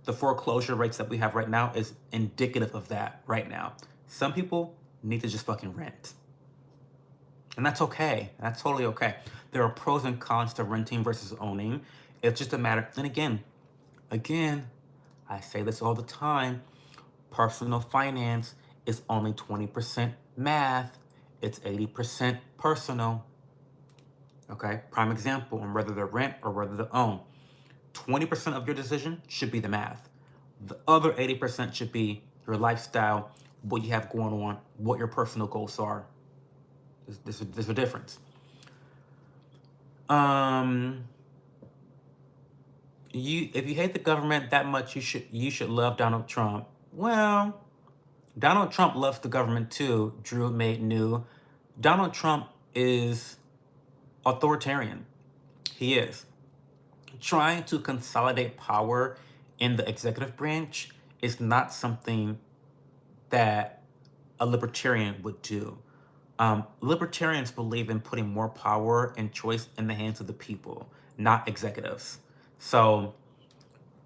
The foreclosure rates that we have right now is indicative of that right now. Some people need to just fucking rent. And that's okay. That's totally okay. There are pros and cons to renting versus owning. It's just a matter, and again, I say this all the time, personal finance is only 20% math. It's 80% personal. Okay, prime example on whether to rent or whether to own. 20% of your decision should be the math. The other 80% should be your lifestyle, what you have going on, what your personal goals are. There's a difference. If you hate the government that much, you should love Donald Trump. Well, Donald Trump loves the government too. Drew made new. Donald Trump is authoritarian. He is. Trying to consolidate power in the executive branch is not something that a libertarian would do. Libertarians believe in putting more power and choice in the hands of the people, not executives. So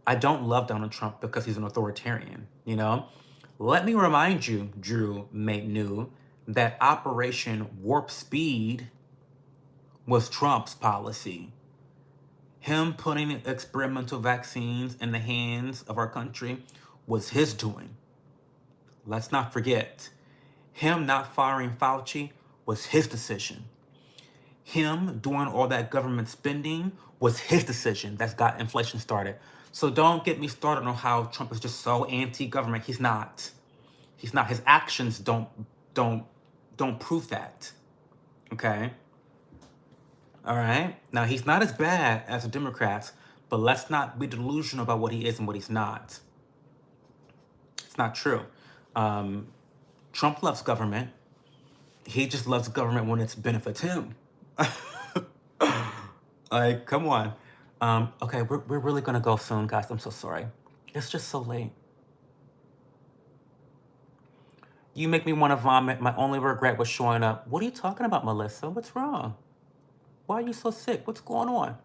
I don't love Donald Trump because he's an authoritarian, Let me remind you, Drew made new, that Operation Warp Speed was Trump's policy. Him putting experimental vaccines in the hands of our country was his doing. Let's not forget. Him not firing Fauci was his decision. Him doing all that government spending was his decision that's got inflation started. So don't get me started on how Trump is just so anti-government. He's not. He's not. His actions don't prove that. Okay? All right? Now, he's not as bad as the Democrats, but let's not be delusional about what he is and what he's not. It's not true. Trump loves government. He just loves government when it benefits him. Like, come on. Okay, we're really gonna go soon, guys. I'm so sorry. It's just so late. You make me want to vomit. My only regret was showing up. What are you talking about, Melissa? What's wrong? Why are you so sick? What's going on?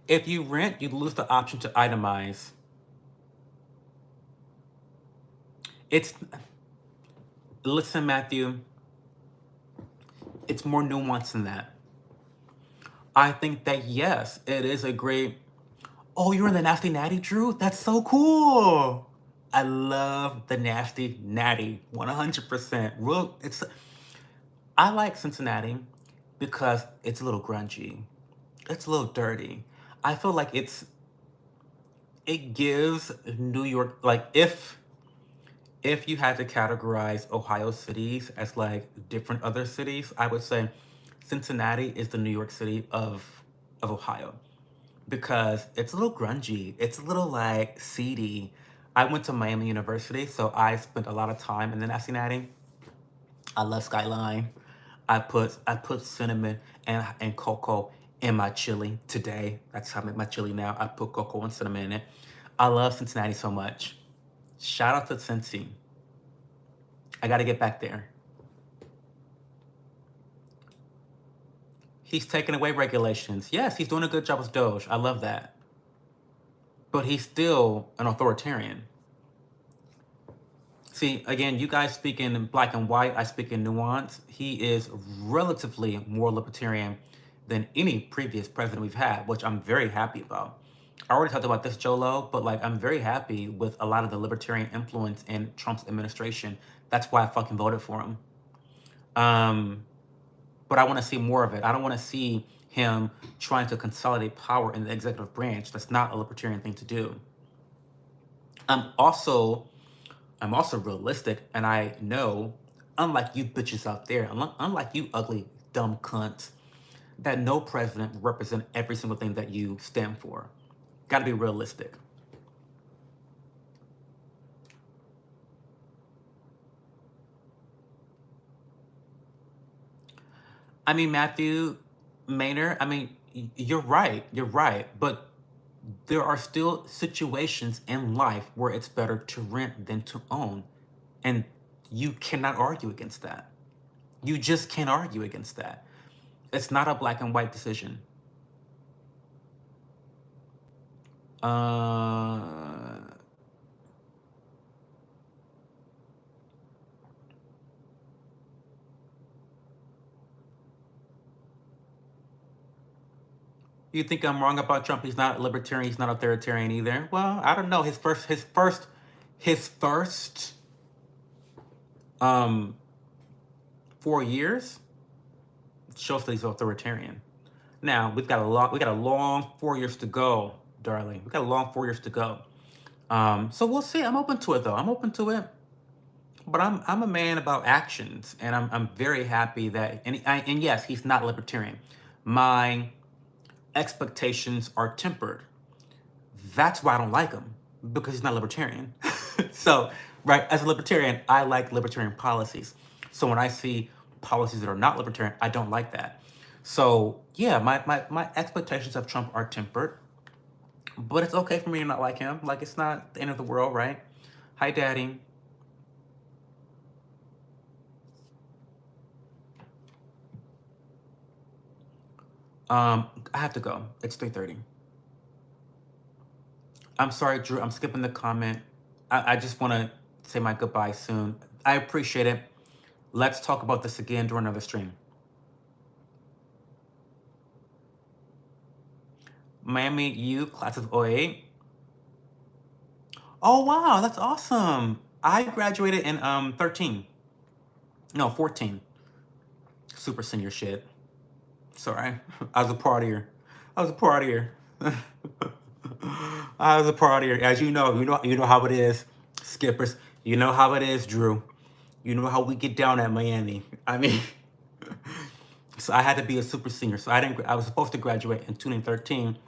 If you rent, you lose the option to itemize. Listen, Matthew, it's more nuanced than that. I think that, yes, it is a great, Oh, you're in the Nasty Natty, Drew? That's so cool. I love the Nasty Natty, 100%. I like Cincinnati because it's a little grungy. It's a little dirty. I feel like it gives New York, like, if you had to categorize Ohio cities as like different other cities, I would say Cincinnati is the New York City of Ohio because it's a little grungy. It's a little like seedy. I went to Miami University, so I spent a lot of time in the Cincinnati. I love Skyline. I put cinnamon and cocoa in my chili today. That's how I make my chili now. I put cocoa and cinnamon in it. I love Cincinnati so much. Shout out to Cincy. I got to get back there. He's taking away regulations. Yes, he's doing a good job with Doge. I love that. But he's still an authoritarian. See, again, you guys speak in black and white. I speak in nuance. He is relatively more libertarian than any previous president we've had, which I'm very happy about. I already talked about this, Jolo, but like I'm very happy with a lot of the libertarian influence in Trump's administration. That's why I fucking voted for him. But I want to see more of it. I don't want to see him trying to consolidate power in the executive branch. That's not a libertarian thing to do. I'm also realistic, and I know, unlike you bitches out there, unlike you ugly, dumb cunts, that no president will represent every single thing that you stand for. Gotta be realistic. I mean, Matthew Maynard, I mean, you're right, but there are still situations in life where it's better to rent than to own. And you cannot argue against that. You just can't argue against that. It's not a black and white decision. You think I'm wrong about Trump? He's not a libertarian. He's not authoritarian either. Well, I don't know. His first 4 years shows that he's authoritarian. Now we got a long 4 years to go, darling. We got a long 4 years to go. So we'll see. I'm open to it though. I'm open to it. But I'm a man about actions, and I'm very happy that and yes, he's not libertarian. My expectations are tempered. That's why I don't like him, because he's not libertarian. So, right, as a libertarian, I like libertarian policies. So when I see policies that are not libertarian, I don't like that. So yeah, my expectations of Trump are tempered, but it's okay for me to not like him. Like, it's not the end of the world, right? Hi, Daddy. I have to go. It's 3:30. I'm sorry, Drew. I'm skipping the comment. I just want to say my goodbye soon. I appreciate it. Let's talk about this again during another stream. Miami U, class of '08. Oh, wow. That's awesome. I graduated in 13. No, 14. Super senior shit. Sorry. I was a partier. I was a partier. I was a partier. As you know how it is, skippers. You know how it is, Drew. You know how we get down at Miami. I mean, so I had to be a super senior. So I was supposed to graduate in 2013,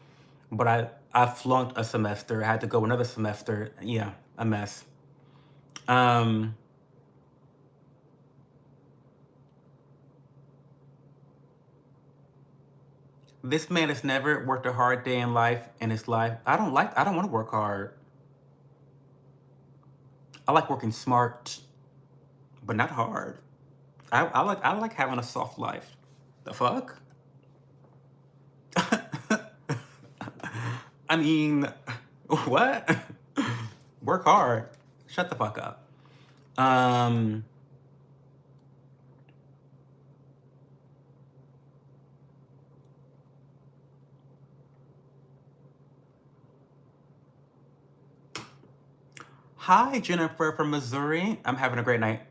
but I flunked a semester. I had to go another semester. Yeah, a mess. This man has never worked a hard day in his life. I don't want to work hard. I like working smart, but not hard. I like having a soft life. The fuck? I mean, what? Work hard. Shut the fuck up. Hi, Jennifer from Missouri. I'm having a great night.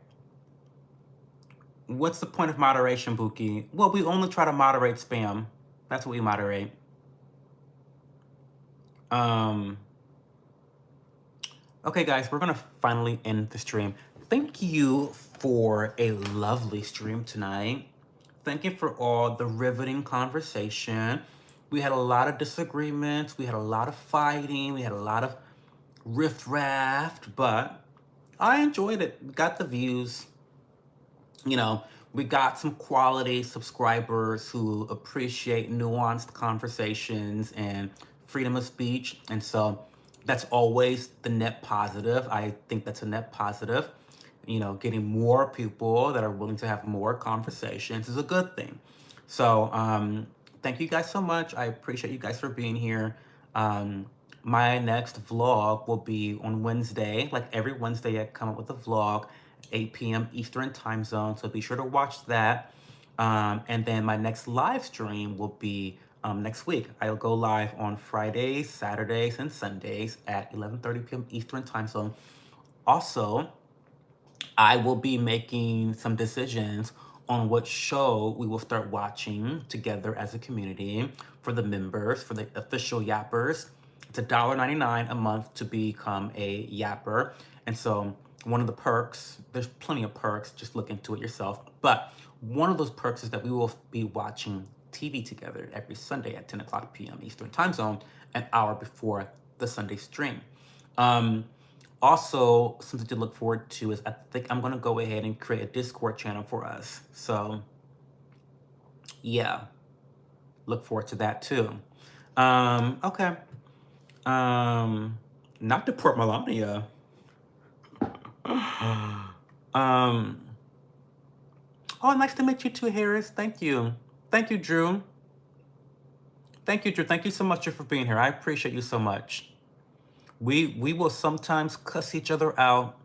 What's the point of moderation, Buki? Well, we only try to moderate spam. That's what we moderate. Um, okay, guys, we're gonna finally end the stream. Thank you for a lovely stream tonight. Thank you for all the riveting conversation. We had a lot of disagreements. We had a lot of fighting. We had a lot of riff-raft, but I enjoyed it. We got the views. You know, we got some quality subscribers who appreciate nuanced conversations and freedom of speech. And so that's always the net positive. I think that's a net positive. You know, getting more people that are willing to have more conversations is a good thing. So thank you guys so much. I appreciate you guys for being here. Um, my next vlog will be on Wednesday. Like every Wednesday, I come up with a vlog, 8 p.m. Eastern time zone. So be sure to watch that. And then my next live stream will be next week. I'll go live on Fridays, Saturdays, and Sundays at 11:30 p.m. Eastern time zone. Also, I will be making some decisions on what show we will start watching together as a community for the members, for the official Yappers. It's $1.99 a month to become a Yapper. And so one of the perks, there's plenty of perks, just look into it yourself. But one of those perks is that we will be watching TV together every Sunday at 10 o'clock p.m. Eastern time zone, an hour before the Sunday stream. Also, something to look forward to is I think I'm going to go ahead and create a Discord channel for us. So, yeah, look forward to that too. Okay. Not deport Melania. um, oh, nice to meet you too, Harris. Thank you. Thank you, Drew. Thank you, Drew. Thank you so much for being here. I appreciate you so much. We will sometimes cuss each other out,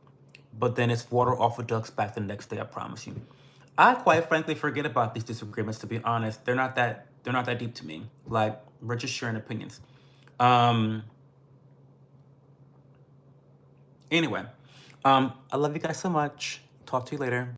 but then it's water off a duck's back the next day, I promise you. I quite frankly forget about these disagreements, to be honest. They're not that deep to me. Like, we're just sharing opinions. Anyway, I love you guys so much. Talk to you later.